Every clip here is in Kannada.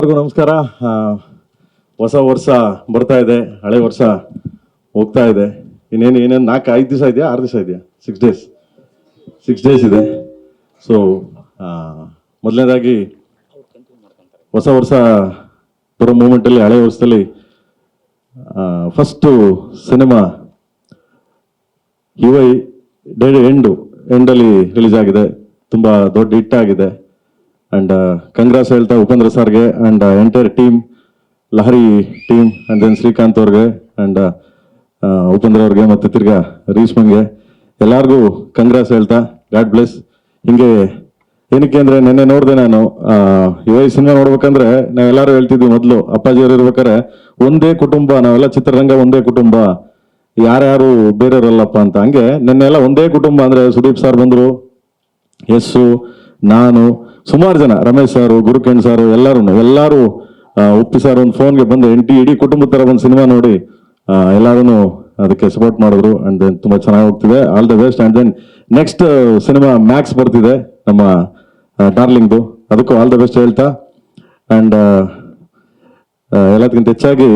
ಎಲ್ರಿಗೂ ನಮಸ್ಕಾರ. ಹೊಸ ವರ್ಷ ಬರ್ತಾ ಇದೆ, ಹಳೆ ವರ್ಷ ಹೋಗ್ತಾ ಇದೆ. ಏನೇನು 4-5 ದಿವಸ ಇದೆಯಾ, 6 ದಿವಸ ಇದೆಯಾ? 6 ಡೇಸ್ ಇದೆ. ಸೊ ಮೊದಲನೇದಾಗಿ ಹೊಸ ವರ್ಷ ಬರೋ ಮೂಮೆಂಟಲ್ಲಿ, ಹಳೆ ವರ್ಷದಲ್ಲಿ ಫಸ್ಟು ಸಿನಿಮಾ ಯುವೈ ಎಂಡಲ್ಲಿ ರಿಲೀಸ್ ಆಗಿದೆ. ತುಂಬ ದೊಡ್ಡ ಹಿಟ್ ಆಗಿದೆ. ಆ್ಯಂಡ್ ಕಂಗ್ರಾಸ್ ಹೇಳ್ತಾ ಉಪೇಂದ್ರ ಸರ್ಗೆ and entire team, Lahari team and then Srikanth ಅವ್ರಿಗೆ ಆ್ಯಂಡ್ ಉಪೇಂದ್ರ ಅವ್ರಿಗೆ ಮತ್ತು ತಿರ್ಗಾ ರೀಶ್ಮಂಗೆ ಎಲ್ಲರಿಗೂ ಕಂಗ್ರಾಸ್ ಹೇಳ್ತಾ ಗಾಡ್ ಬ್ಲೆಸ್. ಹಿಂಗೆ ಏನಕ್ಕೆ ಅಂದರೆ ನೆನ್ನೆ ನೋಡಿದೆ ನಾನು ಯುವೈ ಸಿನಿಮಾ ನೋಡ್ಬೇಕಂದ್ರೆ ನಾವೆಲ್ಲರೂ ಹೇಳ್ತಿದ್ವಿ ಮೊದಲು ಅಪ್ಪಾಜಿಯವರು ಇರ್ಬೇಕಾರೆ ಒಂದೇ ಕುಟುಂಬ, ನಾವೆಲ್ಲ ಚಿತ್ರರಂಗ ಒಂದೇ ಕುಟುಂಬ, ಯಾರ್ಯಾರು ಬೇರೆಯವರಲ್ಲಪ್ಪ ಅಂತ. ಹಂಗೆ ನೆನ್ನೆಲ್ಲ ಒಂದೇ ಕುಟುಂಬ ಅಂದರೆ ಸುದೀಪ್ ಸರ್ ಬಂದರು, ಯಸ್ಸು, ನಾನು, ಸುಮಾರು ಜನ, ರಮೇಶ್ ಸಾರು, ಗುರುಕಿರಣ್ ಸಾರು, ಎಲ್ಲರೂ ಉಪ್ಪಿ ಸರ್ ಒಂದು ಫೋನ್ಗೆ ಬಂದು ಇಡೀ ಕುಟುಂಬದ ಥರ ಒಂದು ಸಿನಿಮಾ ನೋಡಿ ಎಲ್ಲರೂ ಅದಕ್ಕೆ ಸಪೋರ್ಟ್ ಮಾಡಿದ್ರು. ಆ್ಯಂಡ್ ದೆನ್ ತುಂಬ ಚೆನ್ನಾಗಿ ಹೋಗ್ತಿದೆ. All the best. And then next cinema Max ಬರ್ತಿದೆ ನಮ್ಮ ಡಾರ್ಲಿಂಗ್ದು, ಅದಕ್ಕೂ ಆಲ್ ದ ಬೆಸ್ಟ್ ಹೇಳ್ತಾ. ಆ್ಯಂಡ್ ಎಲ್ಲದಕ್ಕಿಂತ ಹೆಚ್ಚಾಗಿ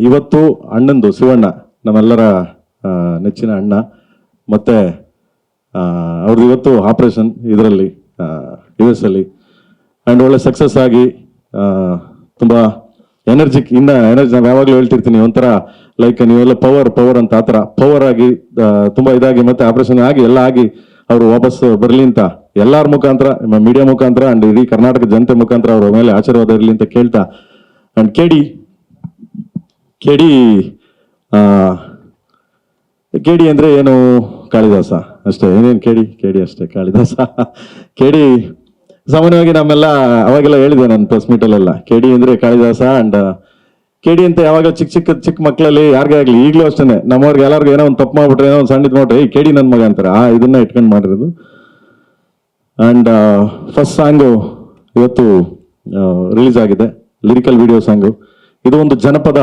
ಇವತ್ತು ಅಣ್ಣಂದು, ಶಿವಣ್ಣ, ನಮ್ಮೆಲ್ಲರ ನೆಚ್ಚಿನ ಅಣ್ಣ, ಮತ್ತು ಅವ್ರದ್ದು ಇವತ್ತು ಆಪ್ರೇಷನ್ ಇದರಲ್ಲಿ US ಅಲ್ಲಿ. ಆ್ಯಂಡ್ ಒಳ್ಳೆ ಸಕ್ಸಸ್ ಆಗಿ ತುಂಬ ಎನರ್ಜಿ ನಾವು ಯಾವಾಗಲೂ ಹೇಳ್ತಿರ್ತೀನಿ, ಒಂಥರ ಲೈಕ್ ನೀವೆಲ್ಲ ಪವರ್ ಅಂತ, ಆ ಥರ ಪವರ್ ಆಗಿ ತುಂಬ ಇದಾಗಿ ಮತ್ತೆ ಆಪ್ರೇಷನ್ ಆಗಿ ಎಲ್ಲ ಆಗಿ ಅವರು ವಾಪಸ್ ಬರಲಿ ಅಂತ ಎಲ್ಲರ ಮುಖಾಂತರ, ಮೀಡಿಯಾ ಮುಖಾಂತರ ಆ್ಯಂಡ್ ಇಡೀ ಕರ್ನಾಟಕ ಜನತೆ ಮುಖಾಂತರ ಅವ್ರ ಮೇಲೆ ಆಶೀರ್ವಾದ ಇರಲಿ ಅಂತ ಕೇಳ್ತಾ. ಆ್ಯಂಡ್ ಕೇಡಿ ಅಂದರೆ ಏನು, ಕಾಳಿದಾಸ ಅಷ್ಟೇ, ಏನೇನು ಕೇಡಿ ಅಷ್ಟೇ, ಕಾಳಿದಾಸ. ಕೇಡಿ ಸಾಮಾನ್ಯವಾಗಿ ನಮ್ಮೆಲ್ಲ ಅವಾಗೆಲ್ಲ ಹೇಳಿದೆ ನಾನು ಪ್ರೆಸ್ ಮೀಟಲ್ಲೆಲ್ಲ, ಕೇಡಿ ಅಂದರೆ ಕಾಳಿದಾಸ. ಆ್ಯಂಡ್ ಕೇಡಿ ಅಂತ ಯಾವಾಗ ಚಿಕ್ಕ ಮಕ್ಕಳಲ್ಲಿ ಯಾರಿಗೇ ಆಗಲಿ, ಈಗಲೂ ಅಷ್ಟೇ ನಮ್ಮವ್ರಿಗೆ ಎಲ್ಲರಿಗೂ ಏನೋ ಒಂದು ತಪ್ಪು ಮಾಡ್ಬಿಟ್ರೆ, ಏನೋ ಒಂದು ಸಣ್ಣದು ಮಾಡ್ಬಿಟ್ರೆ ಕೇಡಿ ನನ್ನ ಮಗ ಅಂತಾರೆ. ಇದನ್ನ ಇಟ್ಕೊಂಡು ಮಾಡಿರೋದು. ಆ್ಯಂಡ್ ಫಸ್ಟ್ ಸಾಂಗು ಇವತ್ತು ರಿಲೀಸ್ ಆಗಿದೆ, ಲಿರಿಕಲ್ ವಿಡಿಯೋ ಸಾಂಗು. ಇದು ಒಂದು ಜನಪದ,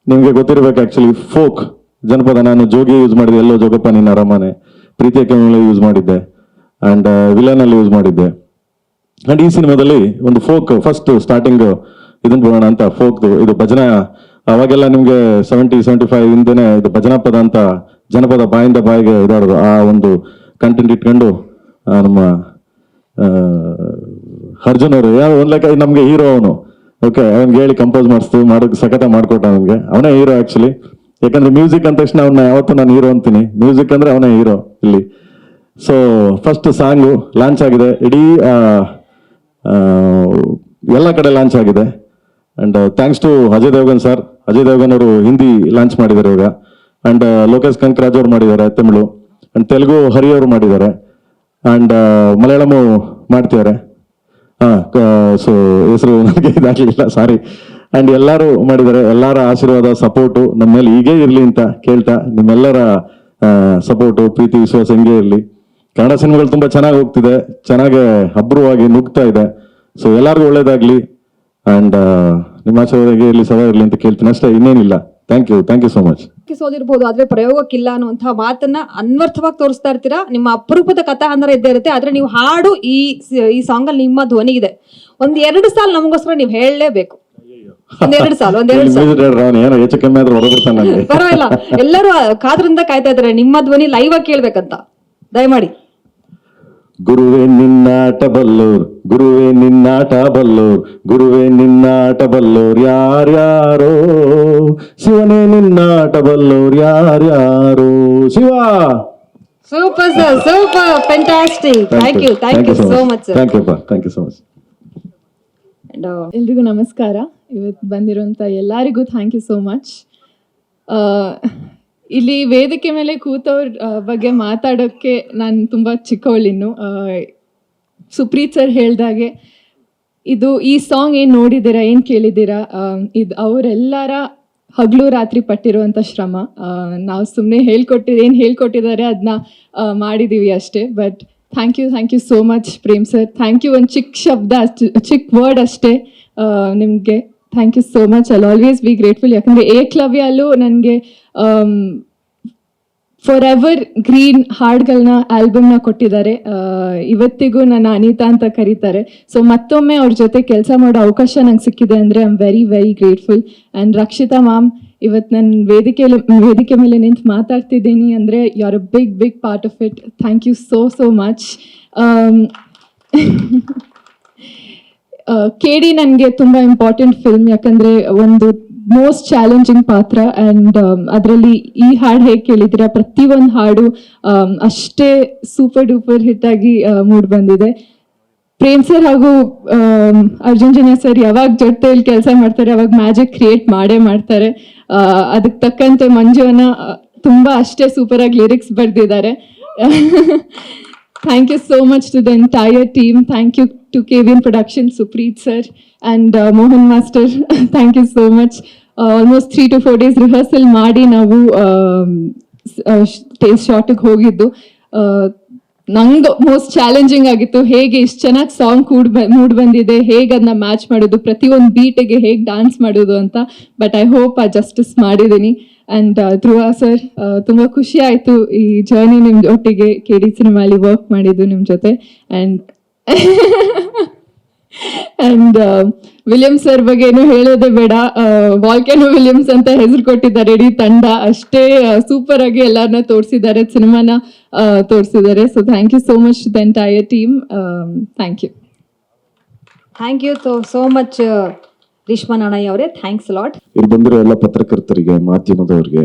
ನಿಮಗೆ ಗೊತ್ತಿರಬೇಕು ಆ್ಯಕ್ಚುಲಿ, ಫೋಕ್ ಜನಪದ. ನಾನು ಜೋಗಿ ಯೂಸ್ ಮಾಡಿದ್ದೆ, ಎಲ್ಲೋ ಜೋಗಪ್ಪ ನಿನ್ನ ಅರಮನೆ, ಪ್ರೀತಿಯ ಕೆಮ್ಮಲ್ಲಿ ಯೂಸ್ ಮಾಡಿದ್ದೆ, ಆ್ಯಂಡ್ ವಿಲನಲ್ಲಿ ಯೂಸ್ ಮಾಡಿದ್ದೆ. ಆ್ಯಂಡ್ ಈ ಸಿನಿಮಾದಲ್ಲಿ ಒಂದು ಫೋಕ್, ಫಸ್ಟ್ ಸ್ಟಾರ್ಟಿಂಗ್ ಇದನ್ನು ಬರೋಣ ಅಂತ ಫೋಕ್ದು. ಇದು ಭಜನಾ, ಅವಾಗೆಲ್ಲ ನಿಮಗೆ 70-75 ಹಿಂದೆನೆ ಇದು ಭಜನಾ ಪದ ಅಂತ, ಜನಪದ ಬಾಯಿಂದ ಬಾಯಿಗೆ ಇದಾಡೋದು. ಆ ಒಂದು ಕಂಟೆಂಟ್ ಇಟ್ಕೊಂಡು ನಮ್ಮ ಅರ್ಜುನ್ ಅವರು ಒಂದು ಲೆಕ್ಕ ನಮಗೆ ಹೀರೋ ಅವನು. ಓಕೆ, ಅವ್ನಿಗೆ ಹೇಳಿ ಕಂಪೋಸ್ ಮಾಡೋಕೆ ಸಖತ ಮಾಡಿಕೊಟ್ಟ ನಮಗೆ. ಅವನೇ ಹೀರೋ ಆ್ಯಕ್ಚುಲಿ, ಯಾಕಂದ್ರೆ ಮ್ಯೂಸಿಕ್ ಅಂದ ತಕ್ಷಣ ಅವನ್ನ ಯಾವತ್ತೂ ನಾನು ಹೀರೋ ಅಂತೀನಿ, ಮ್ಯೂಸಿಕ್ ಅಂದ್ರೆ ಅವನೇ ಹೀರೋ ಇಲ್ಲಿ. ಸೊ ಫಸ್ಟ್ ಸಾಂಗು ಲಾಂಚ್ ಆಗಿದೆ, ಇಡೀ ಎಲ್ಲ ಕಡೆ ಲಾಂಚ್ ಆಗಿದೆ. And thanks to Ajay Devgan sir. Ajay Devgan ಅವರು ಹಿಂದಿ ಲಾಂಚ್ ಮಾಡಿದ್ದಾರೆ ಇವಾಗ. ಆ್ಯಂಡ್ ಲೋಕೇಶ್ ಕಂಕರಾಜ್ ಅವರು ಮಾಡಿದ್ದಾರೆ ತಮಿಳು, ಆ್ಯಂಡ್ ತೆಲುಗು ಹರಿ ಅವರು ಮಾಡಿದ್ದಾರೆ, ಆ್ಯಂಡ್ ಮಲಯಾಳಮು ಮಾಡ್ತಿದ್ದಾರೆ. ಸೊ ಹೆಸರು ನನಗೆ ಇದಾಗಲಿಲ್ಲ, ಸಾರಿ. ಆ್ಯಂಡ್ ಎಲ್ಲರೂ ಮಾಡಿದ್ದಾರೆ. ಎಲ್ಲರ ಆಶೀರ್ವಾದ, ಸಪೋರ್ಟು ನಮ್ಮ ಮೇಲೆ ಹೀಗೇ ಇರಲಿ ಅಂತ ಕೇಳ್ತಾ, ನಿಮ್ಮೆಲ್ಲರ ಸಪೋರ್ಟು, ಪ್ರೀತಿ, ವಿಶ್ವಾಸ ಹಿಂಗೆ ಇರಲಿ. ಕನ್ನಡ ಸಿನಿಮಾಗಳು ತುಂಬ ಚೆನ್ನಾಗಿ ಹೋಗ್ತಿದೆ, ಚೆನ್ನಾಗಿ ಅಬ್ರವಾಗಿ ನುಗ್ತಾ ಇದೆ. ಸೊ ಎಲ್ಲರಿಗೂ ಒಳ್ಳೇದಾಗಲಿ. ಆ್ಯಂಡ್ ನಿಮ್ಮ ಆಶೀರ್ವಾದ ಹೇಗೆ ಇರಲಿ, ಸದಾ ಇರಲಿ ಅಂತ ಕೇಳ್ತೀನಿ ಅಷ್ಟೇ, ಇನ್ನೇನಿಲ್ಲ. Thank you so much. ಸೋದಿರ್ಬೋದು, ಆದ್ರೆ ಪ್ರಯೋಗಕ್ಕಿಲ್ಲ ಅನ್ನುವಂತಹ ಮಾತನ್ನ ಅನ್ವರ್ಥವಾಗಿ ತೋರಿಸ್ತಾ ಇರ್ತೀರಾ. ನಿಮ್ಮ ಅಪರೂಪದ ಕಥಾ ಅಂದ್ರೆ ಇದ್ದೇ ಇರುತ್ತೆ. ಆದ್ರೆ ನೀವು ಹಾಡು ಈ ಸಾಂಗ್ ಅಲ್ಲಿ ನಿಮ್ಮ ಧ್ವನಿ ಇದೆ. 1-2 ಸಾಲ ನಮಗೋಸ್ಕರ ನೀವು ಹೇಳಲೇಬೇಕು. ಒಂದೆರಡು ಸಾಲ ಪರವಾಗಿಲ್ಲ, ಎಲ್ಲರೂ ಕಾದ್ರಿಂದ ಕಾಯ್ತಾ ಇದಾರೆ ನಿಮ್ಮ ಧ್ವನಿ ಲೈವ್ ಆಗಿ ಕೇಳ್ಬೇಕಂತ. ದಯಮಾಡಿ. ಗುರುವೇ ನಿನ್ನಾಟ ಬಲ್ಲೋರ್, ಗುರುವೇ ನಿನ್ನಾಟ ಬಲ್ಲೋರ್, ಗುರುವೇ ನಿನ್ನಾಟ ಬಲ್ಲೋರ್ ಯಾರ್ಯಾರೋ, ಶಿವನೇ ನಿನ್ನಾಟ ಬಲ್ಲೋರ್ ಯಾರ್ಯಾರೋ. Shiva super sir, super, fantastic. Thank you so much sir. Thank you so much. ಎಲ್ರಿಗೂ ನಮಸ್ಕಾರ. ಇವತ್ತು ಬಂದಿರೋಂಥ ಎಲ್ಲರಿಗೂ ಥ್ಯಾಂಕ್ ಯು ಸೋ ಮಚ್. ಇಲ್ಲಿ ವೇದಿಕೆ ಮೇಲೆ ಕೂತವ್ರ ಬಗ್ಗೆ ಮಾತಾಡೋಕ್ಕೆ ನಾನು ತುಂಬ ಚಿಕ್ಕವಳಿನ್ನು. ಸುಪ್ರೀತ್ ಸರ್ ಹೇಳ್ದಾಗೆ ಈ ಸಾಂಗ್ ಏನು ನೋಡಿದ್ದೀರಾ, ಏನು ಕೇಳಿದ್ದೀರಾ, ಇದು ಅವರೆಲ್ಲರ ಹಗಲು ರಾತ್ರಿ ಪಟ್ಟಿರುವಂಥ ಶ್ರಮ. ನಾವು ಸುಮ್ಮನೆ ಏನು ಹೇಳ್ಕೊಟ್ಟಿದ್ದಾರೆ ಅದನ್ನ ಮಾಡಿದ್ದೀವಿ ಅಷ್ಟೇ. But thank you so much Prem sir. Thank you. ಒಂದು ಚಿಕ್ಕ ಶಬ್ದ, ಚಿಕ್ಕ ವರ್ಡ್ ಅಷ್ಟೇ ನಿಮಗೆ. Thank you so much. I'll always be grateful. ಯಾಕಂದರೆ ಏಕಲವ್ಯಲ್ಲೂ ನನಗೆ ಫಾರ್ ಎವರ್ ಗ್ರೀನ್ ಹಾಡುಗಳನ್ನ ಆಲ್ಬಮ್ನ ಕೊಟ್ಟಿದ್ದಾರೆ. ಇವತ್ತಿಗೂ ನನ್ನ ಅನಿತಾ ಅಂತ ಕರೀತಾರೆ. ಸೊ ಮತ್ತೊಮ್ಮೆ ಅವ್ರ ಜೊತೆ ಕೆಲಸ ಮಾಡೋ ಅವಕಾಶ ನಂಗೆ ಸಿಕ್ಕಿದೆ ಅಂದರೆ I am very very grateful. And Rakshita ma'am, ಇವತ್ತು ನಾನು ವೇದಿಕೆ ಮೇಲೆ ನಿಂತು ಮಾತಾಡ್ತಿದ್ದೀನಿ ಅಂದರೆ you are a big part of it. Thank you so much. KD ನನಗೆ ತುಂಬ ಇಂಪಾರ್ಟೆಂಟ್ ಫಿಲ್ಮ್, ಯಾಕಂದರೆ ಒಂದು ಮೋಸ್ಟ್ ಚಾಲೆಂಜಿಂಗ್ ಪಾತ್ರ. ಆ್ಯಂಡ್ ಅದರಲ್ಲಿ ಈ ಹಾಡು ಹೇಗೆ ಕೇಳಿದ್ದೀರಾ, ಪ್ರತಿಯೊಂದು ಹಾಡು ಅಷ್ಟೇ ಸೂಪರ್ ಡೂಪರ್ ಹಿಟ್ ಆಗಿ ಮೂಡಿ ಬಂದಿದೆ. ಪ್ರೇಮ್ ಸರ್ ಹಾಗೂ ಅರ್ಜುನ್ ಜನ್ಯ ಸರ್ ಯಾವಾಗ ಜೊತೆಯಲ್ಲಿ ಕೆಲಸ ಮಾಡ್ತಾರೆ ಅವಾಗ ಮ್ಯಾಜಿಕ್ ಕ್ರಿಯೇಟ್ ಮಾಡ್ತಾರೆ. ಅದಕ್ಕೆ ತಕ್ಕಂತೆ ಮಂಜುವನ್ನ ತುಂಬ ಅಷ್ಟೇ ಸೂಪರ್ ಆಗಿ ಲಿರಿಕ್ಸ್ ಬರೆದಿದ್ದಾರೆ. Thank you so much to the entire team. Thank you to KVN Production, Supreet sir and Mohan Master. Thank you so much. Almost 3 to 4 days rehearsal ಮಾಡಿ ನಾವು ಟೇಸ್ಟ್ ಶಾರ್ಟಿಗೆ ಹೋಗಿದ್ದು. ನಂಗೆ ಮೋಸ್ಟ್ ಚಾಲೆಂಜಿಂಗ್ ಆಗಿತ್ತು, ಹೇಗೆ ಇಷ್ಟು ಚೆನ್ನಾಗಿ ಸಾಂಗ್ ಮೂಡ್ ಬಂದಿದೆ, ಹೇಗೆ ಅದನ್ನ ಮ್ಯಾಚ್ ಮಾಡೋದು, ಪ್ರತಿಯೊಂದು ಬೀಟಿಗೆ ಹೇಗೆ ಡಾನ್ಸ್ ಮಾಡೋದು ಅಂತ. ಬಟ್ ಐ ಹೋಪ್ ಆ ಜಸ್ಟಿಸ್ ಮಾಡಿದ್ದೀನಿ. ಆ್ಯಂಡ್ ಧ್ರುವ ಸರ್, ತುಂಬ ಖುಷಿ ಆಯಿತು ಈ ಜರ್ನಿ ನಿಮ್ಮ ಒಟ್ಟಿಗೆ KD ಸಿನಿಮಾಲಿ ವರ್ಕ್ ಮಾಡಿದ್ದು ನಿಮ್ಮ ಜೊತೆ. ಆ್ಯಂಡ್ ವಿಲಿಯಮ್ಸ್ ಸರ್ ಬಗ್ಗೆ ಏನು ಹೇಳೋದೇ ಬೇಡ, ವಾಲ್ಕೆನೋ ವಿಲಿಯಮ್ಸ್ ಅಂತ ಹೆಸರು ಕೊಟ್ಟಿದ್ದಾರೆ ಇಡೀ ತಂಡ. ಅಷ್ಟೇ ಸೂಪರ್ ಆಗಿ ಎಲ್ಲರನ್ನ ತೋರಿಸಿದ್ದಾರೆ, ಸಿನಿಮಾನ ತೋರಿಸಿದ್ದಾರೆ. So thank you so much the entire team. Thank you. Thank you so much Reshma Nanaiah ಅವರೇ, ಥ್ಯಾಂಕ್ಸ್ ಲಾಟ್. ಇಲ್ಲಿ ಬಂದಿರೋ ಎಲ್ಲ ಪತ್ರಕರ್ತರಿಗೆ, ಮಾಧ್ಯಮದವ್ರಿಗೆ,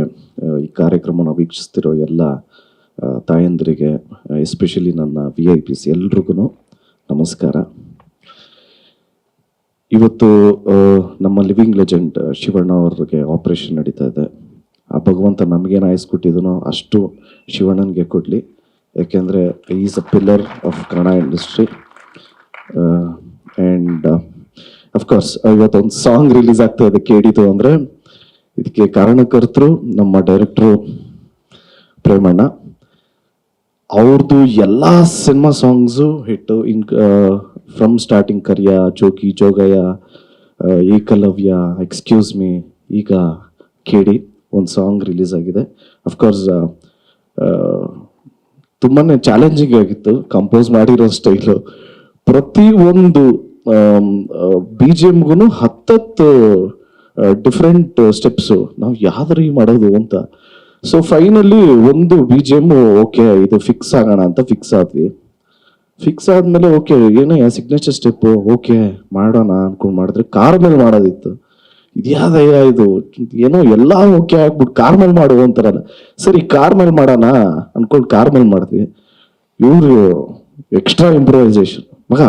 ಈ ಕಾರ್ಯಕ್ರಮನ ವೀಕ್ಷಿಸ್ತಿರೋ ಎಲ್ಲ ತಾಯಂದಿರಿಗೆ, ಎಸ್ಪೆಷಲಿ ನನ್ನ VIPs ಎಲ್ರಿಗೂ ನಮಸ್ಕಾರ. ಇವತ್ತು ನಮ್ಮ ಲಿವಿಂಗ್ ಲೆಜೆಂಡ್ ಶಿವಣ್ಣ ಅವ್ರಿಗೆ ಆಪರೇಷನ್ ನಡೀತಾ ಇದೆ. ಆ ಭಗವಂತ ನಮಗೇನು ಆಯಿಸ್ಕೊಟ್ಟಿದನೋ ಅಷ್ಟು ಶಿವಣ್ಣನಿಗೆ ಕೊಡಲಿ. ಯಾಕೆಂದರೆ is a pillar of Kannada industry. And of course ಇವತ್ತೊಂದು ಸಾಂಗ್ ರಿಲೀಸ್ ಆಗ್ತಾ ಇದೆ KDದು. ಅಂದರೆ ಇದಕ್ಕೆ ಕಾರಣಕರ್ತರು ನಮ್ಮ ಡೈರೆಕ್ಟ್ರು ಪ್ರೇಮಣ್ಣ. ಅವ್ರದ್ದು ಎಲ್ಲ cinema songs hit. From starting Kariya, Jogi, Jogayya, Ekalavya, excuse me, ಈಗ KD ಒಂದು ಸಾಂಗ್ ರಿಲೀಸ್ ಆಗಿದೆ. ಅಫ್ಕೋರ್ಸ್ ತುಂಬಾ ಚಾಲೆಂಜಿಂಗ್ ಆಗಿತ್ತು ಕಂಪೋಸ್ ಮಾಡಿರೋ ಸ್ಟೈಲು. ಪ್ರತಿಯೊಂದು BGMಗೂ 10 ಡಿಫ್ರೆಂಟ್ ಸ್ಟೆಪ್ಸು, ನಾವು ಯಾವ್ದ್ರಿ ಮಾಡೋದು ಅಂತ. ಸೊ ಫೈನಲಿ ಒಂದು BGM ಓಕೆ ಇದು ಫಿಕ್ಸ್ ಆಗೋಣ ಅಂತ ಫಿಕ್ಸ್ ಆದ್ವಿ. ಫಿಕ್ಸ್ ಆದ್ಮೇಲೆ ಓಕೆ ಏನೋ ಸಿಗ್ನೇಚರ್ ಸ್ಟೆಪ್ ಓಕೆ ಮಾಡೋಣ ಅನ್ಕೊಂಡು ಮಾಡಿದ್ರೆ ಕಾರ್ ಮೇಲೆ ಮಾಡೋದಿತ್ತು. ಇದ್ಯಾದಯ್ಯ ಇದು, ಏನೋ ಎಲ್ಲ ಓಕೆ ಆಗ್ಬಿಟ್ಟು ಕಾರ್ ಮೇಲೆ ಮಾಡು ಅಂತಾರಲ್ಲ, ಸರಿ ಕಾರ್ ಮೇಲೆ ಮಾಡೋಣ ಅನ್ಕೊಂಡು ಕಾರ್ ಮೇಲೆ ಮಾಡಿದ್ವಿ. ಇವರು ಎಕ್ಸ್ಟ್ರಾ ಇಂಪ್ರೂವೈಸೇಷನ್, ಮಗ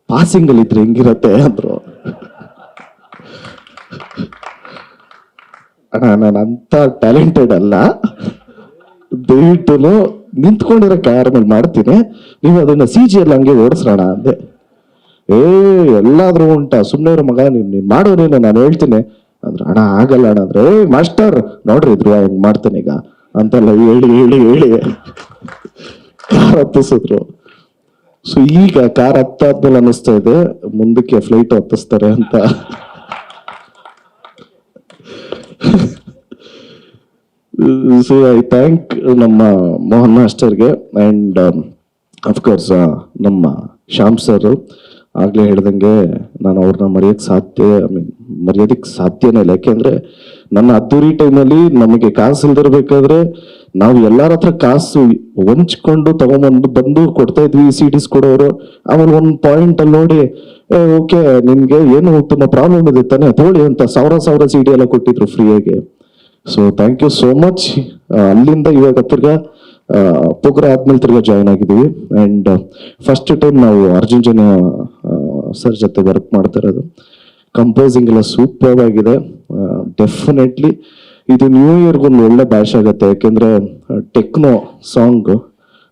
ಪಾಸಿಂಗ್ ಅಲ್ಲಿ ಇದ್ರೆ ಹೆಂಗಿರತ್ತೆ ಅಂದ್ರು. ಅಣ್ಣ ನಾನು ಅಂತ ಟ್ಯಾಲೆಂಟೆಡ್ ಅಲ್ಲ, ದಯವಿಟ್ಟು ನಿಂತ್ಕೊಂಡಿರೋ ಕಾರ್ ಮೇಲೆ ಮಾಡ್ತೀನಿ, ನೀವು ಅದನ್ನ CG ಎಲ್ಲ ಹಂಗೆ ಓಡಿಸ್ರೋಣ ಅಂದೆ. ಎಲ್ಲಾದ್ರೂ ಉಂಟಾ, ಸುಮ್ಮನೆ ಇರೋ ಮಗ, ನೀನ್ ಮಾಡೋನೇನು ನಾನು ಹೇಳ್ತೀನಿ ಅಂದ್ರೆ. ಅಣ್ಣ ಆಗಲ್ಲ ಅಣ್ಣ ಅಂದ್ರೆ, ಮಾಸ್ಟರ್ ನೋಡ್ರಿ ಇದ್ರು ಹೆಂಗ್ ಮಾಡ್ತೇನೆ ಈಗ ಅಂತೆಲ್ಲ ಹೇಳಿ ಹೇಳಿ ಹೇಳಿ ಕಾರ್ ಹತ್ತಿಸಿದ್ರು. ಸೊ ಈಗ ಕಾರ್ ಹತ್ತಾದ್ಮೇಲೆ ಅನ್ನಿಸ್ತಾ ಇದೆ ಮುಂದಕ್ಕೆ ಫ್ಲೈಟ್ ಹತ್ತಿಸ್ತಾರೆ ಅಂತ. ಸೊ ಐ ಥ್ಯಾಂಕ್ ನಮ್ಮ ಮೋಹನ್ ಮಾಸ್ಟರ್ಗೆ ಆ್ಯಂಡ್ ಅಫ್ಕೋರ್ಸ್ ನಮ್ಮ ಶ್ಯಾಮ್ ಸರ್. ಆಗ್ಲೇ ಹೇಳ್ದಂಗೆ ನಾನು ಅವ್ರನ್ನ ಮರೆಯೋದಕ್ಕೆ ಸಾಧ್ಯನೇ ಇಲ್ಲ. ಯಾಕೆಂದ್ರೆ ನನ್ನ ಅದ್ದೂರಿ ಟೈಮಲ್ಲಿ ನಮಗೆ ಕಾಸು ಇಲ್ದಿರ್ಬೇಕಾದ್ರೆ ನಾವು ಎಲ್ಲಾರ ಹತ್ರ ಕಾಸು ಹೊಂಚ್ಕೊಂಡು ಬಂದು ಕೊಡ್ತಾ ಇದ್ವಿ, CDs ಕೊಡೋರು. ಆಮೇಲೆ ಒಂದು ಪಾಯಿಂಟ್ ಅಲ್ಲಿ ನೋಡಿ ಓಕೆ ನಿಮ್ಗೆ ಏನು ತುಂಬಾ ಪ್ರಾಬ್ಲಮ್ ಇದೆ ತಾನೆ ತೋಳಿ ಅಂತ 1000 CD ಎಲ್ಲ ಕೊಟ್ಟಿದ್ರು ಫ್ರೀಯಾಗಿ. So thank you so much. ಅಲ್ಲಿಂದ ಇವಾಗ ತಿರ್ಗಾ ಪೋಗ್ರ ಆದ್ಮೇಲೆ ತಿರ್ಗಾ ಜಾಯ್ನ್ ಆಗಿದ್ದೀವಿ. ಆ್ಯಂಡ್ ಫಸ್ಟ್ ಟೈಮ್ ನಾವು ಅರ್ಜುನ್ ಜನ್ಯ ಸರ್ ಜೊತೆ ವರ್ಕ್ ಮಾಡ್ತಾ ಇರೋದು. ಕಂಪೋಸಿಂಗ್ ಎಲ್ಲ ಸೂಪರ್ ಆಗಿದೆ. ಡೆಫಿನೆಟ್ಲಿ ಇದು ನ್ಯೂ ಇಯರ್ಗೆ ಒಂದು ಒಳ್ಳೆ ಬ್ಯಾಶ್ ಆಗುತ್ತೆ, ಯಾಕೆಂದ್ರೆ ಟೆಕ್ನೋ ಸಾಂಗ್.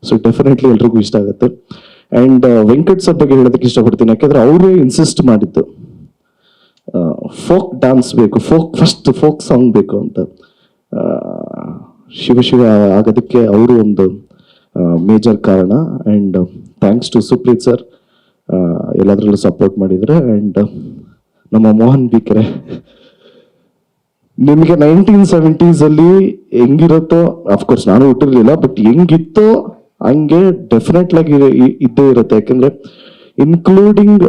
ಸೊ ಡೆಫಿನೆಟ್ಲಿ ಎಲ್ರಿಗೂ ಇಷ್ಟ ಆಗುತ್ತೆ. ಆ್ಯಂಡ್ ವೆಂಕಟ್ ಸರ್ ಬಗ್ಗೆ ಹೇಳೋದಕ್ಕೆ ಇಷ್ಟಪಡ್ತೀನಿ, ಯಾಕೆಂದ್ರೆ ಅವರೇ ಇನ್ಸಿಸ್ಟ್ ಮಾಡಿದ್ದು ಫೋಕ್ ಡಾನ್ಸ್ ಬೇಕು, ಫೋಕ್ ಸಾಂಗ್ ಬೇಕು ಅಂತ. ಶಿವ ಆಗೋದಕ್ಕೆ ಅವರು ಒಂದು ಮೇಜರ್ ಕಾರಣ. And thanks to Supreeth sir, ಎಲ್ಲದರಲ್ಲೂ ಸಪೋರ್ಟ್ ಮಾಡಿದರೆ. ಆ್ಯಂಡ್ ನಮ್ಮ ಮೋಹನ್ ಬಿಕ್ರೆ ನಿಮಗೆ 1970s ಅಲ್ಲಿ ಹೆಂಗಿರುತ್ತೋ ಅಫ್ಕೋರ್ಸ್ ನಾನು ಹುಟ್ಟಿರ್ಲಿಲ್ಲ, ಬಟ್ ಹೆಂಗಿತ್ತೋ ಹಂಗೆ ಡೆಫಿನೆಟ್ ಆಗಿ ಇದ್ದೇ ಇರುತ್ತೆ. ಯಾಕಂದ್ರೆ ಇನ್ಕ್ಲೂಡಿಂಗ್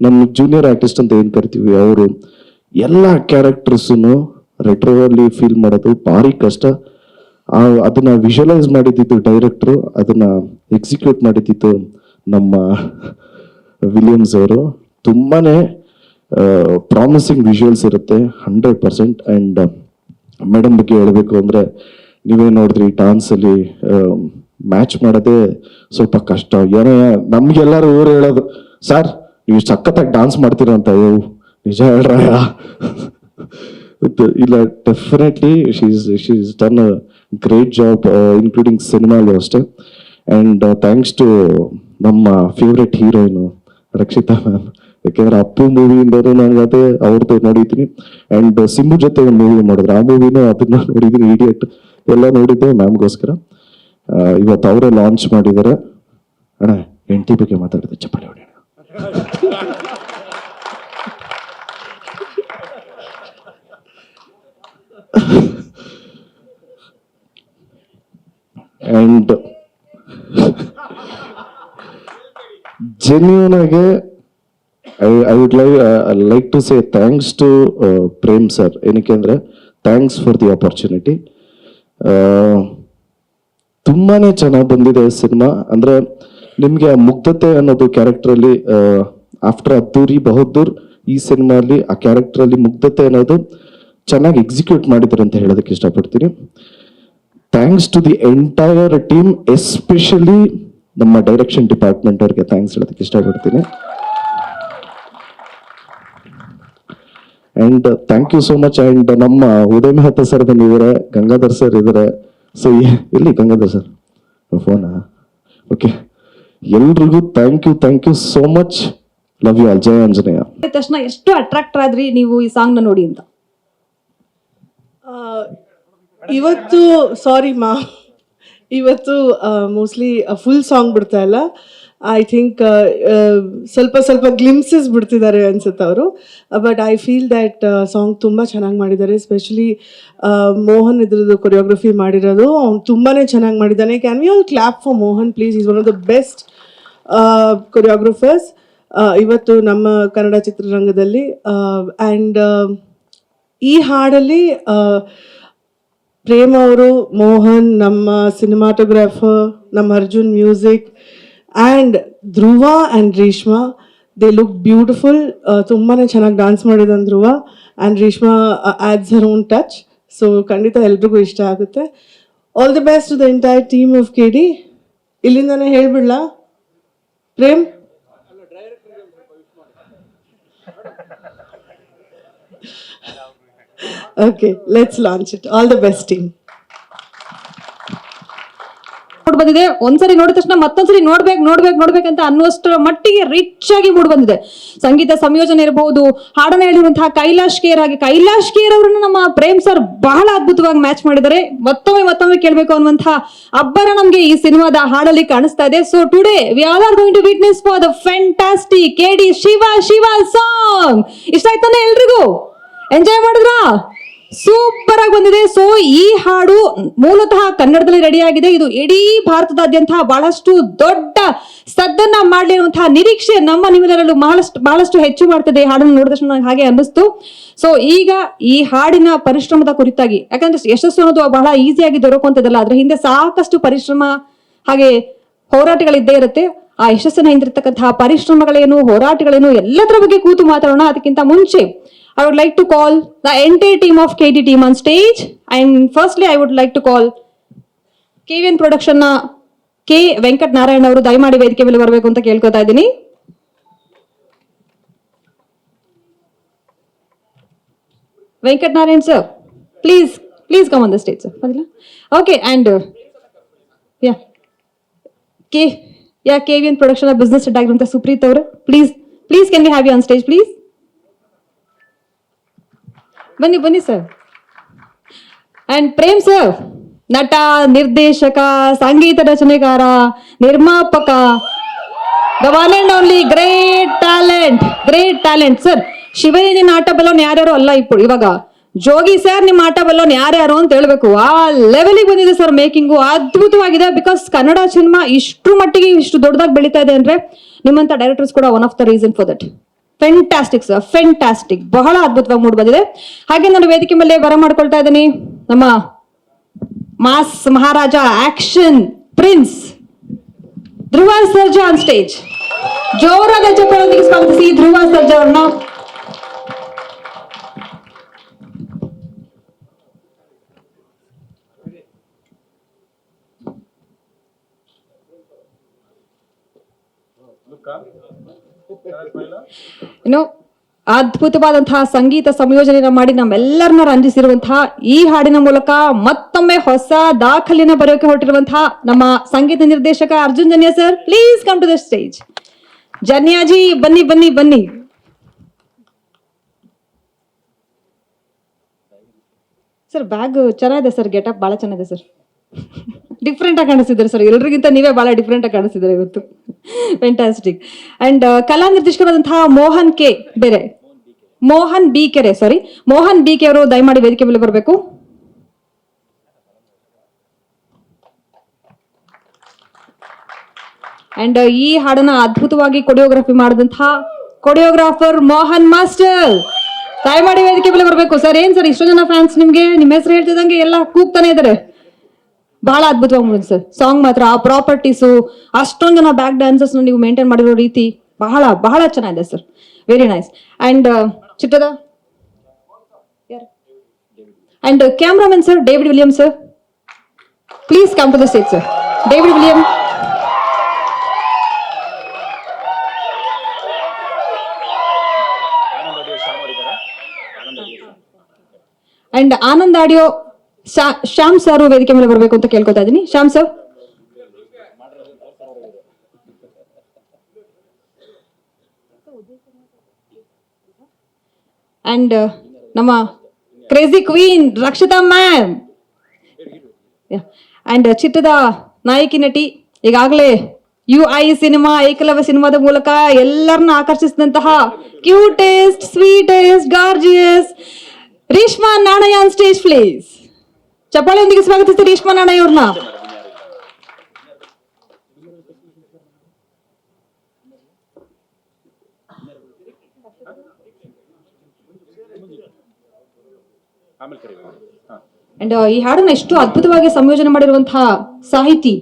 ನಮ್ಮ ಜೂನಿಯರ್ ಆರ್ಟಿಸ್ಟ್ ಅಂತ ಏನ್ ಕರಿತೀವಿ, ಅವರು ಎಲ್ಲ ಕ್ಯಾರೆಕ್ಟರ್ಸ್ನು ರೆಟ್ರೋ ಅಲ್ಲಿ ಫೀಲ್ ಮಾಡೋದು ಭಾರಿ ಕಷ್ಟ. ಅದನ್ನ ವಿಜುವಲೈಸ್ ಮಾಡಿದ್ದು ಡೈರೆಕ್ಟ್ರು, ಅದನ್ನ ಎಕ್ಸಿಕ್ಯೂಟ್ ಮಾಡಿದ್ದು ನಮ್ಮ ವಿಲಿಯಮ್ಸ್ ಅವರು. ತುಂಬಾನೇ ಪ್ರಾಮಿಸಿಂಗ್ ವಿಜುವಲ್ಸ್ ಇರುತ್ತೆ 100%. ಅಂಡ್ ಮೇಡಮ್ ಬಗ್ಗೆ ಹೇಳಬೇಕು ಅಂದ್ರೆ, ನೀವೇ ನೋಡಿದ್ರಿ ಡಾನ್ಸ್ ಅಲ್ಲಿ ಮ್ಯಾಚ್ ಮಾಡೋದೇ ಸ್ವಲ್ಪ ಕಷ್ಟ. ಏನೋ ನಮ್ಗೆಲ್ಲರೂ ಊರು ಹೇಳೋದು, ಸರ್ ನೀವು ಸಖತ್ತಾಗಿ ಡಾನ್ಸ್ ಮಾಡ್ತೀರಾ ಅಂತ. ನಿಜ ಹೇಳ್ರ? ಇಲ್ಲ, definitely she's done a great job, including ಸಿನಿಮಾಲು ಅಷ್ಟೇ. ಅಂಡ್ ಥ್ಯಾಂಕ್ಸ್ ಟು ನಮ್ಮ ಫೇವ್ರೆಟ್ ಹೀರೋಯಿನ್ ರಕ್ಷಿತಾ ಮ್ಯಾಮ್. ಯಾಕೆಂದ್ರೆ ಅಪ್ಪು ಮೂವಿಯಿಂದನೂ ನಾನು ಅದೇ ಅವ್ರದ್ದು ನೋಡಿದ್ದೀನಿ. ಅಂಡ್ ಸಿಂಬು ಜೊತೆ ಒಂದು ಮೂವಿ ಮಾಡಿದ್ರು, ಆ ಮೂವಿನೂ ಅದನ್ನ ನೋಡಿದ್ದೀನಿ, ಇಡಿಯಟ್ ಎಲ್ಲ ನೋಡಿದ್ದೆ ಮ್ಯಾಮ್ಗೋಸ್ಕರ. ಇವತ್ತು ಅವರೇ ಲಾಂಚ್ ಮಾಡಿದ್ದಾರೆ. ಅಣ್ಣ ಹೆಂಡತಿ ಬಗ್ಗೆ ಮಾತಾಡಿದೆ, ಚಪ್ಪಾಳೆ ಹೊಡೆಯೋಣ. ಅಂಡ್ ಜೆನ್ಯೂನ್ ಆಗಿ I would like to say thanks to Prem sir. ಏನಕ್ಕೆ ಅಂದ್ರೆ, ಥ್ಯಾಂಕ್ಸ್ ಫಾರ್ ದಿ ಆಪರ್ಚುನಿಟಿ. ತುಂಬಾನೇ ಚೆನ್ನಾಗಿ ಬಂದಿದೆ ಸಿನಿಮಾ. ಅಂದ್ರೆ ನಿಮ್ಗೆ ಆ ಮುಗ್ಧತೆ ಅನ್ನೋದು ಕ್ಯಾರೆಕ್ಟರ್ ಅಲ್ಲಿ ಆಫ್ಟರ್ ಅದ್ದೂರಿ ಬಹದ್ದೂರ್, ಈ ಸಿನಿಮಾ ಅಲ್ಲಿ ಆ ಕ್ಯಾರೆಕ್ಟರ್ ಅಲ್ಲಿ ಮುಗ್ಧತೆ ಅನ್ನೋದು ಚೆನ್ನಾಗಿ ಎಕ್ಸಿಕ್ಯೂಟ್ ಮಾಡಿದ್ದಾರೆ ಅಂತ ಹೇಳೋದಕ್ಕೆ ಇಷ್ಟಪಡ್ತೀನಿ. Thanks to the entire team, especially ನಮ್ಮ ಡೈರೆಕ್ಷನ್ ಡಿಪಾರ್ಟ್ಮೆಂಟ್ ಅವ್ರಿಗೆ ಥ್ಯಾಂಕ್ಸ್ ಹೇಳೋದಕ್ಕೆ ಇಷ್ಟಪಡ್ತೀನಿ. And thank you so much. And ನಮ್ಮ ಉದಯ್ ಮೆಹ್ತಾ ಸರ್ ಬಂದಿದ್ದಾರೆ, ಗಂಗಾಧರ್ ಸರ್ ಇದ್ದಾರೆ. ಸೊ ಎಲ್ಲಿ ಗಂಗಾಧರ್ ಸರ್ ಫೋನಾ? ಓಕೆ, ಎಲ್ರಿಗೂ thank you so much. Love you all. ಜಯ ಆಂಜನೇಯ. ತಕ್ಷಣ ಎಷ್ಟು ಅಟ್ರಾಕ್ಟ್ ಆದ್ರಿ ನೀವು ಈ ಸಾಂಗ್ ನ ನೋಡಿ ಅಂತ? ಇವತ್ತು ಸಾರಿ ಮಾ, ಇವತ್ತು ಮೋಸ್ಟ್ಲಿ ಫುಲ್ ಸಾಂಗ್ ಬಿಡ್ತಾ ಇಲ್ಲ. ಐ ಥಿಂಕ್ ಸ್ವಲ್ಪ ಗ್ಲಿಮ್ಸಸ್ ಬಿಡ್ತಿದ್ದಾರೆ ಅನ್ಸುತ್ತೆ ಅವರು. But I feel that song ತುಂಬ ಚೆನ್ನಾಗಿ ಮಾಡಿದ್ದಾರೆ. ಎಸ್ಪೆಷಲಿ ಮೋಹನ್ ಇದ್ರದ್ದು ಕೊರಿಯೋಗ್ರಫಿ ಮಾಡಿರೋದು ಅವ್ನು ತುಂಬಾ ಚೆನ್ನಾಗಿ ಮಾಡಿದ್ದಾನೆ. Can we all clap for Mohan please? Is one of the best choreographers ಇವತ್ತು ನಮ್ಮ ಕನ್ನಡ ಚಿತ್ರರಂಗದಲ್ಲಿ. ಆ್ಯಂಡ್ ಈ ಹಾಡಲ್ಲಿ ಪ್ರೇಮ್ ಅವರು, ಮೋಹನ್, ನಮ್ಮ ಸಿನಿಮಾಟೋಗ್ರಾಫರ್, ನಮ್ಮ Arjun music, and Dhruva and Reshma, they look beautiful. ತುಂಬಾ ಚೆನ್ನಾಗಿ ಡಾನ್ಸ್ ಮಾಡಿದ್ದಾನೆ Dhruva. And Reshma adds her own touch. So ಖಂಡಿತ ಎಲ್ರಿಗೂ ಇಷ್ಟ ಆಗುತ್ತೆ. All the best to the entire team of KD. ಇಲ್ಲಿಂದಾನೇ ಹೇಳ್ಬಿಡ್ಲಾ Prem? Okay, let's launch it. All the best, team. ಬಂದಿದೆ. ಒಂದ್ಸರಿ ನೋಡಿದ ತಕ್ಷಣ ಮತ್ತೊಂದ್ಸರಿ ನೋಡ್ಬೇಕಂತ ಅನ್ನುವಷ್ಟರ ಮಟ್ಟಿಗೆ ರಿಚ್ ಆಗಿ ಮೂಡ್ ಬಂದಿದೆ. ಸಂಗೀತ ಸಂಯೋಜನೆ ಇರಬಹುದು, ಹಾಡನ್ನ ಹೇಳಿರುವಂತಹ ಕೈಲಾಶ್ ಖೇರ್ ಅವರನ್ನು ನಮ್ಮ ಪ್ರೇಮ್ ಸರ್ ಬಹಳ ಅದ್ಭುತವಾಗಿ ಮ್ಯಾಚ್ ಮಾಡಿದ್ದಾರೆ. ಮತ್ತೊಮ್ಮೆ ಕೇಳಬೇಕು ಅನ್ನುವಂತಹ ಅಬ್ಬರ ನಮ್ಗೆ ಈ ಸಿನಿಮಾದ ಹಾಡಲ್ಲಿ ಕಾಣಿಸ್ತಾ ಇದೆ. So today we all are going to witness for the fantastic KD Shiva song. ಇಷ್ಟ ಆಯ್ತಾನೆ ಎಲ್ರಿಗೂ? ಎಂಜಾಯ್ ಮಾಡಿದ್ರಾ? ಸೂಪರ್ ಆಗಿ ಬಂದಿದೆ. ಸೊ ಈ ಹಾಡು ಮೂಲತಃ ಕನ್ನಡದಲ್ಲಿ ರೆಡಿ ಆಗಿದೆ. ಇದು ಇಡೀ ಭಾರತದಾದ್ಯಂತ ಬಹಳಷ್ಟು ದೊಡ್ಡ ಸದ್ದನ್ನ ಮಾಡಲಿರುವಂತಹ ನಿರೀಕ್ಷೆ ನಿಮ್ಮೆಲ್ಲರಲ್ಲೂ ಬಹಳಷ್ಟು ಹೆಚ್ಚು ಮಾಡ್ತದೆ. ಈ ಹಾಡನ್ನು ನೋಡಿದ ತಕ್ಷಣ ನನಗೆ ಹಾಗೆ ಅನ್ನಿಸ್ತು. ಸೊ ಈಗ ಈ ಹಾಡಿನ ಪರಿಶ್ರಮದ ಕುರಿತಾಗಿ, ಯಾಕಂದ್ರೆ ಯಶಸ್ಸು ಅನ್ನೋದು ಬಹಳ ಈಸಿಯಾಗಿ ದೊರಕುವಂತದಲ್ಲ, ಅದ್ರ ಹಿಂದೆ ಸಾಕಷ್ಟು ಪರಿಶ್ರಮ ಹಾಗೆ ಹೋರಾಟಗಳಿದ್ದೇ ಇರುತ್ತೆ. ಆ ಯಶಸ್ಸಿನ ಹಿಂದಿರ್ತಕ್ಕಂತಹ ಪರಿಶ್ರಮಗಳೇನು, ಹೋರಾಟಗಳೇನು, ಎಲ್ಲದರ ಬಗ್ಗೆ ಕೂತು ಮಾತಾಡೋಣ. ಅದಕ್ಕಿಂತ ಮುಂಚೆ I would like to call the entire team of KD team on stage, and firstly I would like to call KVN production na K Venkat Narayan ಅವರು ದಯಮಾಡಿ ವೇದಿಕೆ ಮೇಲೆ ಬರಬೇಕು ಅಂತ ಕೇಳ್ಕೊತಾ ಇದ್ದೀನಿ. Venkat Narayan sir, please come on the stage sir. Okay, and KVN production na business head ಆಗಿರುವಂತ ಸುಪ್ರೀತ್ ಅವರು, please can we have you on stage please? ಬನ್ನಿ ಸರ್. ಅಂಡ್ ಪ್ರೇಮ್ ಸರ್, ನಟ, ನಿರ್ದೇಶಕ, ಸಂಗೀತ ರಚನೆಕಾರ, ನಿರ್ಮಾಪಕ, the one and only great talent sir. ಶಿವಯ್ಯನ ಆಟ ಬಲೋನ್ ಯಾರ್ಯಾರು ಅಲ್ಲ ಇವಾಗ ಜೋಗಿ ಸರ್ ನಿಮ್ಮ ಆಟ ಬಲ್ಲೋನ್ ಯಾರ್ಯಾರು ಅಂತ ಹೇಳ್ಬೇಕು. ಆ ಲೆವೆಲಿಗೆ ಬಂದಿದೆ ಸರ್ ಮೇಕಿಂಗು, ಅದ್ಭುತವಾಗಿದೆ. ಬಿಕಾಸ್ ಕನ್ನಡ ಸಿನಿಮಾ ಇಷ್ಟು ಮಟ್ಟಿಗೆ ಇಷ್ಟು ದೊಡ್ಡದಾಗಿ ಬೆಳೀತಾ ಇದೆ ಅಂದ್ರೆ ನಿಮ್ಮಂತ ಡೈರೆಕ್ಟರ್ಸ್ ಕೂಡ one of the reason for that. Fantastic sir, fantastic, ಬಹಳ ಅದ್ಭುತವಾಗಿ ಮೂಡ್ ಬಂದಿದೆ. ಹಾಗೆ ನಾನು ವೇದಿಕೆ ಮೇಲೆ ಬರ ಮಾಡ್ಕೊಳ್ತಾ ಇದ್ದೀನಿ ನಮ್ಮ mass Maharaja action prince Dhruva Sarja on stage. ಜೋರಾದ ಚಪ್ಪಾಳೆಯೊಂದಿಗೆ ಸ್ವಾಗತಿಸಿ ಧ್ರುವ ಸರ್ಜಾ ಅವ್ರನ್ನ. ಇನ್ನು ಅದ್ಭುತವಾದಂತಹ ಸಂಗೀತ ಸಂಯೋಜನೆಯನ್ನ ಮಾಡಿ ನಮ್ಮೆಲ್ಲರನ್ನ ರಂಜಿಸಿರುವಂತಹ ಈ ಹಾಡಿನ ಮೂಲಕ ಮತ್ತೊಮ್ಮೆ ಹೊಸ ದಾಖಲೆಯನ್ನ ಬರೆಯೋಕೆ ಹೊರಟಿರುವಂತಹ ನಮ್ಮ ಸಂಗೀತ ನಿರ್ದೇಶಕ Arjun Janya sir, please come to the stage. Janyaji ಬನ್ನಿ ಬನ್ನಿ ಬನ್ನಿ. ಸರ್ ಬ್ಯಾಗ್ ಚೆನ್ನಾಗಿದೆ ಸರ್, ಗೆಟಪ್ ಬಹಳ ಚೆನ್ನಾಗಿದೆ ಸರ್, ಡಿಫ್ರೆಂಟ್ ಆಗಿ ಕಾಣಿಸ್ತಿದ್ದಾರೆ ಸರ್, ಎಲ್ರಿಗಿಂತ ನೀವೇ ಬಹಳ ಡಿಫ್ರೆಂಟ್ ಆಗಿ ಕಾಣಿಸ್ತಿದ್ದಾರೆ ಇವತ್ತು. ಫ್ಯಾಂಟಾಸ್ಟಿಕ್. ಅಂಡ್ ಕಲಾ ನಿರ್ದೇಶಕರಾದಂತಹ ಮೋಹನ್ ಬಿ ಕೆರೆ ಅವರು ದಯಮಾಡಿ ವೇದಿಕೆ ಮೇಲೆ ಬರಬೇಕು. ಅಂಡ್ ಈ ಹಾಡನ್ನ ಅದ್ಭುತವಾಗಿ ಕೊರಿಯೋಗ್ರಫಿ ಮಾಡಿದಂತಹ ಕೊರಿಯೋಗ್ರಾಫರ್ ಮೋಹನ್ ಮಾಸ್ಟರ್ ದಯಮಾಡಿ ವೇದಿಕೆ ಮೇಲೆ ಬರಬೇಕು. ಸರ್ ಏನ್ ಸರ್ ಇಷ್ಟು ಜನ ಫ್ಯಾನ್ಸ್ ನಿಮ್ಗೆ, ನಿಮ್ಮ ಹೆಸರು ಹೇಳ್ತಿದಂಗೆ ಎಲ್ಲ ಕೂಗ್ತಾನೆ ಇದಾರೆ. ಬಹಳ ಅದ್ಭುತವಾಗಿ ಮೂಡಿದೆ ಸರ್ ಸಾಂಗ್ ಮಾತ್ರ. ಆ ಪ್ರಾಪರ್ಟೀಸು, ಅಷ್ಟೊಂದು ಜನ ಬ್ಯಾಕ್ ಡ್ಯಾನ್ಸರ್ಸ್ ನೀವು ಮೇಂಟೈನ್ ಮಾಡಿರೋ ರೀತಿ ಬಹಳ ಬಹಳ ಚೆನ್ನಾಗಿದೆ ಸರ್, ವೆರಿ ನೈಸ್. ಅಂಡ್ ಚಿಟ್ಟದ and cameraman sir David William sir, please come to the stage sir. David William and Anand audio Shyam sir ವೇದಿಕೆ ಮೇಲೆ ಬರಬೇಕು ಅಂತ ಕೇಳ್ಕೊತಾ ಇದ್ದೀನಿ. ಶ್ಯಾಮ್ ಸರ್. ಅಂಡ್ ನಮ್ಮ crazy queen Rakshita ma'am and ಚಿಟ್ಟದ ನಾಯಕಿ ನಟಿ, ಈಗಾಗಲೇ UI ಸಿನಿಮಾ ಏಕಲವ್ಯ ಸಿನಿಮಾದ ಮೂಲಕ ಎಲ್ಲರನ್ನ ಆಕರ್ಷಿಸಿದಂತಹ cutest sweetest gorgeous Reshma Nanaiah on stage please. ಚಪ್ಪಾಳೆಯೊಂದಿಗೆ ಸ್ವಾಗತಿಸಿ ರೇಷ್ಮಾ ನಾಣಯ್ಯ ಅವ್ರನ್ನ. ಅಂಡ್ ಈ ಹಾಡನ್ನ ಎಷ್ಟು ಅದ್ಭುತವಾಗಿ ಸಂಯೋಜನೆ ಮಾಡಿರುವಂತಹ ಸಾಹಿತಿ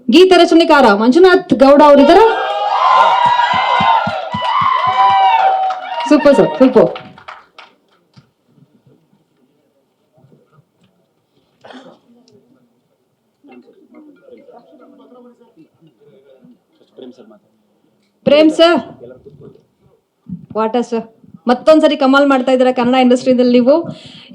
ಗೀತ ರಚನೆಕಾರ ಮಂಜುನಾಥ್ ಗೌಡ ಅವರಿದ್ದಾರೆ. Super sir, super. Prem sir, water sir, ಮತ್ತೊಂದ್ಸರಿ ಕಮಾಲ್ ಮಾಡ್ತಾ ಇದ್ದೀರಾ ಕನ್ನಡ ಇಂಡಸ್ಟ್ರಿದಲ್ಲಿ ನೀವು.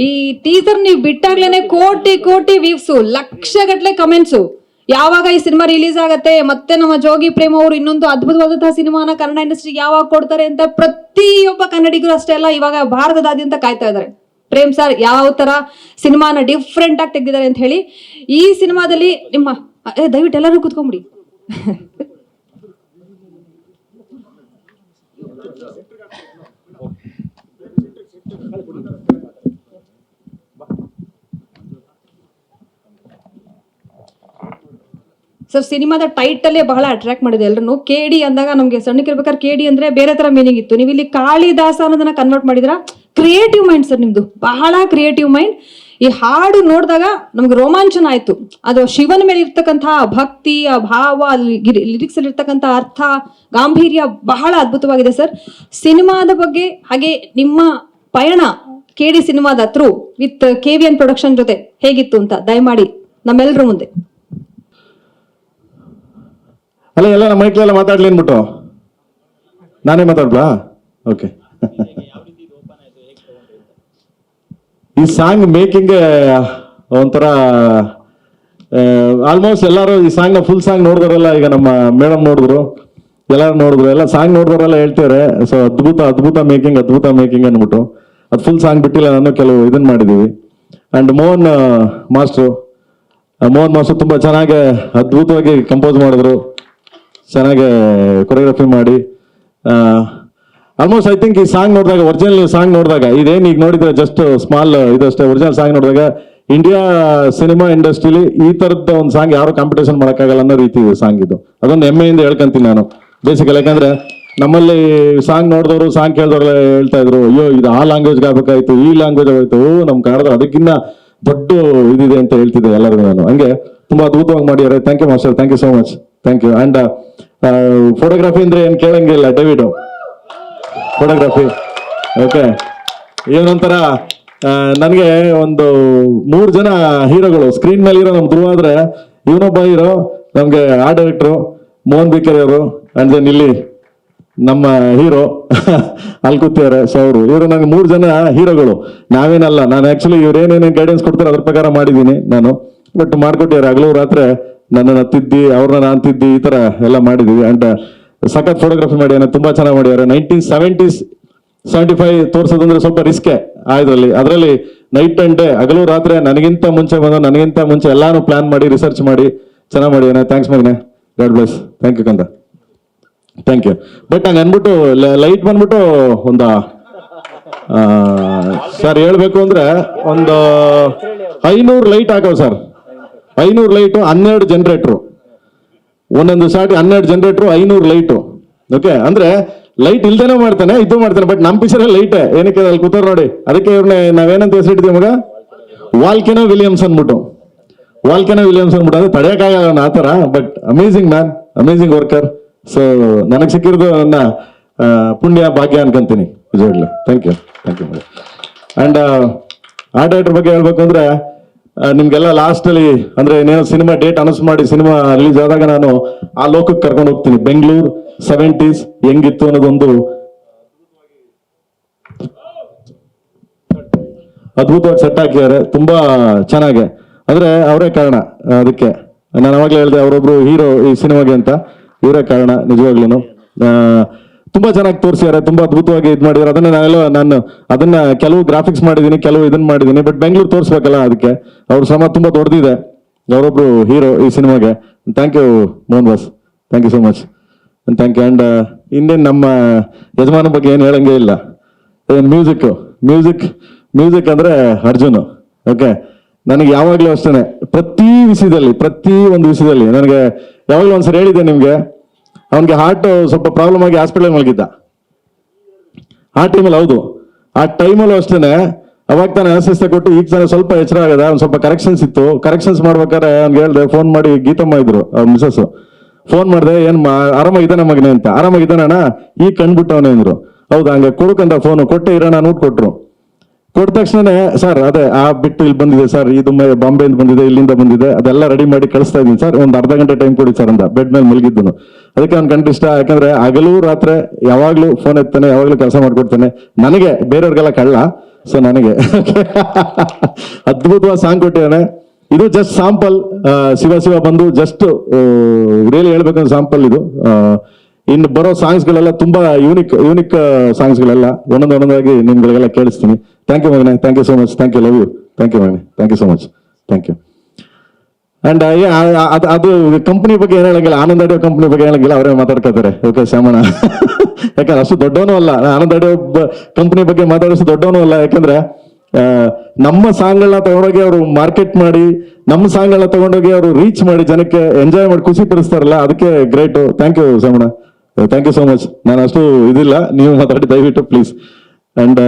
ಈ ಟೀಸರ್ ನೀವು ಬಿಟ್ಟಾಗ್ಲೇನೆ ಕೋಟಿ ಕೋಟಿ ವ್ಯೂವ್ಸು, ಲಕ್ಷಗಟ್ಲೆ ಕಮೆಂಟ್ಸು. ಯಾವಾಗ ಈ ಸಿನಿಮಾ ರಿಲೀಸ್ ಆಗತ್ತೆ, ಮತ್ತೆ ನಮ್ಮ ಜೋಗಿ ಪ್ರೇಮ್ ಅವರು ಇನ್ನೊಂದು ಅದ್ಭುತವಾದಂತಹ ಸಿನಿಮಾನ ಕನ್ನಡ ಇಂಡಸ್ಟ್ರಿಗೆ ಯಾವಾಗ ಕೊಡ್ತಾರೆ ಅಂತ ಪ್ರತಿಯೊಬ್ಬ ಕನ್ನಡಿಗರು ಅಷ್ಟೇ ಅಲ್ಲ, ಇವಾಗ ಭಾರತದಾದ್ಯಂತ ಕಾಯ್ತಾ ಇದ್ದಾರೆ. ಪ್ರೇಮ್ ಸರ್ ಯಾವ ತರ ಸಿನಿಮಾನ ಡಿಫ್ರೆಂಟ್ ಆಗಿ ತೆಗೆದಿದ್ದಾರೆ ಅಂತ ಹೇಳಿ. ಈ ಸಿನಿಮಾದಲ್ಲಿ ನಿಮ್ಮ ದಯವಿಟ್ಟು ಎಲ್ಲರೂ ಕೂತ್ಕೊಂಡ್ಬಿಡಿ. ಸರ್ ಸಿನಿಮಾದ ಟೈಟಲ್ಲೇ ಬಹಳ ಅಟ್ರಾಕ್ಟ್ ಮಾಡಿದೆ ಎಲ್ಲರನ್ನು. KD ಅಂದಾಗ ನಮ್ಗೆ ಸಣ್ಣಕ್ಕಿರ್ಬೇಕಾದ್ರೆ KD ಅಂದ್ರೆ ಬೇರೆ ತರ ಮೀನಿಂಗ್ ಇತ್ತು. ನೀವು ಇಲ್ಲಿ ಕಾಳಿದಾಸ ಅನ್ನೋದನ್ನ ಕನ್ವರ್ಟ್ ಮಾಡಿದ್ರ. ಕ್ರಿಯೇಟಿವ್ ಮೈಂಡ್ ಸರ್ ನಿಮ್ದು, ಬಹಳ ಕ್ರಿಯೇಟಿವ್ ಮೈಂಡ್. ಈ ಹಾಡು ನೋಡಿದಾಗ ನಮ್ಗೆ ರೋಮಾಂಚನ ಆಯ್ತು. ಅದು ಶಿವನ ಮೇಲೆ ಇರ್ತಕ್ಕಂತಹ ಭಕ್ತಿ, ಆ ಭಾವ, ಲಿರಿಕ್ಸ್ ಅಲ್ಲಿ ಇರ್ತಕ್ಕಂಥ ಅರ್ಥ, ಗಾಂಭೀರ್ಯ ಬಹಳ ಅದ್ಭುತವಾಗಿದೆ ಸರ್. ಸಿನಿಮಾದ ಬಗ್ಗೆ ಹಾಗೆ ನಿಮ್ಮ ಪಯಣ KD ಸಿನಿಮಾದ ಥ್ರೂ ವಿತ್ KVN ಪ್ರೊಡಕ್ಷನ್ ಜೊತೆ ಹೇಗಿತ್ತು ಅಂತ ದಯಮಾಡಿ ನಮ್ಮೆಲ್ಲರ ಮುಂದೆ. ಅಲ್ಲ ಎಲ್ಲ ನಮ್ಮ ಮೈಕ್ಲೆಲ್ಲ ಮಾತಾಡ್ಲಿ ಅಂದ್ಬಿಟ್ಟು ನಾನೇ ಮಾತಾಡ್ಲಾ? ಓಕೆ. ಈ ಸಾಂಗ್ ಮೇಕಿಂಗ್ ಒಂಥರ ಆಲ್ಮೋಸ್ಟ್ ಎಲ್ಲರೂ ಈ ಸಾಂಗ್ ನ ಫುಲ್ ಸಾಂಗ್ ನೋಡಿದ್ರಲ್ಲ, ಈಗ ನಮ್ಮ ಮೇಡಮ್ ನೋಡಿದ್ರು, ಎಲ್ಲರೂ ನೋಡಿದ್ರು, ಎಲ್ಲ ಸಾಂಗ್ ನೋಡಿದ್ರೆಲ್ಲ ಹೇಳ್ತಾರೆ ಸೊ ಅದ್ಭುತ ಅದ್ಭುತ ಮೇಕಿಂಗ್ ಅಂದ್ಬಿಟ್ಟು. ಅದು ಫುಲ್ ಸಾಂಗ್ ಬಿಟ್ಟಿಲ್ಲ, ನಾನು ಕೆಲವು ಇದನ್ನ ಮಾಡಿದೀವಿ. ಅಂಡ್ ಮೋಹನ್ ಮಾಸ್ಟ್ರು ತುಂಬಾ ಚೆನ್ನಾಗಿ ಅದ್ಭುತವಾಗಿ ಕಂಪೋಸ್ ಮಾಡಿದ್ರು, ಚೆನ್ನಾಗಿ ಕೊರಿಯೋಗ್ರಫಿ ಮಾಡಿ ಆಲ್ಮೋಸ್ಟ್ ಐ ಥಿಂಕ್ ಈ ಸಾಂಗ್ ನೋಡಿದಾಗ, ಒರಿಜಿನಲ್ ಸಾಂಗ್ ನೋಡಿದಾಗ, ಇದೇನು ಈಗ ನೋಡಿದ್ರೆ ಜಸ್ಟ್ ಸ್ಮಾಲ್ ಇದಷ್ಟೇ, ಒರಿಜಿನಲ್ ಸಾಂಗ್ ನೋಡಿದಾಗ ಇಂಡಿಯಾ ಸಿನಿಮಾ ಇಂಡಸ್ಟ್ರಿಲಿ ಈ ತರದ ಒಂದು ಸಾಂಗ್ ಯಾರು ಕಾಂಪಿಟೇಷನ್ ಮಾಡೋಕ್ಕಾಗಲ್ಲ ಅನ್ನೋ ರೀತಿ ಇದೆ ಸಾಂಗ್ ಇದು. ಅದೊಂದು ಹೆಮ್ಮೆಯಿಂದ ಹೇಳ್ಕೊಂತೀನಿ ನಾನು ಬೇಸಿಕಲಿ. ಯಾಕಂದ್ರೆ ನಮ್ಮಲ್ಲಿ ಸಾಂಗ್ ನೋಡಿದವರು, ಸಾಂಗ್ ಕೇಳಿದವ್ರೆಲ್ಲ ಹೇಳ್ತಾ ಇದ್ರು, ಅಯ್ಯೋ ಇದು ಆ ಲ್ಯಾಂಗ್ವೇಜ್ಗೆ ಆಗ್ಬೇಕಾಯ್ತು, ಈ ಲ್ಯಾಂಗ್ವೇಜ್ ಆಗೋಯ್ತು, ನಮ್ಮ ಕನ್ನಡದ ಅದಕ್ಕಿಂತ ದೊಡ್ಡ ಇದಿದೆ ಅಂತ ಹೇಳ್ತಿದ್ದೆ ಎಲ್ಲರಿಗೂ ನಾನು. ಹಂಗೆ ತುಂಬಾ ಅದ್ಭುತವಾಗಿ ಮಾಡಿದ್ದಾರೆ. Thank you master, thank you so much, thank you. And photography ಅಂದ್ರೆ ಏನು ಕೇಳಂಗಿಲ್ಲ, ಡೇವಿಡ್ ಫೋಟೋಗ್ರಫಿ. ಓಕೆ, ಏನೊಂಥರ ನನಗೆ ಒಂದು 3 ಜನ ಹೀರೋಗಳು ಸ್ಕ್ರೀನ್ ಮೇಲೆ ಇರೋ ನಮ್ ಧ್ರುವ ಆದ್ರೆ, ಇವನೊಬ್ಬ ಹೀರೋ, ನಮ್ಗೆ ಆರ್ಟ್ ಡೈರೆಕ್ಟ್ರು ಮೋಹನ್ ಬಿಕರಿ ಅವರು, ಅಂಡ್ ದೆನ್ ಇಲ್ಲಿ ನಮ್ಮ ಹೀರೋ ಅಲ್ಲಿ ಕೂತಿದ್ದಾರೆ. ಸೊ ಇವರು ನನಗೆ 3 ಜನ ಹೀರೋಗಳು. ನಾವೇನಲ್ಲ, ನಾನು ಆಕ್ಚುಲಿ ಇವ್ರೇನೇನು ಗೈಡೆನ್ಸ್ ಕೊಡ್ತಾರೆ ಅದ್ರ ಪ್ರಕಾರ ಮಾಡಿದ್ದೀನಿ ನಾನು, ಬಟ್ ಮಾಡ್ಕೊಟ್ಟಿದ್ದಾರೆ. ಹಗಲು ರಾತ್ರಿ ನನ್ನನ್ನು ತಿದ್ದಿ, ಅವ್ರನ್ನ ನಾನು ತಿದ್ದಿ, ಈ ತರ ಎಲ್ಲ ಮಾಡಿದೀವಿ. ಅಂಡ್ ಸಖತ್ ಫೋಟೋಗ್ರಫಿ ಮಾಡಿದಾನೆ, ತುಂಬಾ ಚೆನ್ನಾಗಿ ಮಾಡಿದ್ದಾರೆ. 1970s 75 ತೋರ್ಸೋದಂದ್ರೆ ಸ್ವಲ್ಪ ರಿಸ್ಕೆ ಅದರಲ್ಲಿ ನೈಟ್ ಅಂಡ್ ಡೇ, ಹಗಲು ರಾತ್ರಿ ನನಗಿಂತ ಮುಂಚೆ ಬಂದು, ನನಗಿಂತ ಮುಂಚೆ ಎಲ್ಲಾನು ಪ್ಲಾನ್ ಮಾಡಿ ರಿಸರ್ಚ್ ಮಾಡಿ ಚೆನ್ನಾಗಿ ಮಾಡಿದಾನೆ. ಥ್ಯಾಂಕ್ಸ್ ಮಗನೆ, ಗಾಡ್ ಬ್ಲೆಸ್. ಥ್ಯಾಂಕ್ ಯು ಕಂದ, ಥ್ಯಾಂಕ್ ಯು. ಬಟ್ ಹಂಗೆ ಅನ್ಬಿಟ್ಟು ಲೈಟ್ ಬಂದ್ಬಿಟ್ಟು ಒಂದು ಸರ್ ಹೇಳ್ಬೇಕು ಅಂದ್ರೆ ಒಂದು 500 ಲೈಟ್ ಹಾಕವ್ ಸರ್. 500 ಲೈಟು, 12 ಜನರೇಟ್ರು, ಒಂದೊಂದು ಶಾರ್ಟ್ 12 ಜನರೇಟ್ರು, 500 ಲೈಟು. ಓಕೆ, ಅಂದ್ರೆ ಲೈಟ್ ಇಲ್ದೇನೋ ಮಾಡ್ತಾನೆ, ಇದು ಮಾಡ್ತಾನೆ. ಬಟ್ ನಮ್ಮ ಪಿಕ್ಚರ್ ಲೈಟ್ ಏನಕ್ಕೆ ಅಲ್ಲಿ ಕೂತಾರ ನೋಡಿ, ಅದಕ್ಕೆ ಇವ್ರನ್ನ ನಾವೇನಂತ ಹೆಸರಿಟ್ಟಿದ್ದೀವಿ ಮಗ, ವಾಲ್ಕೆನೋ ವಿಲಿಯಮ್ಸ್ ಅನ್ಬಿಟ್ಟು. ವಾಲ್ಕೆನೋ ವಿಲಿಯಮ್ಸ್ ಅನ್ಬಿಟ್ಟು, ಅದು ತಡೆಯಕ್ಕಾಗಲ್ಲ ಆ ಥರ. But amazing man, amazing worker. So ನನಗೆ ಸಿಕ್ಕಿರೋದು ನನ್ನ ಪುಣ್ಯ ಭಾಗ್ಯ ಅನ್ಕೊಂತೀನಿ ನಿಜವಾಗ್ಲು. Thank you, thank you. And art director ಬಗ್ಗೆ ಹೇಳ್ಬೇಕು ಅಂದ್ರೆ, ನಿಮ್ಗೆಲ್ಲ ಲಾಸ್ಟ್ ಅಲ್ಲಿ ಅಂದ್ರೆ ಇನ್ನೇನೋ ಸಿನಿಮಾ ಡೇಟ್ ಅನೌನ್ಸ್ ಮಾಡಿ ಸಿನಿಮಾ ರಿಲೀಸ್ ಆದಾಗ ನಾನು ಆ ಲೋಕಕ್ಕೆ ಕರ್ಕೊಂಡು ಹೋಗ್ತೀನಿ. ಬೆಂಗಳೂರು 70s ಹೆಂಗಿತ್ತು ಅನ್ನೋದೊಂದು ಅದ್ಭುತವಾಗಿ ಸೆಟ್ ಹಾಕಿದ್ದಾರೆ, ತುಂಬಾ ಚೆನ್ನಾಗಿ. ಅಂದ್ರೆ ಅವರೇ ಕಾರಣ ಅದಕ್ಕೆ. ನಾನು ಅವಾಗಲೇ ಹೇಳಿದೆ, ಅವರೊಬ್ರು ಹೀರೋ ಈ ಸಿನಿಮಾಗೆ ಅಂತ, ಇವರೇ ಕಾರಣ ನಿಜವಾಗ್ಲೂ. ತುಂಬಾ ಚೆನ್ನಾಗಿ ತೋರಿಸಿದ್ದಾರೆ, ತುಂಬಾ ಅದ್ಭುತವಾಗಿ ಇದು ಮಾಡಿದ್ದಾರೆ. ನಾನು ಅದನ್ನ ಕೆಲವು ಗ್ರಾಫಿಕ್ಸ್ ಮಾಡಿದ್ದೀನಿ, ಕೆಲವು ಇದನ್ನ ಮಾಡಿದ್ದೀನಿ. ಬಟ್ ಬೆಂಗಳೂರು ತೋರಿಸ್ಬೇಕಲ್ಲ, ಅದಕ್ಕೆ ಅವ್ರ ಶ್ರಮ ತುಂಬಾ ದೊಡ್ಡದಿದೆ. ಅವರೊಬ್ರು ಹೀರೋ ಈ ಸಿನಿಮಾಗೆ. Thank you Mohan boss, thank you so much, thank you. And ಇನ್ನೇನು ನಮ್ಮ ಯಜಮಾನ ಬಗ್ಗೆ ಏನು ಹೇಳಂಗೇ ಇಲ್ಲ. ಮ್ಯೂಸಿಕ್ ಅಂದ್ರೆ ಅರ್ಜುನ್. ಓಕೆ, ನನಗೆ ಯಾವಾಗಲೂ ಅಷ್ಟೇ, ಪ್ರತಿ ಒಂದು ವಿಷಯದಲ್ಲಿ ನನಗೆ ಯಾವಾಗಲೂ ಒಂದ್ಸರಿ ಹೇಳಿದ್ದೆ ನಿಮ್ಗೆ, ಅವನಿಗೆ ಹಾರ್ಟ್ ಸ್ವಲ್ಪ ಪ್ರಾಬ್ಲಮ್ ಆಗಿ ಹಾಸ್ಪಿಟಲ್ ಮಲಗಿದ್ದ ಆ ಟೈಮಲ್ಲಿ. ಹೌದು, ಆ ಟೈಮಲ್ಲೂ ಅಷ್ಟೇನೆ, ಅವಾಗ ತಾನೇ ಅನಸ್ತೇಸಿಯಾ ಕೊಟ್ಟು ಈಗ ತಾನೇ ಸ್ವಲ್ಪ ಎಚ್ಚರ ಆಗದ. ಒಂದು ಸ್ವಲ್ಪ ಕರೆಕ್ಷನ್ಸ್ ಇತ್ತು, ಕರೆಕ್ಷನ್ಸ್ ಮಾಡ್ಬೇಕಾದ್ರೆ ಅವ್ನಿಗೆ ಹೇಳ್ದೆ, ಫೋನ್ ಮಾಡಿ, ಗೀತಮ್ಮ ಇದ್ರು ಅವ್ರ ಮಿಸಸ್, ಫೋನ್ ಮಾಡಿದೆ, ಏನ್ ಆರಾಮಾಗಿದ್ದಾನೆ ಮಗನೆ ಅಂತ. ಆರಾಮಾಗಿದ್ದಾನಣ್ಣ, ಈಗ ಕಂಡ್ಬಿಟ್ಟವನೇ ಅಂದ್ರು. ಹೌದಾ, ಹಂಗೆ ಕೊಡಕಂತ ಫೋನು ಕೊಟ್ಟೆ ಇರೋಣ, ನೋಟ್ ಕೊಟ್ರು. ಕೊಟ್ಟ ತಕ್ಷಣನೇ, ಸರ್ ಅದೇ ಆ ಬಿಟ್ಟು ಇಲ್ಲಿ ಬಂದಿದೆ ಸರ್, ಇದು ಬಾಂಬೆಯಿಂದ ಬಂದಿದೆ, ಇಲ್ಲಿಂದ ಬಂದಿದೆ, ಅದೆಲ್ಲ ರೆಡಿ ಮಾಡಿ ಕಳಿಸ್ತಾ ಇದ್ದೀನಿ ಸರ್, ಒಂದು ಅರ್ಧ ಗಂಟೆ ಟೈಮ್ ಕೊಡಿ ಸರ್ ಅಂತ. ಬೆಡ್ ಮೇಲೆ ಮಲಗಿದ್ದನು. ಅದಕ್ಕೆ ಅವ್ನು ಕಂಡು ಇಷ್ಟ. ಯಾಕಂದ್ರೆ ಹಗಲು ರಾತ್ರಿ ಯಾವಾಗ್ಲೂ ಫೋನ್ ಎತ್ತಾನೆ, ಯಾವಾಗ್ಲೂ ಕೆಲಸ ಮಾಡ್ಕೊಡ್ತಾನೆ. ನನಗೆ, ಬೇರೆಯವ್ರಿಗೆಲ್ಲ ಕಳ್ಳ, ಸೊ ನನಗೆ ಅದ್ಭುತವಾದ ಸಾಂಗ್ ಕೊಟ್ಟಿದ್ದಾನೆ. ಇದು ಜಸ್ಟ್ ಸಾಂಪಲ್. ಶಿವ ಬಂದು ಜಸ್ಟ್ ರಿಯಲಿ ಹೇಳ್ಬೇಕಂದ್ರೆ ಸಾಂಪಲ್ ಇದು. ಇನ್ನು ಬರೋ ಸಾಂಗ್ಸ್ಗಳೆಲ್ಲ ತುಂಬಾ ಯೂನಿಕ್ ಸಾಂಗ್ಸ್ಗಳೆಲ್ಲ ಒಂದೊಂದಾಗಿ ನಿಮ್ಗಳಿಗೆಲ್ಲ ಕೇಳಿಸ್ತೀನಿ. ಥ್ಯಾಂಕ್ ಯು ಮಗನೆ, thank you so much, thank you, love you, thank you ಮಗನೆ, thank you so much, thank you. And ಅದು ಕಂಪ್ನಿ ಬಗ್ಗೆ ಏನು ಹೇಳಂಗಿಲ್ಲ, ಆನಂದ್ ಆಡಿಯೋ ಕಂಪ್ನಿ ಬಗ್ಗೆ ಹೇಳಂಗಿಲ್ಲ, ಅವರೇ ಮಾತಾಡ್ಕೊತಾರೆ. ಓಕೆ ಶ್ಯಾಮಣ್ಣ, ಯಾಕಂದ್ರೆ ಅಷ್ಟು ದೊಡ್ಡವನು ಅಲ್ಲ, ಆನಂದ್ ಆಡಿಯೋ ಕಂಪ್ನಿ ಬಗ್ಗೆ ಮಾತಾಡೋಷ್ಟು ದೊಡ್ಡವನು ಅಲ್ಲ. ಯಾಕಂದ್ರೆ ನಮ್ಮ ಸಾಂಗ್ಗಳನ್ನ ತಗೊಂಡೋಗಿ ಅವರು ಮಾರ್ಕೆಟ್ ಮಾಡಿ, ನಮ್ಮ ಸಾಂಗ್ಗಳನ್ನ ತಗೊಂಡೋಗಿ ಅವರು ರೀಚ್ ಮಾಡಿ, ಜನಕ್ಕೆ ಎಂಜಾಯ್ ಮಾಡಿ ಖುಷಿ ಪಡಿಸ್ತಾರಲ್ಲ, ಅದಕ್ಕೆ great. Thank you Shyamanna, thank you so much. ನಾನು ಅಷ್ಟು ಇದಿಲ್ಲ, ನೀವು ಮಾತಾಡಿ ದಯವಿಟ್ಟು ಪ್ಲೀಸ್. ಅಂಡ್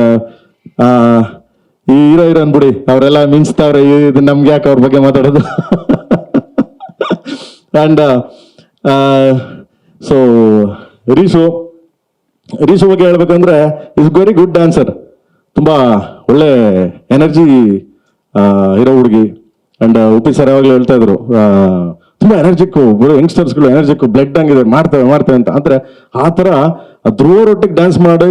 ಈ ಹೀರೋ ಅನ್ಬಿಡಿ, ಅವರೆಲ್ಲ ಮಿಂಚ್ತಾವ್ರೆ, ಇದು ನಮ್ಗೆ ಯಾಕೆ ಅವ್ರ ಬಗ್ಗೆ ಮಾತಾಡೋದು. ಅಂಡ್ ಸೊ ರೀಶು ಬಗ್ಗೆ ಹೇಳ್ಬೇಕಂದ್ರೆ, ಇಸ್ ವೆರಿ ಗುಡ್ ಡ್ಯಾನ್ಸರ್, ತುಂಬಾ ಒಳ್ಳೆ ಎನರ್ಜಿ ಇರೋ ಹುಡುಗಿ. ಅಂಡ್ ಉಪಿ ಸರ್ ಯಾವಾಗಲೂ ಹೇಳ್ತಾ ಇದ್ರು, ತುಂಬಾ ಎನರ್ಜಿಕ್ಕು, ಯಂಗ್ಸ್ಟರ್ಸ್ಗಳು ಎನರ್ಜಿಕ್ಕು, ಬ್ಲಡ್ ಹಂಗಿದೆ, ಮಾಡ್ತೇವೆ ಅಂತ. ಅಂದ್ರೆ ಆ ತರ ಧ್ರುವರೊಟ್ಟಿಗೆ ಡ್ಯಾನ್ಸ್ ಮಾಡಿ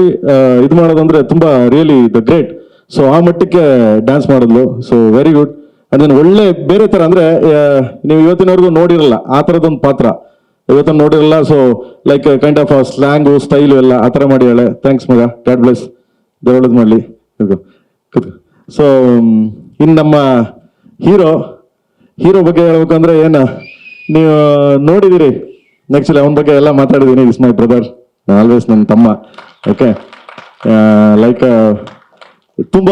ಇದು ಮಾಡೋದಂದ್ರೆ ತುಂಬಾ ರಿಯಲಿ ದ ಗ್ರೇಟ್. ಸೊ ಆ ಮಟ್ಟಕ್ಕೆ ಡ್ಯಾನ್ಸ್ ಮಾಡಿದ್ಲು. So very good. ಅದನ್ನ ಒಳ್ಳೆ ಬೇರೆ ತರ, ಅಂದ್ರೆ ನೀವು ಇವತ್ತಿನವರೆಗೂ ನೋಡಿರಲ್ಲ ಆ ತರದೊಂದು ಪಾತ್ರ, ಇವತ್ತನ್ನು ನೋಡಿರಲ್ಲ. So like kind of slang, style ಎಲ್ಲ ಆ ಥರ ಮಾಡಿ ಹೇಳೆ. ಥ್ಯಾಂಕ್ಸ್ ಮಗ, ಗಾಡ್ ಬ್ಲೆಸ್, ದೇವಳದ್ ಮಾಡಲಿ. ಸೊ ಇನ್ನು ನಮ್ಮ ಹೀರೋ ಬಗ್ಗೆ ಹೇಳ್ಬೇಕಂದ್ರೆ, ಏನು ನೀವು ನೋಡಿದಿರಿ, ಆಕ್ಚುಲಿ ಅವನ ಬಗ್ಗೆ ಎಲ್ಲ ಮಾತಾಡಿದೀನಿ. ಇಸ್ ಮೈ ಬ್ರದರ್, ಆಲ್ವೇಸ್ ನನ್ನ ತಮ್ಮ. ಓಕೆ ಲೈಕ್ ತುಂಬ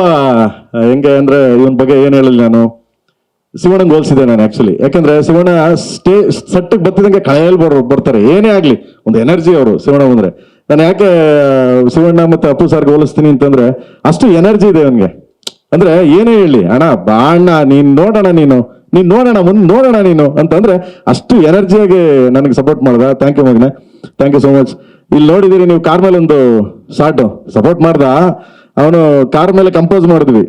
ಹೆಂಗೆ ಅಂದರೆ ಇವನ ಬಗ್ಗೆ ಏನು ಹೇಳಿಲ್ಲ ನಾನು, ಶಿವಣ್ಣಂಗೆ ಹೋಲಿಸಿದೆ ನಾನು ಆ್ಯಕ್ಚುಲಿ. ಯಾಕಂದರೆ ಶಿವಣ್ಣ ಸಟ್ಟಿಗೆ ಬತ್ತಿದಂಗೆ ಕಳೆಯಲ್ಲಿ ಬರ್ತಾರೆ, ಏನೇ ಆಗಲಿ ಒಂದು ಎನರ್ಜಿ ಅವರು ಶಿವಣ್ಣ ಬಂದರೆ. ನಾನು ಯಾಕೆ ಶಿವಣ್ಣ ಮತ್ತು ಅಪ್ಪು ಸರ್ಗೆ ಹೋಲಿಸ್ತೀನಿ ಅಂತಂದರೆ ಅಷ್ಟು ಎನರ್ಜಿ ಇದೆ ಅವನಿಗೆ. ಅಂದರೆ ಏನೇ ಹೇಳಿ, ಅಣ್ಣ ಬಾ ಅಣ್ಣ ನೀನು ನೋಡೋಣ, ನೀನು ನೋಡೋಣ ಮುಂದೆ ನೋಡೋಣ ನೀನು ಅಂತಂದರೆ ಅಷ್ಟು ಎನರ್ಜಿಯಾಗಿ ನನಗೆ ಸಪೋರ್ಟ್ ಮಾಡ್ದ. ಥ್ಯಾಂಕ್ ಯು ಮಗನೆ, ಥ್ಯಾಂಕ್ ಯು ಸೋ ಮಚ್. ಇಲ್ಲಿ ನೋಡಿದ್ದೀರಿ ನೀವು ಕಾರ್ ಮೇಲೆ ಒಂದು ಶಾರ್ಟು ಸಪೋರ್ಟ್ ಮಾಡ್ದ, ಅವನು ಕಾರ್ ಮೇಲೆ ಕಂಪೋಸ್ ಮಾಡಿದ್ವಿ.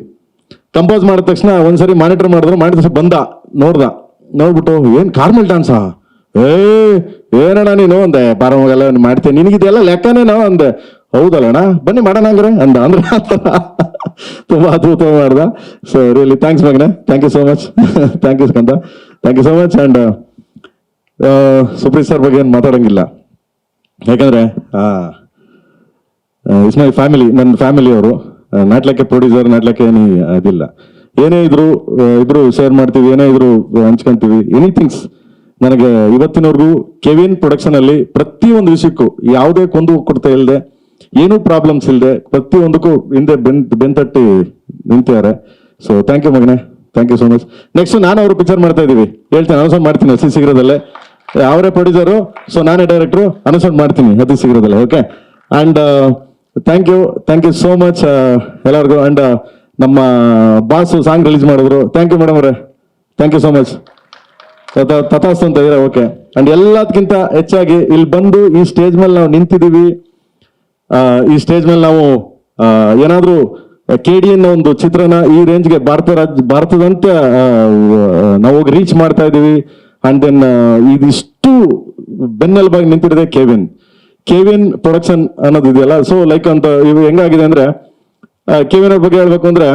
ಕಂಪೋಸ್ ಮಾಡಿದ ತಕ್ಷಣ ಒಂದ್ಸರಿ ಮಾನಿಟರ್ ಮಾಡಿದ್ರು, ಮಾಡಿದ ತಕ್ಷಣ ಬಂದ ನೋಡ್ಬಿಟ್ಟು ಏನು ಕಾರ್ ಮೇಲೆ ಡ್ಯಾನ್ಸಾ, ಏನಣ್ಣ ನೀನು ಅಂದೆ. ಬಾರಮಗೆಲ್ಲ ಮಾಡ್ತೇನೆ, ನಿನಗಿದೆಲ್ಲ ಲೆಕ್ಕನೇನೋ ಅಂದೆ. ಹೌದಲ್ಲಣ್ಣ ಬನ್ನಿ ಮಾಡೋಣ ಅಂದ್ರೆ ಅಂದ್ರೆ ತುಂಬಾ ಅದ್ಭುತ ಮಾಡ್ದ. ಸೊ ರಿಯಲಿ ಥ್ಯಾಂಕ್ಸ್ ಮಗನೆ, thank you so much. Thank you Skanda, thank you so much. And Supreeth sir ಬಗ್ಗೆ ಏನು ಮಾತಾಡಂಗಿಲ್ಲ, ಯಾಕಂದ್ರೆ ಇಟ್ಸ್ ಮೈ ಫ್ಯಾಮಿಲಿ, ನನ್ನ ಫ್ಯಾಮಿಲಿ ಅವರು. Not like a producer, not like any ಅದಿಲ್ಲ. ಏನೇ ಇದ್ರು ಇಬ್ರು ಶೇರ್ ಮಾಡ್ತೀವಿ, ಏನೇ ಇದ್ರು ಹಂಚ್ಕೊಂತೀವಿ, ಎನಿಥಿಂಗ್ಸ್. ನನಗೆ ಇವತ್ತಿನವರೆಗೂ ಕೆವಿನ್ ಪ್ರೊಡಕ್ಷನ್ ಅಲ್ಲಿ ಪ್ರತಿಯೊಂದು ವಿಷಯಕ್ಕೂ ಯಾವುದೇ ಕೊಂದು ಕೊಡ್ತಾ ಇಲ್ಲದೆ, ಏನೂ ಪ್ರಾಬ್ಲಮ್ಸ್ ಇಲ್ಲದೆ ಪ್ರತಿಯೊಂದಕ್ಕೂ ಹಿಂದೆ ಬೆಂತಟ್ಟಿ ನಿಂತಿದ್ದಾರೆ. ಸೊ ಥ್ಯಾಂಕ್ ಯು ಮಗನೆ, thank you so much. Next ನಾನು ಅವರು ಪಿಕ್ಚರ್ ಮಾಡ್ತಾ ಇದ್ದೀವಿ, ಹೇಳ್ತೇನೆ, ಅನೌನ್ಸ್ ಮಾಡ್ತೀನಿ ಅತಿ ಶೀಘ್ರದಲ್ಲೇ. ಅವರೇ ಪ್ರೊಡ್ಯೂಸರು, ಸೊ ನಾನೇ ಡೈರೆಕ್ಟ್ರು, ಅನೌನ್ಸ್ ಮಾಡ್ತೀನಿ ಅತಿ ಶೀಘ್ರದಲ್ಲೇ. Okay, and thank you so much ಎಲ್ಲರಿಗೂ. ಆ್ಯಂಡ್ ನಮ್ಮ ಬಾಸು ಸಾಂಗ್ ರಿಲೀಸ್ ಮಾಡಿದ್ರು, ಥ್ಯಾಂಕ್ ಯು ಮೇಡಮ್ ಅವರೇ, ಥ್ಯಾಂಕ್ ಯು ಸೋ ಮಚ್. ತಥಾಸ್ತು ಅಂತ ಇದ್ದೀರಾ. ಓಕೆ, ಆ್ಯಂಡ್ ಎಲ್ಲದಕ್ಕಿಂತ ಹೆಚ್ಚಾಗಿ ಇಲ್ಲಿ ಬಂದು ಈ ಸ್ಟೇಜ್ ಮೇಲೆ ನಾವು ನಿಂತಿದ್ದೀವಿ. ಈ ಸ್ಟೇಜ್ ಮೇಲೆ ನಾವು ಏನಾದರೂ KD ಅನ್ನೋ ಒಂದು ಚಿತ್ರನ ಈ ರೇಂಜ್ಗೆ ಭಾರತದಂತೆ ನಾವು ಹೋಗಿ ರೀಚ್ ಮಾಡ್ತಾ ಇದ್ದೀವಿ. ಆ್ಯಂಡ್ ದೆನ್ ಇದಿಷ್ಟು ಬೆನ್ನೆಲುಬಾಗಿ ನಿಂತಿರೋದೆ ಕೆವಿನ್ ಪ್ರೊಡಕ್ಷನ್ ಅನ್ನೋದು ಇದೆಯಲ್ಲ. ಸೊ ಲೈಕ್ ಅಂತ ಇವು ಹೆಂಗಾಗಿದೆ ಅಂದ್ರೆ, ಕೆವಿನ್ ಅವ್ರ ಬಗ್ಗೆ ಹೇಳ್ಬೇಕು ಅಂದ್ರೆ,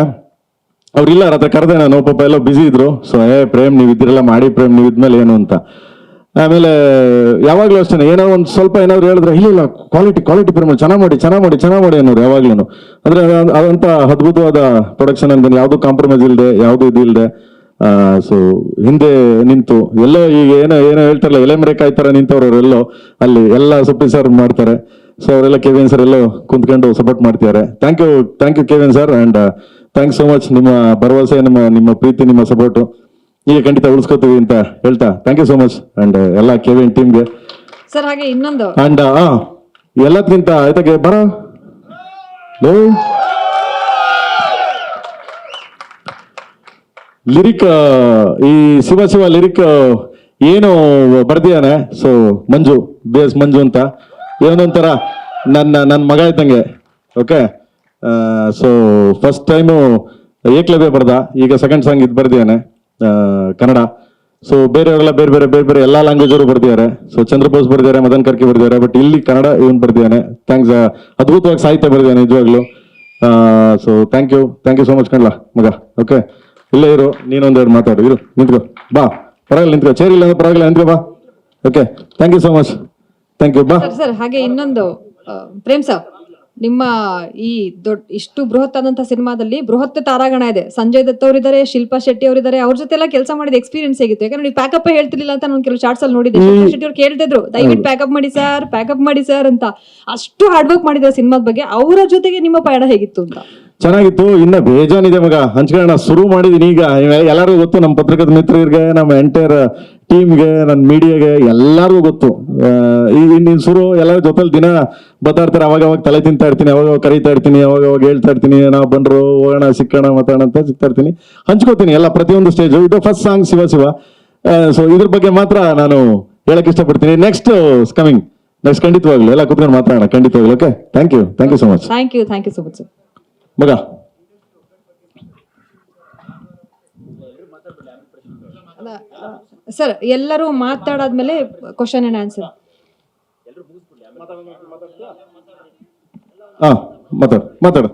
ಅವ್ರಿಲ್ಲ ರಾತ್ರಿ ಕರೆದೆ ನಾನು, ಪಾಪ ಎಲ್ಲ ಬಿಸಿ ಇದ್ರು. ಸೊ ಪ್ರೇಮ್ ನೀವು ಇದ್ದಿರಲ್ಲ ಮಾಡಿ, ಪ್ರೇಮ್ ನೀವು ಇದ್ಮೇಲೆ ಏನು ಅಂತ. ಆಮೇಲೆ ಯಾವಾಗ್ಲೂ ಅಷ್ಟೇ ಏನೋ ಒಂದು ಸ್ವಲ್ಪ ಏನಾದ್ರು ಹೇಳಿದ್ರೆ, ಇಲ್ಲ ಕ್ವಾಲಿಟಿ ಪ್ರೇಮ್ ಚೆನ್ನಾಗಿ ಮಾಡಿ ಅನ್ನೋರು ಯಾವಾಗ್ಲೂ. ಅಂದ್ರೆ ಅದಂತ ಅದ್ಭುತವಾದ ಪ್ರೊಡಕ್ಷನ್ ಅಂದ್ರೆ ಯಾವ್ದು ಕಾಂಪ್ರಮೈಸ್ ಇಲ್ಲದೆ, ಯಾವ್ದು ಇದು ಇಲ್ಲದೆ. ಸೊ ಹಿಂದೆ ನಿಂತು ಎಲ್ಲೋ ಈಗ ಏನೋ ಹೇಳ್ತಾರಲ್ಲ, ಎಲೆಮರೆ ಕಾಯ್ತಾರ ನಿಂತವ್ರು ಎಲ್ಲೋ ಅಲ್ಲಿ ಎಲ್ಲ ಸುಪ್ರೀತ್ ಸರ್ ಮಾಡ್ತಾರೆ. ಸೊ ಅವರೆಲ್ಲ ಕೆವಿನ್ ಸರ್ ಎಲ್ಲೋ ಕುಂತ್ಕೊಂಡು ಸಪೋರ್ಟ್ ಮಾಡ್ತಿದ್ದಾರೆ. Thank you Kevin sir. And thanks so much. ನಿಮ್ಮ ಭರವಸೆ, ನಿಮ್ಮ ಪ್ರೀತಿ, ನಿಮ್ಮ ಸಪೋರ್ಟು ಈಗ ಖಂಡಿತ ಉಳಿಸ್ಕೋತೀವಿ ಅಂತ ಹೇಳ್ತಾ thank you so much. And ಎಲ್ಲ ಕೆವಿನ್ ಟೀಮ್ಗೆ ಸರ್ ಹಾಗೆ ಇನ್ನೊಂದು ಅಂಡ್ ಎಲ್ಲದಕ್ಕಿಂತ ಆಯ್ತಾಗೆ ಬರ ಲಿರಿಕ್, ಈ ಶಿವ ಲಿರಿಕ್ ಏನು ಬರ್ದಿಯಾನೆ. ಸೊ ಮಂಜು ಅಂತ ಏನೊಂಥರ ನನ್ನ ಮಗ ಇದ್ದಂಗೆ. Okay, so first time Ekalavya ಬರ್ದ, ಈಗ ಸೆಕೆಂಡ್ ಸಾಂಗ್ ಇದು ಬರ್ದಿಯಾನೆ ಕನ್ನಡ. ಸೊ ಬೇರೆಯವರೆಲ್ಲ ಬೇರೆ ಎಲ್ಲ ಲ್ಯಾಂಗ್ವೇಜ್ ಅವರು ಬರ್ದಿದ್ದಾರೆ. ಸೊ ಚಂದ್ರಬೋಸ್ ಬರ್ದಿದ್ದಾರೆ, ಮದನ್ ಕರ್ಕಿ ಬರ್ದಿದ್ದಾರೆ, ಬಟ್ ಇಲ್ಲಿ ಕನ್ನಡ ಇವನ್ ಬರ್ದಿದ್ದಾನೆ. ಥ್ಯಾಂಕ್ಸ್. ಅದ್ಭುತವಾಗಿ ಸಾಹಿತ್ಯ ಬರ್ದಿದ್ದಾನೆ ನಿಜವಾಗ್ಲು. So thank you so much ಕಣ್ಲ ಮಗ. ಓಕೆ, ಇಲ್ಲೇ ಇರು, ನೀನೊಂದೆರಡು ಮಾತಾಡು, ಇರು, ನಿಂತ್ಕೋ, ಬಾ, ಪರವಾಗಿಲ್ಲ ನಿಂತ್ಕೋ, ಚೇರ್ ಇಲ್ಲ ಅಂದ್ರೆ ಪರವಾಗಿಲ್ಲ ನಿಂತ್ಕೋ, ಬಾ. Okay, thank you so much, thank you, ಬಾ. ಸರ್ ಹಾಗೆ ಇನ್ನೊಂದು ಪ್ರೇಮ್ ಸರ್, ನಿಮ್ಮ ಈ ಇಷ್ಟು ಬೃಹತ್ ಆದಂತಹ ಸಿನಿಮಾದಲ್ಲಿ ಬೃಹತ್ ತಾರಾಗಣ ಇದೆ. ಸಂಜಯ್ ದತ್ ಅವರಿದ್ದಾರೆ, ಶಿಲ್ಪಾ ಶೆಟ್ಟಿ ಅವರಿದ್ದಾರೆ. ಅವ್ರ ಜೊತೆ ಎಲ್ಲ ಕೆಲಸ ಮಾಡಿದ ಎಕ್ಸ್ಪೀರಿಯನ್ಸ್ ಹೇಗಿತ್ತು? ಯಾಕಂದ್ರೆ ನೀವು ಪ್ಯಾಕಪ್ ಹೇಳ್ತಿರ್ಲಿಲ್ಲ ಅಂತ ನಾನು ಕೆಲವು ಶಾರ್ಟ್ಸ್ ಅಲ್ಲಿ ನೋಡಿದ್ದೆ. ಶಿಲ್ಪಾ ಶೆಟ್ಟಿ ಅವ್ರು ಕೇಳ್ತಿದ್ರು, ದಯವಿಟ್ಟು ಪ್ಯಾಕಪ್ ಮಾಡಿ ಸರ್ ಅಂತ. ಅಷ್ಟು ಹಾರ್ಡ್ ವರ್ಕ್ ಮಾಡಿದ್ರೆ ಸಿನಿಮಾದ ಬಗ್ಗೆ. ಅವರ ಜೊತೆಗೆ ನಿಮ್ಮ ಪಯಣ ಹೇಗಿತ್ತು ಅಂತ? ಚೆನ್ನಾಗಿತ್ತು. ಇನ್ನ ಬೇಜಾನಿದೆ ಮಗ, ಹಂಚ್ಕೊಳ್ಳೋಣ ಶುರು ಮಾಡಿದೀನಿ ಈಗ. ಎಲ್ಲರಿಗೂ ಗೊತ್ತು, ನಮ್ಮ ಪತ್ರಕರ್ತ ಮಿತ್ರರಿಗೆ, ನಮ್ಮ ಎಂಟೈರ್ ಟೀಮ್ಗೆ, ನನ್ನ ಮೀಡಿಯಾಗೆ ಎಲ್ಲರಿಗೂ ಗೊತ್ತು. ಇನ್ನಿನ ಶುರು ಎಲ್ಲರ ಜೊತೆಲಿ ದಿನ ಬತ್ತಾಡ್ತಾರೆ. ಅವಾಗ ತಲೆ ತಿಂತಾ ಇರ್ತೀನಿ, ಅವಾಗ ಕರೀತಾ ಇರ್ತೀನಿ, ಅವಾಗ ಹೇಳ್ತಾ ಇರ್ತೀನಿ, ನಾವು ಬಂದ್ರು ಹೋಗೋಣ ಸಿಕ್ಕೋಣ ಮಾತಾಡೋಣ ಅಂತ ಸಿಗ್ತಾ ಇರ್ತೀನಿ, ಹಂಚ್ಕೋತೀನಿ ಎಲ್ಲ ಪ್ರತಿಯೊಂದು ಸ್ಟೇಜು. ಇದು ಫಸ್ಟ್ ಸಾಂಗ್ ಶಿವ. ಸೊ ಇದ್ರ ಬಗ್ಗೆ ಮಾತ್ರ ನಾನು ಹೇಳಕ್ ಇಷ್ಟಪಡ್ತೀನಿ. ನೆಕ್ಸ್ಟ್ ಕಮಿಂಗ್, ನೆಕ್ಸ್ಟ್ ಖಂಡಿತವಾಗ್ಲು ಎಲ್ಲ ಕುತ್ಕೊಂಡು ಮಾತಾಡೋಣ ಖಂಡಿತವಾಗ್ಲು. Okay, thank you so much. Thank you so much ಮಗ. ಸರ್ ಎಲ್ಲರೂ ಮಾತಾಡಾದ್ಮೇಲೆ ಕ್ವಶನ್ ಅಂಡ್ ಆನ್ಸರ್. ಹಾ, ಮಾತಾಡು.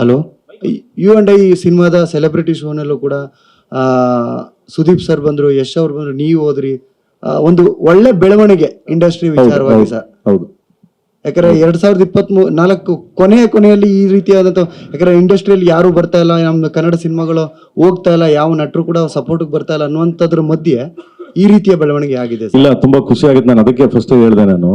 ಹಲೋ, ಯು ಅಂಡ್ ಐ ಸಿನಿಮಾದ ಸೆಲೆಬ್ರಿಟಿ ಶೋನಲ್ಲೂ ಕೂಡ ಸುದೀಪ್ ಸರ್ ಬಂದ್ರು, ಯಶ್ ಅವ್ರು ಬಂದ್ರು, ನೀವು ಹೋದ್ರಿ. ಒಂದು ಒಳ್ಳೆ ಬೆಳವಣಿಗೆ ಇಂಡಸ್ಟ್ರಿ ವಿಚಾರವಾಗಿ ಸರ್. ಹೌದು. ಯಾಕಂದ್ರೆ 2024 ಕೊನೆಯಲ್ಲಿ ಈ ರೀತಿಯಾದಂಥ, ಯಾಕಂದ್ರೆ ಇಂಡಸ್ಟ್ರಿಯಲ್ಲಿ ಯಾರು ಬರ್ತಾ ಇಲ್ಲ, ನಮ್ಮ ಕನ್ನಡ ಸಿನಿಮಾಗಳು ಹೋಗ್ತಾ ಇಲ್ಲ, ಯಾವ ನಟರು ಕೂಡ ಸಪೋರ್ಟ್ಗೆ ಬರ್ತಾ ಇಲ್ಲ ಅನ್ನುವಂಥದ್ರ ಮಧ್ಯೆ ಈ ರೀತಿಯ ಬೆಳವಣಿಗೆ ಆಗಿದೆ ಸರ್. ಇಲ್ಲ, ತುಂಬಾ ಖುಷಿ ಆಗುತ್ತೆ. ನಾನು ಅದಕ್ಕೆ ಫಸ್ಟ್ ಹೇಳಿದೆ ನಾನು.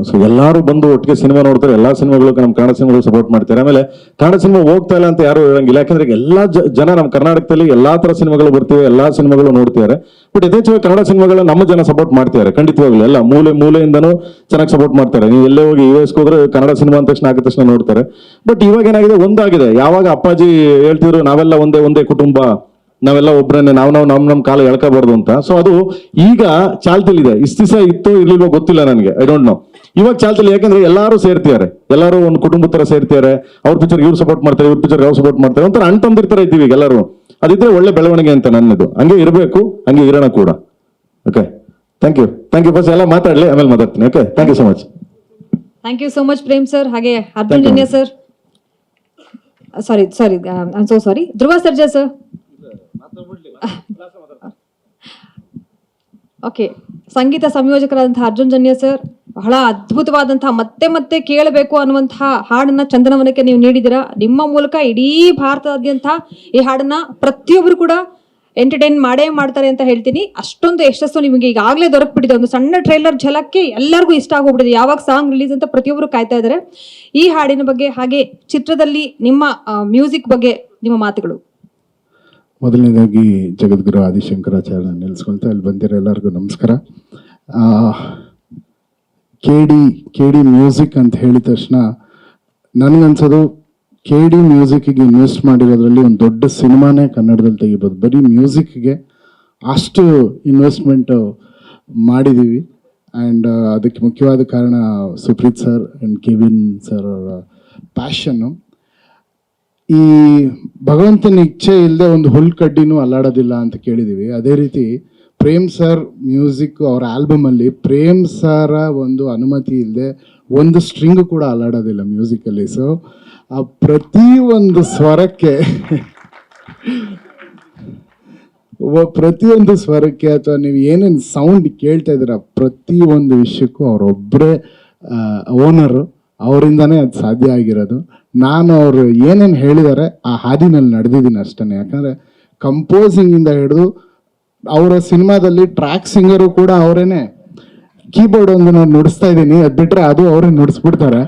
ಸೊ ಎಲ್ಲರೂ ಬಂದು ಒಟ್ಟಿಗೆ ಸಿನಿಮಾ ನೋಡ್ತಾರೆ, ಎಲ್ಲಾ ಸಿನಿಮಾಗಳು ನಮ್ಮ ಕನ್ನಡ ಸಿನಿಮಾಗಳು ಸಪೋರ್ಟ್ ಮಾಡ್ತಾರೆ. ಆಮೇಲೆ ಕನ್ನಡ ಸಿನಿಮಾ ಹೋಗ್ತಾ ಇಲ್ಲ ಅಂತ ಯಾರು ಹೇಳಂಗಿಲ್ಲ, ಯಾಕಂದ್ರೆ ಎಲ್ಲಾ ಜನ ನಮ್ಮ ಕರ್ನಾಟಕದಲ್ಲಿ ಎಲ್ಲಾ ತರ ಸಿನಿಮಾಗಳು ಬರ್ತಿವೆ, ಎಲ್ಲಾ ಸಿನಿಮಾಗಳು ನೋಡ್ತಿದ್ದಾರೆ. ಬಟ್ ಯಥೇಚ್ಛವಾಗಿ ಕನ್ನಡ ಸಿನಿಮಾಗಳು ನಮ್ಮ ಜನ ಸಪೋರ್ಟ್ ಮಾಡ್ತಿದ್ದಾರೆ, ಖಂಡಿತವಾಗ್ಲು ಎಲ್ಲ ಮೂಲೆಯಿಂದನೂ ಚೆನ್ನಾಗಿ ಸಪೋರ್ಟ್ ಮಾಡ್ತಾರೆ. ನೀವು ಎಲ್ಲೇ ಹೋಗಿ US ಹೋದ್ರೆ ಕನ್ನಡ ಸಿನಿಮಾ ಅಂದ ತಕ್ಷಣ ಆಗಿದ ತಕ್ಷಣ ನೋಡ್ತಾರೆ. ಬಟ್ ಇವಾಗ ಏನಾಗಿದೆ, ಒಂದಾಗಿದೆ. ಯಾವಾಗ ಅಪ್ಪಾಜಿ ಹೇಳ್ತಿದ್ರು ನಾವೆಲ್ಲ ಒಂದೇ ಕುಟುಂಬ, ನಾವೆಲ್ಲ ಒಬ್ಬರನ್ನೇ, ನಮ್ಮ ಕಾಲ ಎಳ್ಕೋಬಾರ್ದು ಅಂತ. ಸೊ ಅದು ಈಗ ಚಾಲ್ತಿಲಿದೆ. ಇಷ್ಟು ದಿವಸ ಇತ್ತು ಇರ್ಲಿಲ್ವೋ ಗೊತ್ತಿಲ್ಲ ನನಗೆ, ಐ ಡೋಂಟ್ ನೋ. ಇವಾಗ ಚಾಲ್ತಿಲಿ, ಯಾಕಂದ್ರೆ ಎಲ್ಲರೂ ಸೇರ್ತಿದ್ದಾರೆ, ಎಲ್ಲರೂ ಒಂದು ಕುಟುಂಬದ ತರ ಸೇರ್ತಿದ್ದಾರೆ. ಅವ್ರ ಪಿಕ್ಚರ್ ಇವ್ರು ಸಪೋರ್ಟ್ ಮಾಡ್ತಾರೆ, ಇವ್ರ ಪಿಕ್ಚರ್ ಅವ್ರು ಸಪೋರ್ಟ್ ಮಾಡ್ತಾರೆ, ಒಂಥರ ಅಣ್ತಂದಿರ್ತಾರೆ ಇದ್ದೀವಿ ಈಗ ಎಲ್ಲರೂ. ಅದಿದ್ರೆ ಒಳ್ಳೆ ಬೆಳವಣಿಗೆ ಅಂತ ನನ್ನದು. ಹಂಗೆ ಇರಬೇಕು, ಹಂಗೆ ಇರೋಣ ಕೂಡ. Okay, thank you. ಫಸ್ಟ್ ಎಲ್ಲ ಮಾತಾಡ್ಲಿ, ಆಮೇಲೆ ಮಾತಾಡ್ತೀನಿ. Okay, thank you so much. Thank you so much Prem sir. ಹಾಗೆ Arjun Janya sir, sorry Dhruva Sarja sir. Okay, ಸಂಗೀತ ಸಂಯೋಜಕರಾದಂತಹ ಅರ್ಜುನ್ ಜನ್ಯ ಸರ್, ಬಹಳ ಅದ್ಭುತವಾದಂತಹ ಮತ್ತೆ ಕೇಳಬೇಕು ಅನ್ನುವಂತಹ ಹಾಡನ್ನ ಚಂದನವನಕ್ಕೆ ನೀವು ನೀಡಿದಿರಾ. ನಿಮ್ಮ ಮೂಲಕ ಇಡೀ ಭಾರತದಾದ್ಯಂತ ಈ ಹಾಡನ್ನ ಪ್ರತಿಯೊಬ್ಬರು ಕೂಡ ಎಂಟರ್ಟೈನ್ ಮಾಡೇ ಮಾಡ್ತಾರೆ ಅಂತ ಹೇಳ್ತೀನಿ. ಅಷ್ಟೊಂದು ಯಶಸ್ಸು ನಿಮಗೆ ಈಗಾಗಲೇ ದೊರಕ್ಬಿಟ್ಟಿದೆ. ಒಂದು ಸಣ್ಣ ಟ್ರೈಲರ್ ಝಲಕ್ಕೆ ಎಲ್ಲರಿಗೂ ಇಷ್ಟ ಆಗೋಗ್ಬಿಟ್ಟಿದೆ. ಯಾವಾಗ ಸಾಂಗ್ ರಿಲೀಸ್ ಅಂತ ಪ್ರತಿಯೊಬ್ಬರು ಕಾಯ್ತಾ ಇದ್ದಾರೆ. ಈ ಹಾಡಿನ ಬಗ್ಗೆ, ಹಾಗೆ ಚಿತ್ರದಲ್ಲಿ ನಿಮ್ಮ ಮ್ಯೂಸಿಕ್ ಬಗ್ಗೆ ನಿಮ್ಮ ಮಾತುಗಳು. ಮೊದಲನೇದಾಗಿ ಜಗದ್ಗುರು ಆದಿಶಂಕರಾಚಾರ್ಯ ನೆಲೆಸ್ಕೊಳ್ತಾ ಇಲ್ಲಿ ಬಂದಿರೋ ಎಲ್ಲರಿಗೂ ನಮಸ್ಕಾರ. ಕೆ ಡಿ ಮ್ಯೂಸಿಕ್ ಅಂತ ಹೇಳಿದ ತಕ್ಷಣ ನನಗನ್ಸೋದು KD ಮ್ಯೂಸಿಕ್ಗೆ ಇನ್ವೆಸ್ಟ್ ಮಾಡಿರೋದ್ರಲ್ಲಿ ಒಂದು ದೊಡ್ಡ ಸಿನಿಮಾನೇ ಕನ್ನಡದಲ್ಲಿ ತೆಗಿಬೋದು. ಬರೀ ಮ್ಯೂಸಿಕ್ಗೆ ಅಷ್ಟು ಇನ್ವೆಸ್ಟ್ಮೆಂಟ್ ಮಾಡಿದ್ದೀವಿ. ಆ್ಯಂಡ್ ಅದಕ್ಕೆ ಮುಖ್ಯವಾದ ಕಾರಣ Supreeth sir and Kevin sir ಅವರ ಪ್ಯಾಷನ್ನು. ಈ ಭಗವಂತನ ಇಚ್ಛೆ ಇಲ್ಲದೆ ಒಂದು ಹುಲ್ಕಡ್ಡಿನೂ ಅಲ್ಲಾಡೋದಿಲ್ಲ ಅಂತ ಕೇಳಿದ್ದೀವಿ. ಅದೇ ರೀತಿ ಪ್ರೇಮ್ ಸರ್ ಮ್ಯೂಸಿಕ್ ಅವರ ಆಲ್ಬಮಲ್ಲಿ ಪ್ರೇಮ್ ಸರ ಒಂದು ಅನುಮತಿ ಇಲ್ಲದೆ ಒಂದು ಸ್ಟ್ರಿಂಗ್ ಕೂಡ ಅಲ್ಲಾಡೋದಿಲ್ಲ ಮ್ಯೂಸಿಕಲ್ಲಿ. ಸೊ ಆ ಪ್ರತಿಯೊಂದು ಸ್ವರಕ್ಕೆ ಅಥವಾ ನೀವು ಏನೇನು ಸೌಂಡ್ ಕೇಳ್ತಾ ಇದ್ದೀರ ಪ್ರತಿಯೊಂದು ವಿಷಯಕ್ಕೂ ಅವರೊಬ್ಬರೇ ಓನರು, ಅವರಿಂದನೇ ಅದು ಸಾಧ್ಯ ಆಗಿರೋದು. ನಾನು ಅವರು ಏನೇನು ಹೇಳಿದ್ದಾರೆ ಆ ಹಾದಿನಲ್ಲಿ ನಡೆದಿದ್ದೀನಿ ಅಷ್ಟೇ. ಯಾಕಂದರೆ ಕಂಪೋಸಿಂಗಿಂದ ಹಿಡಿದು ಅವರ ಸಿನಿಮಾದಲ್ಲಿ ಟ್ರ್ಯಾಕ್ ಸಿಂಗರು ಕೂಡ ಅವರೇನೆ. ಕೀಬೋರ್ಡ್ ಒಂದು ನಾನು ನುಡಿಸ್ತಾ ಇದ್ದೀನಿ, ಅದು ಬಿಟ್ಟರೆ ಅದು ಅವರೇ ನುಡಿಸ್ಬಿಡ್ತಾರೆ.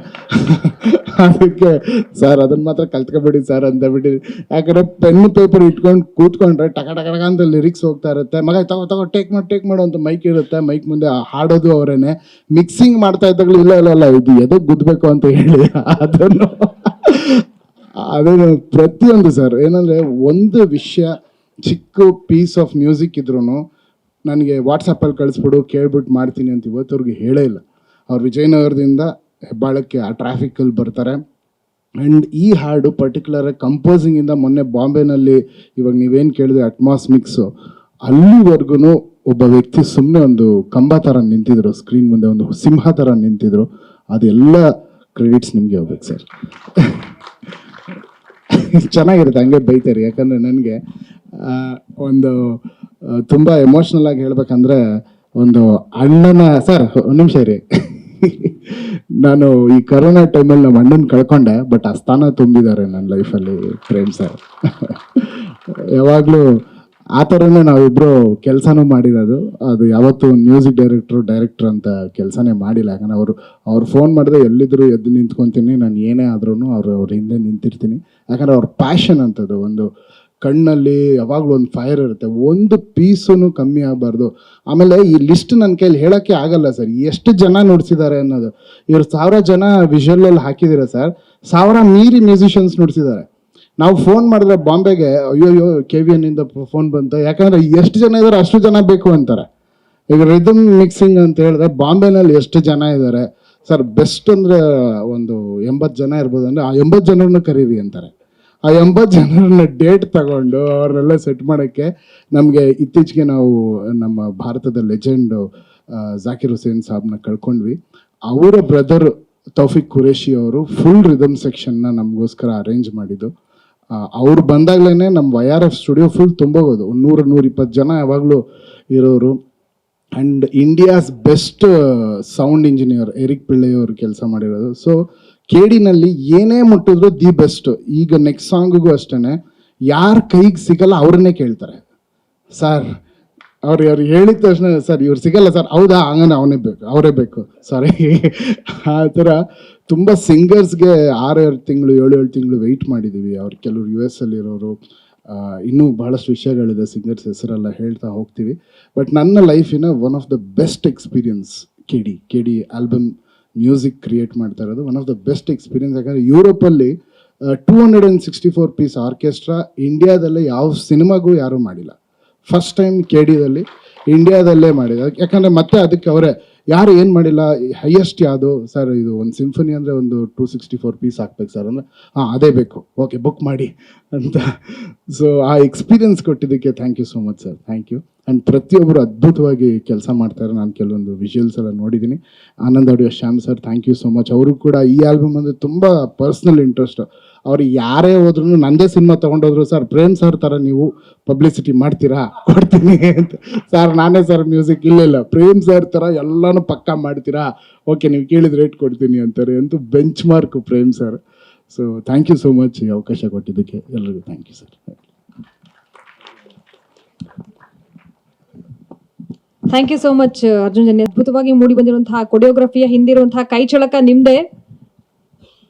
ಅದಕ್ಕೆ ಸರ್ ಅದನ್ನು ಮಾತ್ರ ಕಲ್ತ್ಕೊಬೇಡಿ ಸರ್ ಅಂತ ಬಿಟ್ಟಿದ್ವಿ. ಯಾಕಂದರೆ ಪೆನ್ ಪೇಪರ್ ಇಟ್ಕೊಂಡು ಕೂತ್ಕೊಂಡ್ರೆ ಟಕ ಅಂತ ಲಿರಿಕ್ಸ್ ಹೋಗ್ತಾ ಇರುತ್ತೆ. ಮಗ ತಗೋ ಟೇಕ್ ಮಾಡು ಅಂತ ಮೈಕ್ ಇರುತ್ತೆ, ಮೈಕ್ ಮುಂದೆ ಹಾಡೋದು ಅವರೇನೆ. ಮಿಕ್ಸಿಂಗ್ ಮಾಡ್ತಾ ಇದ್ದಾಗಲೂ ಇಲ್ಲ ಇದು ಎದಕ್ಕೆ ಗುದ್ದಬೇಕು ಅಂತ ಹೇಳಿ ಅದನ್ನು ಪ್ರತಿಯೊಂದು ಸರ್ ಏನಂದರೆ ಒಂದು ವಿಷಯ ಚಿಕ್ಕ ಪೀಸ್ ಆಫ್ ಮ್ಯೂಸಿಕ್ ಇದ್ರೂ ನನಗೆ ವಾಟ್ಸಪ್ಪಲ್ಲಿ ಕಳಿಸ್ಬಿಡು ಕೇಳ್ಬಿಟ್ಟು ಮಾಡ್ತೀನಿ ಅಂತ ಇವತ್ತವ್ರಿಗೆ ಹೇಳೇ ಇಲ್ಲ. ಅವ್ರು ವಿಜಯನಗರದಿಂದ ಹೆಬ್ಬಾಳಕ್ಕೆ ಆ ಟ್ರಾಫಿಕಲ್ಲಿ ಬರ್ತಾರೆ. ಆ್ಯಂಡ್ ಈ ಹಾಡು ಪರ್ಟಿಕ್ಯುಲರಾಗಿ ಕಂಪೋಸಿಂಗಿಂದ ಮೊನ್ನೆ ಬಾಂಬೆನಲ್ಲಿ ಇವಾಗ ನೀವೇನು ಕೇಳಿದ್ರೆ ಅಟ್ಮಾಸ್ ಮಿಕ್ಸು, ಅಲ್ಲಿವರೆಗೂ ಒಬ್ಬ ವ್ಯಕ್ತಿ ಸುಮ್ಮನೆ ಒಂದು ಕಂಬ ಥರ ನಿಂತಿದ್ರು, ಸ್ಕ್ರೀನ್ ಮುಂದೆ ಒಂದು ಸಿಂಹ ಥರ ನಿಂತಿದ್ರು. ಅದೆಲ್ಲ ಕ್ರೆಡಿಟ್ಸ್ ನಿಮಗೆ ಹೋಗ್ಬೇಕು ಸರ್. ಚೆನ್ನಾಗಿರುತ್ತೆ, ಹಂಗೆ ಬೈತಾರೆ. ಯಾಕಂದರೆ ನನಗೆ ಒಂದು ತುಂಬ ಎಮೋಷ್ನಲ್ ಆಗಿ ಹೇಳ್ಬೇಕಂದ್ರೆ ಒಂದು ಅಣ್ಣನ ಸರ್ ಒಂದು ನಿಮಿಷ ರೀ, ನಾನು ಈ ಕರೋನಾ ಟೈಮಲ್ಲಿ ನಮ್ಮ ಅಣ್ಣನ ಕಳ್ಕೊಂಡೆ, ಬಟ್ ಆ ಸ್ಥಾನ ತುಂಬಿದ್ದಾರೆ ನನ್ನ ಲೈಫಲ್ಲಿ ಪ್ರೇಮ್ ಸರ್. ಯಾವಾಗಲೂ ಆ ಥರನೇ ನಾವಿಬ್ಬರು ಕೆಲಸನೂ ಮಾಡಿರೋದು. ಅದು ಯಾವತ್ತೂ ಮ್ಯೂಸಿಕ್ ಡೈರೆಕ್ಟ್ರ್ ಅಂತ ಕೆಲಸನೇ ಮಾಡಿಲ್ಲ. ಯಾಕಂದರೆ ಅವ್ರು ಫೋನ್ ಮಾಡಿದ್ರೆ ಎಲ್ಲಿದ್ರು ಎದ್ದು ನಿಂತ್ಕೊತೀನಿ, ನಾನು ಏನೇ ಆದ್ರೂ ಅವ್ರ ಹಿಂದೆ ನಿಂತಿರ್ತೀನಿ. ಯಾಕಂದರೆ ಅವ್ರ ಪ್ಯಾಷನ್ ಅಂತದ್ದು, ಒಂದು ಕಣ್ಣಲ್ಲಿ ಯಾವಾಗಲೂ ಒಂದು ಫೈರ್ ಇರುತ್ತೆ, ಒಂದು ಪೀಸೂ ಕಮ್ಮಿ ಆಗಬಾರ್ದು. ಆಮೇಲೆ ಈ ಲಿಸ್ಟ್ ನನ್ನ ಕೈಲಿ ಹೇಳೋಕ್ಕೆ ಆಗಲ್ಲ ಸರ್, ಎಷ್ಟು ಜನ ನುಡಿಸಿದ್ದಾರೆ ಅನ್ನೋದು. ಇವ್ರು 1000 ಜನ ವಿಷುವಲಲ್ಲಿ ಹಾಕಿದ್ದೀರ ಸರ್, 1000 ಮೀರಿ ಮ್ಯೂಸಿಷಿಯನ್ಸ್ ನುಡಿಸಿದ್ದಾರೆ. ನಾವು ಫೋನ್ ಮಾಡಿದ್ರೆ ಬಾಂಬೆಗೆ ಅಯ್ಯೋ KVN ಇಂದ ಫೋನ್ ಬಂತು, ಯಾಕಂದರೆ ಎಷ್ಟು ಜನ ಇದ್ದಾರೆ ಅಷ್ಟು ಜನ ಬೇಕು ಅಂತಾರೆ. ಈಗ ರಿದಮ್ ಮಿಕ್ಸಿಂಗ್ ಅಂತ ಹೇಳಿದ್ರೆ ಬಾಂಬೆನಲ್ಲಿ ಎಷ್ಟು ಜನ ಇದ್ದಾರೆ ಸರ್, ಬೆಸ್ಟ್ ಅಂದರೆ ಒಂದು 80 ಜನ ಇರ್ಬೋದು. ಅಂದರೆ ಆ 80 ಜನರನ್ನು ಕರೀರಿ ಅಂತಾರೆ. ಆ 80 ಜನರನ್ನ ಡೇಟ್ ತಗೊಂಡು ಅವ್ರನ್ನೆಲ್ಲ ಸೆಟ್ ಮಾಡೋಕ್ಕೆ ನಮಗೆ ಇತ್ತೀಚೆಗೆ ನಾವು ನಮ್ಮ ಭಾರತದ ಲೆಜೆಂಡು ಜಾಕಿರ್ ಹುಸೇನ್ ಸಾಬ್ನ ಕಳ್ಕೊಂಡ್ವಿ. ಅವರ ಬ್ರದರ್ ತೌಫಿಕ್ ಖುರೇಶಿ ಅವರು ಫುಲ್ ರಿದಮ್ ಸೆಕ್ಷನ್ನ ನಮಗೋಸ್ಕರ ಅರೇಂಜ್ ಮಾಡಿದ್ದು. ಅವ್ರು ಬಂದಾಗಲೇ ನಮ್ಮ YRF ಸ್ಟುಡಿಯೋ ಫುಲ್ ತುಂಬೋಗೋದು. 100-120 ಜನ ಯಾವಾಗಲೂ ಇರೋರು. And India's best sound engineer Eric Pillai ಅವರು ಕೆಲಸ ಮಾಡಿರೋದು. ಸೊ ಕೆ ಡಿನಲ್ಲಿ ಏನೇ ಮುಟ್ಟಿದ್ರು ದಿ ಬೆಸ್ಟ್. ಈಗ ನೆಕ್ಸ್ಟ್ ಸಾಂಗಿಗೂ ಅಷ್ಟೇ, ಯಾರ ಕೈಗೆ ಸಿಗಲ್ಲ ಅವ್ರನ್ನೇ ಕೇಳ್ತಾರೆ. ಸರ್ ಅವ್ರು ಹೇಳಿದ ತಕ್ಷಣ ಸರ್ ಇವ್ರು ಸಿಗಲ್ಲ ಸರ್, ಹೌದಾ ಹಂಗನ ಅವರೇ ಬೇಕು ಸಾರಿ ಆ ಥರ ತುಂಬ ಸಿಂಗರ್ಸ್ಗೆ 6 ತಿಂಗಳು 7 ತಿಂಗಳು ವೆಯ್ಟ್ ಮಾಡಿದ್ದೀವಿ. ಅವ್ರು ಕೆಲವರು US ಅಲ್ಲಿರೋರು, ಇನ್ನೂ ಬಹಳಷ್ಟು ವಿಷಯಗಳಿದೆ, ಸಿಂಗರ್ಸ್ ಹೆಸರೆಲ್ಲ ಹೇಳ್ತಾ ಹೋಗ್ತೀವಿ. ಬಟ್ ನನ್ನ ಲೈಫಿನ one of the best experience K D album music create ಮಾಡ್ತಾ ಇರೋದು one of the best experience. ಯಾಕಂದರೆ ಯುರೋಪಲ್ಲಿ 264 ಪೀಸ್ ಆರ್ಕೆಸ್ಟ್ರಾ ಇಂಡಿಯಾದಲ್ಲೇ ಯಾವ ಸಿನಿಮಾಗೂ ಯಾರೂ ಮಾಡಿಲ್ಲ. ಫಸ್ಟ್ ಟೈಮ್ ಕೆ ಡಿದಲ್ಲಿ ಇಂಡಿಯಾದಲ್ಲೇ ಮಾಡಿದ. ಯಾಕಂದರೆ ಮತ್ತೆ ಅದಕ್ಕೆ ಅವರೇ ಯಾರು ಏನು ಮಾಡಿಲ್ಲ, ಹೈಯೆಸ್ಟ್ ಯಾವುದು ಸರ್ ಇದು ಒಂದು ಸಿಂಫನಿ ಅಂದರೆ ಒಂದು 264 ಪೀಸ್ ಹಾಕ್ಬೇಕು ಸರ್ ಅಂದರೆ ಅದೇ ಬೇಕು, ಓಕೆ ಬುಕ್ ಮಾಡಿ ಅಂತ. ಸೊ ಆ ಎಕ್ಸ್ಪೀರಿಯನ್ಸ್ ಕೊಟ್ಟಿದ್ದಕ್ಕೆ thank you so much sir, thank you. And ಪ್ರತಿಯೊಬ್ಬರು ಅದ್ಭುತವಾಗಿ ಕೆಲಸ ಮಾಡ್ತಾರೆ. ನಾನು ಕೆಲವೊಂದು ವಿಜುವಲ್ಸ್ ಎಲ್ಲ ನೋಡಿದ್ದೀನಿ. Anand audio Shyam sir thank you so much. ಅವರು ಕೂಡ ಈ ಆಲ್ಬಮ್ ಅಂದರೆ ತುಂಬ ಪರ್ಸ್ನಲ್ ಇಂಟ್ರೆಸ್ಟ್. ಅವ್ರು ಯಾರೇ ಹೋದ್ರೂ ನಂದೇ ಸಿನಿಮಾ ತೊಗೊಂಡೋದ್ರು ಸರ್ ಪ್ರೇಮ್ ಸರ್ ಥರ ನೀವು ಪಬ್ಲಿಸಿಟಿ ಮಾಡ್ತೀರಾ, ಕೊಡ್ತೀನಿ ಅಂತ. ಸರ್ ನಾನೇ ಸರ್ ಮ್ಯೂಸಿಕ್ ಇಲ್ಲ ಪ್ರೇಮ್ ಸರ್ ಥರ ಎಲ್ಲನೂ ಪಕ್ಕಾ ಮಾಡ್ತೀರಾ, ಓಕೆ ನೀವು ಕೇಳಿದ ರೇಟ್ ಕೊಡ್ತೀನಿ ಅಂತಾರೆ. ಅಂತೂ benchmark Prem sir. So thank you so much ಈ ಅವಕಾಶ ಕೊಟ್ಟಿದ್ದಕ್ಕೆ ಎಲ್ರಿಗೂ thank you sir. Thank you so much Arjun Janya. ಅದ್ಭುತವಾಗಿ ಮೂಡಿ ಬಂದಿರುವಂತಹ ಕೊರಿಯೋಗ್ರಫಿಯ ಹಿಂದಿರುವಂತಹ ಕೈ ಚಳಕ ನಿಮ್ದೇ.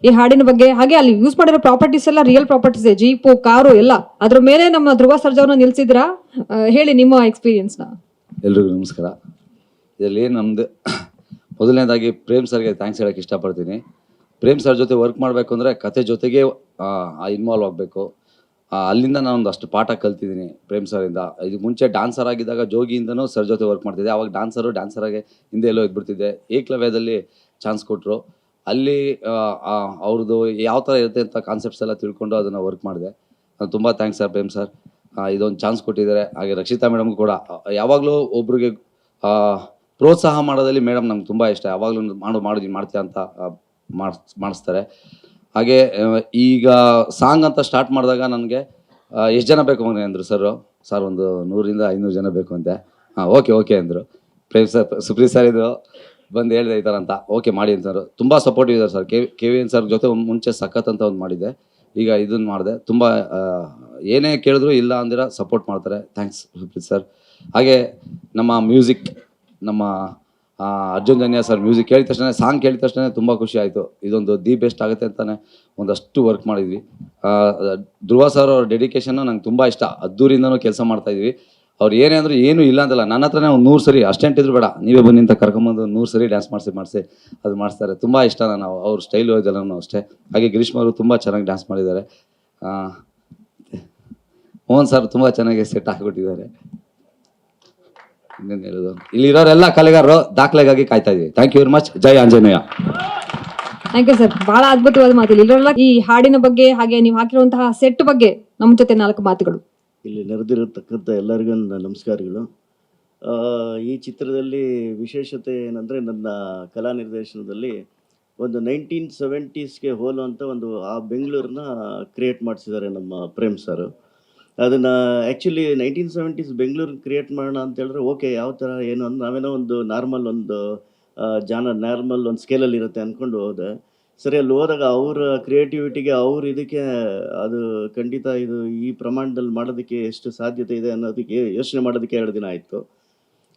ಈ ಹಾಡಿನ ಬಗ್ಗೆ, ಹಾಗೆ ಅಲ್ಲಿ ಯೂಸ್ ಮಾಡಿರೋ ಪ್ರಾಪರ್ಟೀಸ್ ಎಲ್ಲ ರಿಯಲ್ ಪ್ರಾಪರ್ಟೀಸ್, ಜೀಪು ಕಾರು ಎಲ್ಲ, ಅದ್ರ ಮೇಲೆ ನಮ್ಮ ಧ್ರುವ ಸರ್ಜಾ ನಿಲ್ಸಿದ್ರ. ಹೇಳಿ ನಿಮ್ಮ ಎಕ್ಸ್ಪೀರಿಯನ್ಸ್ನ. ಎಲ್ರಿಗೂ ನಮಸ್ಕಾರ. ಇದರಲ್ಲಿ ನಮ್ಮದು ಮೊದಲನೇದಾಗಿ ಪ್ರೇಮ್ ಸರ್ಗೆ ಥ್ಯಾಂಕ್ಸ್ ಹೇಳೋಕ್ಕೆ ಇಷ್ಟಪಡ್ತೀನಿ. ಪ್ರೇಮ್ ಸರ್ ಜೊತೆ ವರ್ಕ್ ಮಾಡಬೇಕು ಅಂದರೆ ಕತೆ ಜೊತೆಗೆ ಇನ್ವಾಲ್ವ್ ಆಗಬೇಕು. ಅಲ್ಲಿಂದ ನಾನು ಅಷ್ಟು ಪಾಠ ಕಲ್ತಿದ್ದೀನಿ ಪ್ರೇಮ್ ಸರಿಂದ. ಇದಕ್ಕೆ ಮುಂಚೆ ಡಾನ್ಸರ್ ಆಗಿದ್ದಾಗ ಜೋಗಿಯಿಂದನೂ ಸರ್ ಜೊತೆ ವರ್ಕ್ ಮಾಡ್ತಿದ್ದೆ. ಅವಾಗ ಡಾನ್ಸರಾಗೆ ಹಿಂದೆ ಎಲ್ಲೋ ಇದ್ಬಿಡ್ತಿದ್ದೆ. ಏಕಲವ್ಯದಲ್ಲಿ ಚಾನ್ಸ್ ಕೊಟ್ಟರು. ಅಲ್ಲಿ ಅವ್ರದ್ದು ಯಾವ ಥರ ಇರುತ್ತೆ ಅಂತ ಕಾನ್ಸೆಪ್ಟ್ಸ್ ಎಲ್ಲ ತಿಳ್ಕೊಂಡು ಅದನ್ನು ವರ್ಕ್ ಮಾಡಿದೆ. ತುಂಬ ಥ್ಯಾಂಕ್ಸ್ ಸರ್ ಪ್ರೇಮ್ ಸರ್, ಇದೊಂದು ಚಾನ್ಸ್ ಕೊಟ್ಟಿದ್ದಾರೆ. ಹಾಗೆ ರಕ್ಷಿತಾ ಮೇಡಮ್ಗೂ ಕೂಡ ಯಾವಾಗಲೂ ಒಬ್ರಿಗೆ ಪ್ರೋತ್ಸಾಹ ಮಾಡೋದಲ್ಲಿ ಮೇಡಮ್ ನಂಗೆ ತುಂಬ ಇಷ್ಟ. ಯಾವಾಗಲೂ ಮಾಡ್ತೀಯ ಅಂತ ಮಾಡಿಸ್ತಾರೆ. ಹಾಗೆ ಈಗ ಸಾಂಗ್ ಅಂತ ಸ್ಟಾರ್ಟ್ ಮಾಡಿದಾಗ ನನಗೆ ಎಷ್ಟು ಜನ ಬೇಕು ಮಗನೇ ಅಂದರು ಸರ್ ಒಂದು 100-500 ಜನ ಬೇಕು ಅಂತೆ. ಓಕೆ ಅಂದರು. ಪ್ರೇಮ್ ಸರ್ ಸುಪ್ರೀತ್ ಸರ್ ಇದ್ರು, ಬಂದು ಹೇಳಿದೆ ಈ ಥರ ಅಂತ. ಓಕೆ ಮಾಡಿ ಅಂತಾರೆ. ತುಂಬ ಸಪೋರ್ಟಿವ್ ಇದ್ದಾರೆ sir. K V N sir ಜೊತೆ ಮುಂಚೆ ಸಖತ್ ಅಂತ ಒಂದು ಮಾಡಿದ್ದೆ, ಈಗ ಇದನ್ನು ಮಾಡಿದೆ. ತುಂಬ ಏನೇ ಕೇಳಿದ್ರು ಇಲ್ಲ ಅಂದಿರ ಸಪೋರ್ಟ್ ಮಾಡ್ತಾರೆ. Thanks Supreeth sir. ಹಾಗೆ ನಮ್ಮ ಮ್ಯೂಸಿಕ್, ನಮ್ಮ ಅರ್ಜುನ್ ಜನ್ಯ ಸರ್ ಮ್ಯೂಸಿಕ್ ಕೇಳಿದ ತಕ್ಷಣ, ಸಾಂಗ್ ಕೇಳಿದ ತಕ್ಷಣ ತುಂಬ ಖುಷಿ ಆಯಿತು. ಇದೊಂದು ದಿ ಬೆಸ್ಟ್ ಆಗುತ್ತೆ ಅಂತಲೇ ಒಂದಷ್ಟು ವರ್ಕ್ ಮಾಡಿದ್ವಿ. ಧ್ರುವ ಸರ್ ಅವ್ರ ಡೆಡಿಕೇಶನ್ನು ನಂಗೆ ತುಂಬ ಇಷ್ಟ. ಅದ್ದೂರಿಂದನೂ ಕೆಲಸ ಮಾಡ್ತಾಯಿದ್ವಿ. ಅವ್ರು ಏನೇ ಅಂದರೂ ಏನೂ ಇಲ್ಲ ಅಂತಲ್ಲ, ನನ್ನ ಹತ್ರನೇ ಒಂದು 100 ಸರಿ ಅಷ್ಟೆಂಟ್ ಇದ್ರು ಬೇಡ, ನೀವೇ ಬನ್ನಿ ಅಂತ ಕರ್ಕೊಂಬಂದು 100 ಸರಿ ಡ್ಯಾನ್ಸ್ ಮಾಡಿಸಿ ಅದು ಮಾಡಿಸ್ತಾರೆ. ತುಂಬ ಇಷ್ಟ ನಾವು ಅವ್ರ ಸ್ಟೈಲು ಇದೆಲ್ಲನೂ ಅಷ್ಟೇ. ಹಾಗೆ ಗಿರೀಶ್ ಅವರು ತುಂಬ ಚೆನ್ನಾಗಿ ಡ್ಯಾನ್ಸ್ ಮಾಡಿದ್ದಾರೆ. ಮೋಹನ್ ಸರ್ ತುಂಬ ಚೆನ್ನಾಗಿ ಸೆಟ್ ಹಾಕಿಬಿಟ್ಟಿದ್ದಾರೆ. ಇನ್ನೇನು ಹೇಳೋದು, ಇಲ್ಲಿರೋರೆಲ್ಲ ಕಲೆಗಾರರು ದಾಖಲೆಗಾಗಿ ಕಾಯ್ತಾ ಇದ್ದೀವಿ. Thank you very much. ಜೈ ಆಂಜನೇಯ. Thank you sir. ಬಹಳ ಅದ್ಭುತವಾದ ಮಾತಿಲ್ಲ ಇಲ್ಲರಲ್ಲ. ಈ ಹಾಡಿನ ಬಗ್ಗೆ, ಹಾಗೆ ನೀವು ಹಾಕಿರುವಂತಹ ಸೆಟ್ ಬಗ್ಗೆ ನಮ್ಮ ಜೊತೆ 4 ಮಾತುಗಳು. ಇಲ್ಲಿ ನೆರೆದಿರತಕ್ಕಂಥ ಎಲ್ಲರಿಗೂ ನನ್ನ ನಮಸ್ಕಾರಗಳು. ಈ ಚಿತ್ರದಲ್ಲಿ ವಿಶೇಷತೆ ಏನಂದರೆ, ನನ್ನ ಕಲಾ ನಿರ್ದೇಶನದಲ್ಲಿ ಒಂದು 1970ಸ್ಗೆ ಹೋಲುವಂಥ ಒಂದು ಆ ಬೆಂಗಳೂರನ್ನ ಕ್ರಿಯೇಟ್ ಮಾಡಿಸಿದ್ದಾರೆ ನಮ್ಮ ಪ್ರೇಮ್ ಸರ್. ಅದನ್ನು ಆ್ಯಕ್ಚುಲಿ 1970s ಬೆಂಗಳೂರನ್ನ ಕ್ರಿಯೇಟ್ ಮಾಡೋಣ ಅಂತ ಹೇಳಿದ್ರೆ ಓಕೆ, ಯಾವ ಥರ ಏನು ಅಂದ್ರೆ ನಾವೇನೋ ಒಂದು ನಾರ್ಮಲ್ ಒಂದು ಸ್ಕೇಲಲ್ಲಿ ಇರುತ್ತೆ ಅಂದ್ಕೊಂಡು ಹೋದೆ. ಸರಿ, ಅಲ್ಲಿ ಹೋದಾಗ ಅವರ ಕ್ರಿಯೇಟಿವಿಟಿಗೆ ಇದಕ್ಕೆ ಅದು ಖಂಡಿತ ಇದು ಈ ಪ್ರಮಾಣದಲ್ಲಿ ಮಾಡೋದಕ್ಕೆ ಎಷ್ಟು ಸಾಧ್ಯತೆ ಇದೆ ಅನ್ನೋದಕ್ಕೆ ಯೋಚನೆ ಮಾಡೋದಕ್ಕೆ 2 ದಿನ ಆಯಿತು.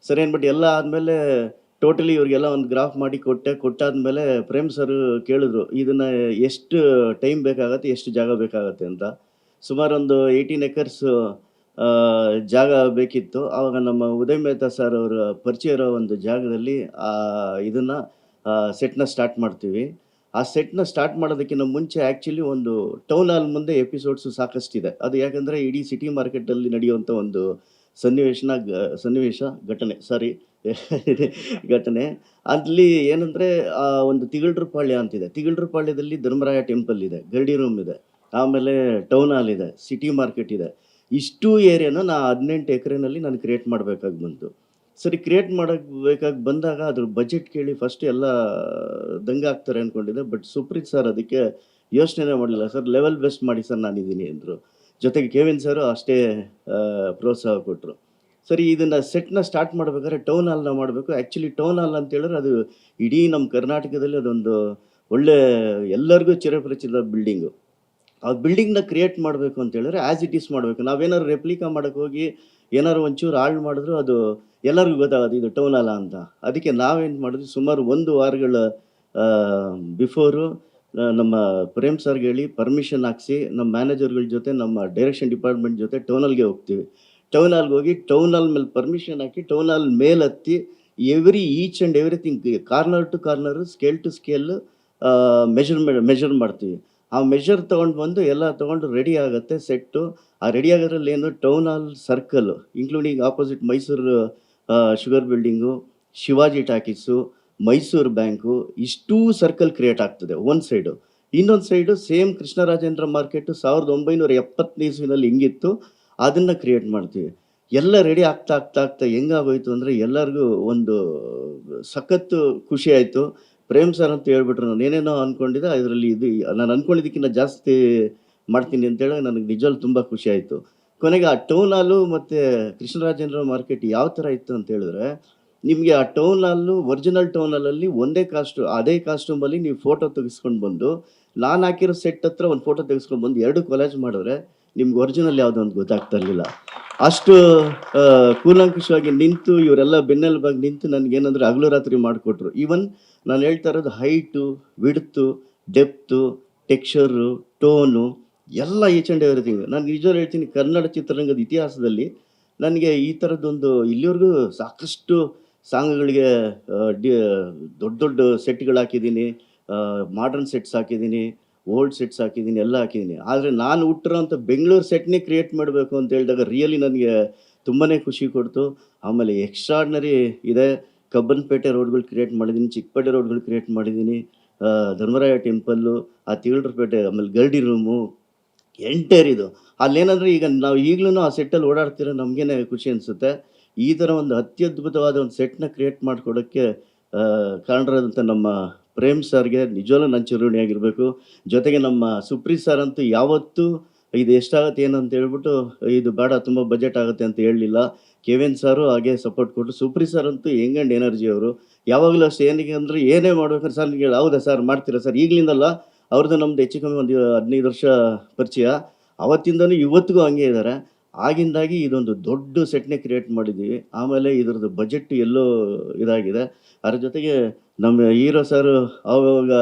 ಸರಿ ಅಂದ್ಬಿಟ್ಟು ಎಲ್ಲ ಆದಮೇಲೆ ಟೋಟಲಿ ಇವ್ರಿಗೆಲ್ಲ ಒಂದು ಗ್ರಾಫ್ ಮಾಡಿ ಕೊಟ್ಟಾದ್ಮೇಲೆ ಪ್ರೇಮ್ ಸರ್ ಕೇಳಿದ್ರು, ಇದನ್ನು ಎಷ್ಟು ಟೈಮ್ ಬೇಕಾಗತ್ತೆ, ಎಷ್ಟು ಜಾಗ ಬೇಕಾಗತ್ತೆ ಅಂತ. ಸುಮಾರು ಒಂದು 18 ಎಕರ್ಸ್ ಜಾಗ ಬೇಕಿತ್ತು. ಆವಾಗ ನಮ್ಮ ಉದಯ್ ಮೆಹ್ತಾ ಸರ್ ಅವರ ಪರಿಚಯ ಇರೋ ಒಂದು ಜಾಗದಲ್ಲಿ ಇದನ್ನು ಸೆಟ್ನ ಸ್ಟಾರ್ಟ್ ಮಾಡ್ತೀವಿ. ಆ ಸೆಟ್ನ ಸ್ಟಾರ್ಟ್ ಮಾಡೋದಕ್ಕಿಂತ ಮುಂಚೆ ಆ್ಯಕ್ಚುಲಿ ಒಂದು ಟೌನ್ ಹಾಲ್ ಮುಂದೆ ಎಪಿಸೋಡ್ಸು ಸಾಕಷ್ಟಿದೆ. ಅದು ಯಾಕಂದರೆ ಇಡೀ ಸಿಟಿ ಮಾರ್ಕೆಟಲ್ಲಿ ನಡೆಯುವಂಥ ಒಂದು ಘಟನೆ. ಅಲ್ಲಿ ಏನಂದರೆ ಒಂದು ತಿಗಳ್ರಪಾಳ್ಯ ಅಂತಿದೆ. ತಿಗಳ್ರಪಾಳ್ಯದಲ್ಲಿ ಧರ್ಮರಾಯ ಟೆಂಪಲ್ ಇದೆ, ಗರಡಿ ರೂಮ್ ಇದೆ, ಆಮೇಲೆ ಟೌನ್ ಹಾಲ್ ಇದೆ, ಸಿಟಿ ಮಾರ್ಕೆಟ್ ಇದೆ. ಇಷ್ಟು ಏರಿಯಾನ 18 ಎಕರೆನಲ್ಲಿ ನಾನು ಕ್ರಿಯೇಟ್ ಮಾಡಬೇಕಾಗಿ ಬಂತು. ಸರಿ, ಕ್ರಿಯೇಟ್ ಮಾಡಬೇಕಾಗಿ ಬಂದಾಗ ಅದ್ರ ಬಜೆಟ್ ಕೇಳಿ ಫಸ್ಟ್ ಎಲ್ಲ ದಂಗಾಗ್ತಾರೆ ಅಂದ್ಕೊಂಡಿದ್ದೆ. ಬಟ್ ಸುಪ್ರೀತ್ ಸರ್ ಅದಕ್ಕೆ ಯೋಚನೆ ಮಾಡಲಿಲ್ಲ. ಸರ್ ಲೆವೆಲ್ ಬೆಸ್ಟ್ ಮಾಡಿ ಸರ್, ನಾನಿದ್ದೀನಿ ಅಂದರು. ಜೊತೆಗೆ ಕೆ ವಿ ಎನ್ ಸರು ಅಷ್ಟೇ ಪ್ರೋತ್ಸಾಹ ಕೊಟ್ಟರು. ಸರಿ ಇದನ್ನು ಸೆಟ್ನ ಸ್ಟಾರ್ಟ್ ಮಾಡ್ಬೇಕಾದ್ರೆ ಟೌನ್ ಹಾಲ್ನ ಮಾಡಬೇಕು. ಆ್ಯಕ್ಚುಲಿ ಟೌನ್ ಹಾಲ್ ಅಂತ ಹೇಳಿದ್ರೆ ಅದು ಇಡೀ ನಮ್ಮ ಕರ್ನಾಟಕದಲ್ಲಿ ಅದೊಂದು ಒಳ್ಳೆ ಎಲ್ಲರಿಗೂ ಚಿರಪರಿಚಿತ ಬಿಲ್ಡಿಂಗು. ಆ ಬಿಲ್ಡಿಂಗ್ನ ಕ್ರಿಯೇಟ್ ಮಾಡಬೇಕು ಅಂತ ಹೇಳಿದ್ರೆ ಆ್ಯಸ್ ಇಟ್ ಈಸ್ ಮಾಡಬೇಕು. ನಾವೇನಾದ್ರು ರೆಪ್ಲಿಕಾ ಮಾಡೋಕ್ಕೆ ಹೋಗಿ ಏನಾದ್ರು ಒಂಚೂರು ಹಾಳು ಮಾಡಿದ್ರು ಅದು ಎಲ್ಲರಿಗೂ ಗೊತ್ತಾಗೋದು ಇದು ಟೌನ್ ಹಾಲ ಅಂತ. ಅದಕ್ಕೆ ನಾವೇನು ಮಾಡಿದ್ವಿ, ಸುಮಾರು 1 ವಾರಗಳ ಬಿಫೋರು ನಮ್ಮ ಪ್ರೇಮ್ ಸರ್ಗೆ ಹೇಳಿ ಪರ್ಮಿಷನ್ ಹಾಕ್ಸಿ ನಮ್ಮ ಮ್ಯಾನೇಜರ್ಗಳ ಜೊತೆ ನಮ್ಮ ಡೈರೆಕ್ಷನ್ ಡಿಪಾರ್ಟ್ಮೆಂಟ್ ಜೊತೆ ಟೌನ್ ಹಾಲ್ಗೆ ಹೋಗ್ತೀವಿ. ಟೌನ್ ಹಾಲ್ಗೆ ಹೋಗಿ ಟೌನ್ ಹಾಲ್ ಮೇಲೆ ಪರ್ಮಿಷನ್ ಹಾಕಿ ಟೌನ್ ಹಾಲ್ ಮೇಲೆ ಹತ್ತಿ each and everything corner to corner, scale to scale measure ಮಾಡ್ತೀವಿ. ಆ ಮೆಷರ್ ತೊಗೊಂಡು ಬಂದು ಎಲ್ಲ ತೊಗೊಂಡು ರೆಡಿ ಆಗುತ್ತೆ ಸೆಟ್ಟು. ಆ ರೆಡಿ ಆಗೋದ್ರಲ್ಲಿ ಏನು town hall circle including opposite Mysuru sugar building, Shivaji talkies, Mysuru bank, ಇಷ್ಟೂ ಸರ್ಕಲ್ ಕ್ರಿಯೇಟ್ ಆಗ್ತದೆ ಒಂದು ಸೈಡು. ಇನ್ನೊಂದು ಸೈಡು ಸೇಮ್ ಕೃಷ್ಣರಾಜೇಂದ್ರ ಮಾರ್ಕೆಟು 1970 ಇಸ್ವಿನಲ್ಲಿ ಹಿಂಗಿತ್ತು, ಅದನ್ನು ಕ್ರಿಯೇಟ್ ಮಾಡ್ತೀವಿ. ಎಲ್ಲ ರೆಡಿ ಆಗ್ತಾ ಆಗ್ತಾ ಆಗ್ತಾ ಹೆಂಗಾಗೋಯ್ತು ಅಂದರೆ ಎಲ್ಲರಿಗೂ ಒಂದು ಸಖತ್ತು ಖುಷಿ ಆಯಿತು. ಪ್ರೇಮ್ ಸರ್ ಅಂತ ಹೇಳ್ಬಿಟ್ರು. ನಾನು ಏನೇನೋ ಅಂದ್ಕೊಂಡಿದ್ದೆ, ಇದರಲ್ಲಿ ಇದು ನಾನು ಅಂದ್ಕೊಂಡಿದ್ದಕ್ಕಿಂತ ಜಾಸ್ತಿ ಮಾಡ್ತೀನಿ ಅಂತೇಳಿ ನನಗೆ ನಿಜವಾಗ್ಲೂ ತುಂಬ ಖುಷಿ ಆಯಿತು. ಕೊನೆಗೆ ಆ ಟೌನ್ ಹಾಲು ಮತ್ತು ಕೃಷ್ಣರಾಜೇಂದ್ರ ಮಾರ್ಕೆಟ್ ಯಾವ ಥರ ಇತ್ತು ಅಂತ ಹೇಳಿದ್ರೆ, ನಿಮಗೆ ಆ ಟೌನ್ ಹಾಲು ಒರಿಜಿನಲ್ ಟೌನ್ ಹಾಲಲ್ಲಿ ಒಂದೇ ಅದೇ ಕಾಸ್ಟ್ಯೂಮಲ್ಲಿ ನೀವು ಫೋಟೋ ತೆಗೆಸ್ಕೊಂಡು ಬಂದು ನಾನು ಹಾಕಿರೋ ಸೆಟ್ ಹತ್ರ ಒಂದು ಫೋಟೋ ತೆಗೆಸ್ಕೊಂಡು ಬಂದು 2 ಕೊಲಾಜ್ ಮಾಡಿದ್ರೆ ನಿಮ್ಗೆ ಒರಿಜಿನಲ್ ಯಾವುದೋ ಒಂದು ಗೊತ್ತಾಗ್ತಾ ಇರಲಿಲ್ಲ. ಅಷ್ಟು ಕೂಲಂಕುಷವಾಗಿ ನಿಂತು ಇವರೆಲ್ಲ ಬೆನ್ನೆಲುಬಾಗಿ ನಿಂತು ನನಗೇನಂದ್ರೆ ಹಗಲು ರಾತ್ರಿ ಮಾಡಿಕೊಟ್ರು. ಈವನ್ ನಾನು ಹೇಳ್ತಾ ಇರೋದು height, width, depth, texture, tone ಎಲ್ಲ ಈಚ್ ಆ್ಯಂಡ್ ಎವ್ರಿಥಿಂಗ್. ನಾನು ನಿಜವಾಗ್ಲೂ ಹೇಳ್ತೀನಿ, ಕನ್ನಡ ಚಿತ್ರರಂಗದ ಇತಿಹಾಸದಲ್ಲಿ ನನಗೆ ಈ ಥರದ್ದೊಂದು ಇಲ್ಲಿವರೆಗೂ ಸಾಕಷ್ಟು ಸಾಂಗ್ಗಳಿಗೆ ದೊಡ್ಡ ದೊಡ್ಡ ಸೆಟ್ಗಳು ಹಾಕಿದ್ದೀನಿ, ಮಾಡ್ರನ್ ಸೆಟ್ಸ್ ಹಾಕಿದ್ದೀನಿ, ಓಲ್ಡ್ ಸೆಟ್ಸ್ ಹಾಕಿದ್ದೀನಿ, ಎಲ್ಲ ಹಾಕಿದ್ದೀನಿ. ಆದರೆ ನಾನು ಹುಟ್ಟಿರೋಂಥ ಬೆಂಗಳೂರು ಸೆಟ್ನೇ ಕ್ರಿಯೇಟ್ ಮಾಡಬೇಕು ಅಂತ ಹೇಳಿದಾಗ ರಿಯಲಿ ನನಗೆ ತುಂಬಾ ಖುಷಿ ಕೊಡ್ತು. ಆಮೇಲೆ ಎಕ್ಸ್ಟ್ರಾರ್ಡ್ನರಿ ಇದೆ. ಕಬ್ಬನ್ಪೇಟೆ ರೋಡ್ಗಳು ಕ್ರಿಯೇಟ್ ಮಾಡಿದ್ದೀನಿ, ಚಿಕ್ಕಪೇಟೆ ರೋಡ್ಗಳು ಕ್ರಿಯೇಟ್ ಮಾಡಿದ್ದೀನಿ, ಧರ್ಮರಾಯ ಟೆಂಪಲ್ಲು, ಆ ತಿಗಳರಪೇಟೆ, ಆಮೇಲೆ ಗರ್ಡಿ ರೂಮು, ಎಂಟೈರ್ ಇದು. ಅಲ್ಲೇನಂದರೆ ಈಗ ನಾವು ಈಗಲೂ ಆ ಸೆಟ್ಟಲ್ಲಿ ಓಡಾಡ್ತಿರೋ ನಮಗೇನೆ ಖುಷಿ ಅನಿಸುತ್ತೆ. ಈ ಥರ ಒಂದು ಅತ್ಯದ್ಭುತವಾದ ಒಂದು ಸೆಟ್ನ ಕ್ರಿಯೇಟ್ ಮಾಡಿಕೊಡೋಕ್ಕೆ ಕಾರಣರಾದಂಥ ನಮ್ಮ ಪ್ರೇಮ್ ಸರ್ಗೆ ನಿಜವಲ್ಲೂ ನಾನು ಚಿರಋಣಿಯಾಗಿರಬೇಕು. ಜೊತೆಗೆ ನಮ್ಮ ಸುಪ್ರೀತ್ ಸರ್ ಅಂತೂ ಯಾವತ್ತೂ ಇದು ಎಷ್ಟಾಗುತ್ತೆ ಏನು ಅಂತ ಹೇಳ್ಬಿಟ್ಟು ಇದು ಬೇಡ ತುಂಬ ಬಜೆಟ್ ಆಗುತ್ತೆ ಅಂತ ಹೇಳಲಿಲ್ಲ. ಕೆವಿನ್ ಸಾರು ಹಾಗೆ ಸಪೋರ್ಟ್ ಕೊಟ್ಟು, ಸುಪ್ರೀತ್ ಸರ್ ಅಂತೂ ಯಂಗ್ ಆ್ಯಂಡ್ ಎನರ್ಜಿ ಅವರು. ಯಾವಾಗಲೂ ಅಷ್ಟೇ, ಏನಕ್ಕೆ ಅಂದರೆ ಏನೇ ಮಾಡ್ಬೇಕಾದ್ರೆ ಸರ್ ನಿಮಗೆ ಹೌದಾ ಸರ್ ಮಾಡ್ತೀರಾ ಸರ್, ಈಗಲಿಂದಲ್ಲ, ಅವ್ರದ್ದು ನಮ್ಮದು ಹೆಚ್ಚು ಕಮ್ಮಿ ಒಂದು 15 ವರ್ಷ ಪರಿಚಯ. ಅವತ್ತಿಂದನೂ ಇವತ್ತಿಗೂ ಹಂಗೆ ಇದ್ದಾರೆ. ಆಗಿಂದಾಗಿ ಇದೊಂದು ದೊಡ್ಡ ಸೆಟ್ನೇ ಕ್ರಿಯೇಟ್ ಮಾಡಿದ್ದೀವಿ. ಆಮೇಲೆ ಇದರದ್ದು ಬಜೆಟ್ ಎಲ್ಲೋ ಇದಾಗಿದೆ. ಅದ್ರ ಜೊತೆಗೆ ನಮ್ಮ ಹೀರೋ ಸರ್ ಆವಾಗ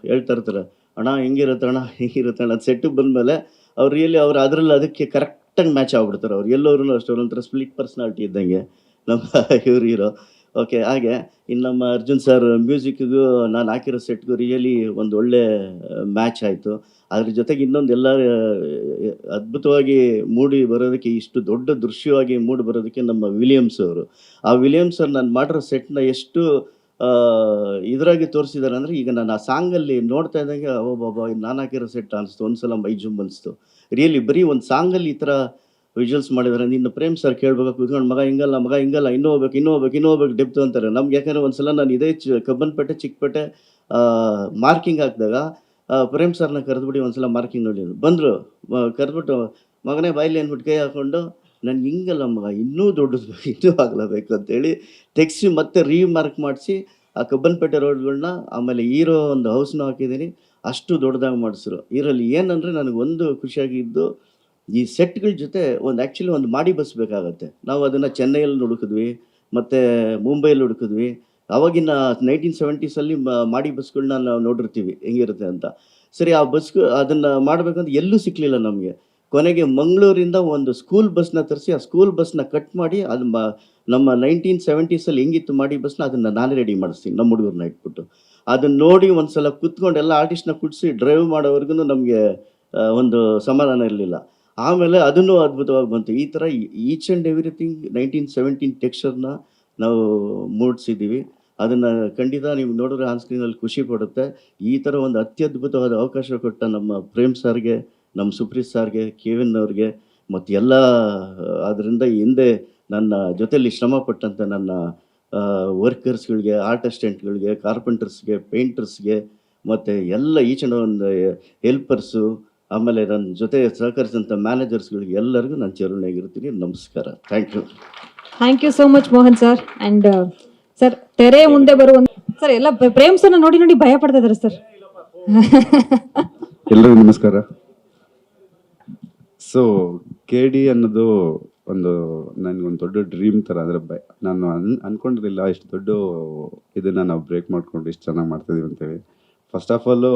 ಹೇಳ್ತಾ ಇರ್ತಾರೆ, ಅಣ್ಣ ಹಿಂಗಿರುತ್ತೆ ಅಣ್ಣ ಹಿಂಗಿರುತ್ತೆ ಅಣ್ಣ. ಅದು ಸೆಟ್ಟಿಗೆ ಬಂದಮೇಲೆ ಅವ್ರು ರಿಯಲಿ ಅವ್ರು ಅದರಲ್ಲಿ ಅದಕ್ಕೆ ಕರೆಕ್ಟಾಗಿ ಮ್ಯಾಚ್ ಆಗ್ಬಿಡ್ತಾರೆ. ಅವ್ರು ಎಲ್ಲರೂ ಅಷ್ಟು ಒಂಥರ ಸ್ಪ್ಲಿಟ್ ಪರ್ಸ್ನಾಲಿಟಿ ಇದ್ದಂಗೆ ನಮ್ಮ ಇವ್ರು ಹೀರೋ. ಓಕೆ, ಹಾಗೆ ಇನ್ನು ನಮ್ಮ ಅರ್ಜುನ್ ಸರ್ ಮ್ಯೂಸಿಕ್ಕಿಗೂ ನಾನು ಹಾಕಿರೋ ಸೆಟ್ಗೂ ರಿಯಲಿ ಒಂದು ಒಳ್ಳೆ ಮ್ಯಾಚ್ ಆಯಿತು. ಅದ್ರ ಜೊತೆಗೆ ಇನ್ನೊಂದು ಎಲ್ಲ ಅದ್ಭುತವಾಗಿ ಮೂಡಿ ಬರೋದಕ್ಕೆ, ಇಷ್ಟು ದೊಡ್ಡ ದೃಶ್ಯವಾಗಿ ಮೂಡಿ ಬರೋದಕ್ಕೆ ನಮ್ಮ ವಿಲಿಯಮ್ಸ್ ಅವರು. ಆ ವಿಲಿಯಮ್ಸ್ ಅವ್ರು ನಾನು ಮಾಡಿರೋ ಸೆಟ್ನ ಎಷ್ಟು ಇದರಾಗಿ ತೋರಿಸಿದ್ದಾರೆ ಅಂದರೆ, ಈಗ ನಾನು ಆ ಸಾಂಗಲ್ಲಿ ನೋಡ್ತಾ ಇದ್ದಂಗೆ ಓ ಬಾಬಾ ನಾನು ಹಾಕಿರೋ ಸೆಟ್ ಅನಿಸ್ತು. ಒಂದು ಸಲ ಮೈ ಜುಮ್ ಅನಿಸ್ತು. ರಿಯಲಿ ಬರೀ ಒಂದು ಸಾಂಗಲ್ಲಿ ಈ ಥರ ವಿಜುವಲ್ಸ್ ಮಾಡಿದ್ದಾರೆ. ನಿನ್ನ ಪ್ರೇಮ್ ಸರ್ ಕೇಳಬೇಕು, ಕೂತ್ಕೊಂಡು ಮಗ ಹಿಂಗಲ್ಲ ಇನ್ನೂ ಹೋಗ್ಬೇಕು ಡೆಪ್ತು ಅಂತಾರೆ ನಮ್ಗೆ. ಯಾಕಂದರೆ ಒಂದು ಸಲ ನಾನು ಇದೇ ಕಬ್ಬನ್ಪೇಟೆ ಚಿಕ್ಕಪೇಟೆ ಮಾರ್ಕಿಂಗ್ ಹಾಕಿದಾಗ ಪ್ರೇಮ್ ಸರ್ನ ಕರೆದ್ಬಿಟ್ಟು ಒಂದು ಸಲ ಮಾರ್ಕಿಂಗ್ ನೋಡಿದ್ರು. ಬಂದರು, ಕರೆದ್ಬಿಟ್ಟು ಮಗನೇ ಬಾಯಿಲಿ ಅಂದ್ಬಿಟ್ಟು ಕೈ ಹಾಕ್ಕೊಂಡು, ನನಗೆ ಹಿಂಗಲ್ಲ ಮಗ ಇನ್ನೂ ದೊಡ್ಡದು ಇನ್ನೂ ಆಗಲೇಬೇಕು ಅಂತೇಳಿ ತೆಗ್ಸಿ ಮತ್ತೆ ರೀಮಾರ್ಕ್ ಮಾಡಿಸಿ ಆ ಕಬ್ಬನ್ಪೇಟೆ ರೋಡ್ಗಳನ್ನ, ಆಮೇಲೆ ಹೀರೋ ಒಂದು ಹೌಸ್ನೂ ಹಾಕಿದ್ದೀನಿ, ಅಷ್ಟು ದೊಡ್ಡದಾಗಿ ಮಾಡಿಸಿದ್ರು. ಇದರಲ್ಲಿ ಏನಂದರೆ ನನಗೊಂದು ಖುಷಿಯಾಗಿದ್ದು, ಈ ಸೆಟ್ಗಳ ಜೊತೆ ಆ್ಯಕ್ಚುಲಿ ಒಂದು ಮಾಡಿ ಬಸ್ ಬೇಕಾಗತ್ತೆ. ನಾವು ಅದನ್ನು ಚೆನ್ನೈಯಲ್ಲಿ ಹುಡುಕಿದ್ವಿ, ಮತ್ತು ಮುಂಬೈಯಲ್ಲಿ ಹುಡುಕಿದ್ವಿ. ಆವಾಗಿನ 1970s ಮಾಡಿ ಬಸ್ಗಳನ್ನ ನಾವು ನೋಡಿರ್ತೀವಿ ಹೆಂಗಿರುತ್ತೆ ಅಂತ. ಸರಿ, ಆ ಅದನ್ನು ಮಾಡಬೇಕಂತ ಎಲ್ಲೂ ಸಿಕ್ಕಲಿಲ್ಲ ನಮಗೆ. ಕೊನೆಗೆ ಮಂಗಳೂರಿಂದ ಒಂದು ಸ್ಕೂಲ್ ಬಸ್ನ ತರಿಸಿ ಆ ಸ್ಕೂಲ್ ಬಸ್ನ ಕಟ್ ಮಾಡಿ ಅದು ನಮ್ಮ 1970s ಹೆಂಗಿತ್ತು ಮಾಡಿ ಬಸ್ನ, ಅದನ್ನು ನಾನೇ ರೆಡಿ ಮಾಡಿಸ್ತೀನಿ ನಮ್ಮ ಹುಡುಗರನ್ನ ಇಟ್ಬಿಟ್ಟು. ಅದನ್ನು ನೋಡಿ ಒಂದು ಸಲ ಕುತ್ಕೊಂಡು ಎಲ್ಲ ಆರ್ಟಿಸ್ಟ್ನ ಕೂಡಿಸಿ ಡ್ರೈವ್ ಮಾಡೋವರೆಗೂ ನಮಗೆ ಒಂದು ಸಮಾಧಾನ ಇರಲಿಲ್ಲ. ಆಮೇಲೆ ಅದನ್ನು ಅದ್ಭುತವಾಗಿ ಬಂತು. ಈ ಥರ ಈಚ್ ಆ್ಯಂಡ್ ಎವ್ರಿಥಿಂಗ್ 1917 ಟೆಕ್ಸ್ಚರ್ನ ನಾವು ಮೂಡಿಸಿದ್ದೀವಿ. ಅದನ್ನು ಖಂಡಿತ ನೀವು ನೋಡಿದ್ರೆ ಆನ್ ಸ್ಕ್ರೀನಲ್ಲಿ ಖುಷಿ ಪಡುತ್ತೆ. ಈ ಥರ ಒಂದು ಅತ್ಯದ್ಭುತವಾದ ಅವಕಾಶ ಕೊಟ್ಟ ನಮ್ಮ ಪ್ರೇಮ್ ಸರ್ಗೆ, ನಮ್ಮ ಸುಪ್ರೀತ್ ಸರ್ಗೆ, ಕೆವಿನ್ ಅವ್ರಿಗೆ, ಮತ್ತು ಎಲ್ಲ ಅದರಿಂದ ಹಿಂದೆ ನನ್ನ ಜೊತೆಯಲ್ಲಿ ಶ್ರಮಪಟ್ಟಂಥ ನನ್ನ ವರ್ಕರ್ಸ್ಗಳಿಗೆ, ಆರ್ಟ್ ಅಸಿಸ್ಟೆಂಟ್ಗಳಿಗೆ, ಕಾರ್ಪೆಂಟರ್ಸ್ಗೆ, ಪೇಂಟರ್ಸ್ಗೆ, ಮತ್ತು ಎಲ್ಲ ಈಚ್ ಆ್ಯಂಡ್ ಒಂದು ಹೆಲ್ಪರ್ಸು, ಆಮೇಲೆ ನನ್ನ ಜೊತೆ ಸಹಕರಿಸಿದಂಥ ಮ್ಯಾನೇಜರ್ಸ್ಗಳಿಗೆ ಎಲ್ಲರಿಗೂ ನಾನು ಚಿರಋಣಿಯಾಗಿರ್ತೀನಿ. ನಮಸ್ಕಾರ. Thank you. Thank you so much Mohan sir. And sir, ತೆರೆ ಮುಂದೆ ಬರುವ ಸರ್ ಎಲ್ಲ ಪ್ರೇಮ್ ಸರ್ನ ನೋಡಿ ನೋಡಿ ಭಯ ಪಡ್ತಾ ಇದಾರೆ ಸರ್. ಎಲ್ರಿಗೂ ನಮಸ್ಕಾರ. ಸೊ KD ಅನ್ನೋದು ಒಂದು ನನಗೊಂದು ದೊಡ್ಡ ಡ್ರೀಮ್ ಥರ. ಅಂದರೆ ನಾನು ಅನ್ಕೊಂಡಿರಲಿಲ್ಲ ಇಷ್ಟು ದೊಡ್ಡ ಇದನ್ನು ನಾವು ಬ್ರೇಕ್ ಮಾಡ್ಕೊಂಡು ಇಷ್ಟು ಚೆನ್ನಾಗಿ ಮಾಡ್ತಾಯಿದ್ದೀವಿ ಅಂತೇಳಿ. ಫಸ್ಟ್ ಆಫ್ ಆಲು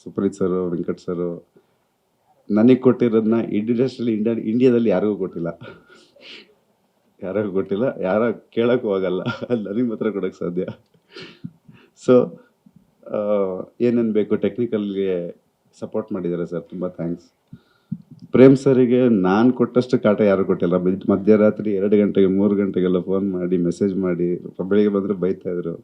ಸುಪ್ರೀತ್ ಸರು, ವೆಂಕಟ್ ಸರು ನನಗೆ ಕೊಟ್ಟಿರೋದನ್ನ ಇಂಡಸ್ಟ್ರಿಯಲ್ಲಿ ಇಂಡಿಯಾದಲ್ಲಿ ಯಾರಿಗೂ ಕೊಟ್ಟಿಲ್ಲ, ಯಾರೋ ಕೇಳೋಕ್ಕೂ ಹೋಗಲ್ಲ, ಅಲ್ಲಿ ನನಗೆ ಮಾತ್ರ ಕೊಡೋಕ್ಕೆ ಸಾಧ್ಯ. ಸೊ ಏನೇನು ಬೇಕು ಟೆಕ್ನಿಕಲ್ಗೆ ಸಪೋರ್ಟ್ ಮಾಡಿದ್ದಾರೆ ಸರ್, ತುಂಬ ಥ್ಯಾಂಕ್ಸ್. ಪ್ರೇಮ್ ಸರಿಗೆ ನಾನು ಕೊಟ್ಟಷ್ಟು ಕಾಟ ಯಾರು ಕೊಟ್ಟಿಲ್ಲ. ಮಧ್ಯರಾತ್ರಿ 2 ಗಂಟೆಗೆ 3 ಗಂಟೆಗೆಲ್ಲ ಫೋನ್ ಮಾಡಿ ಮೆಸೇಜ್ ಮಾಡಿ, ಬೆಳಿಗ್ಗೆ ಬಂದರೆ ಬೈತಾಯಿದ್ರು,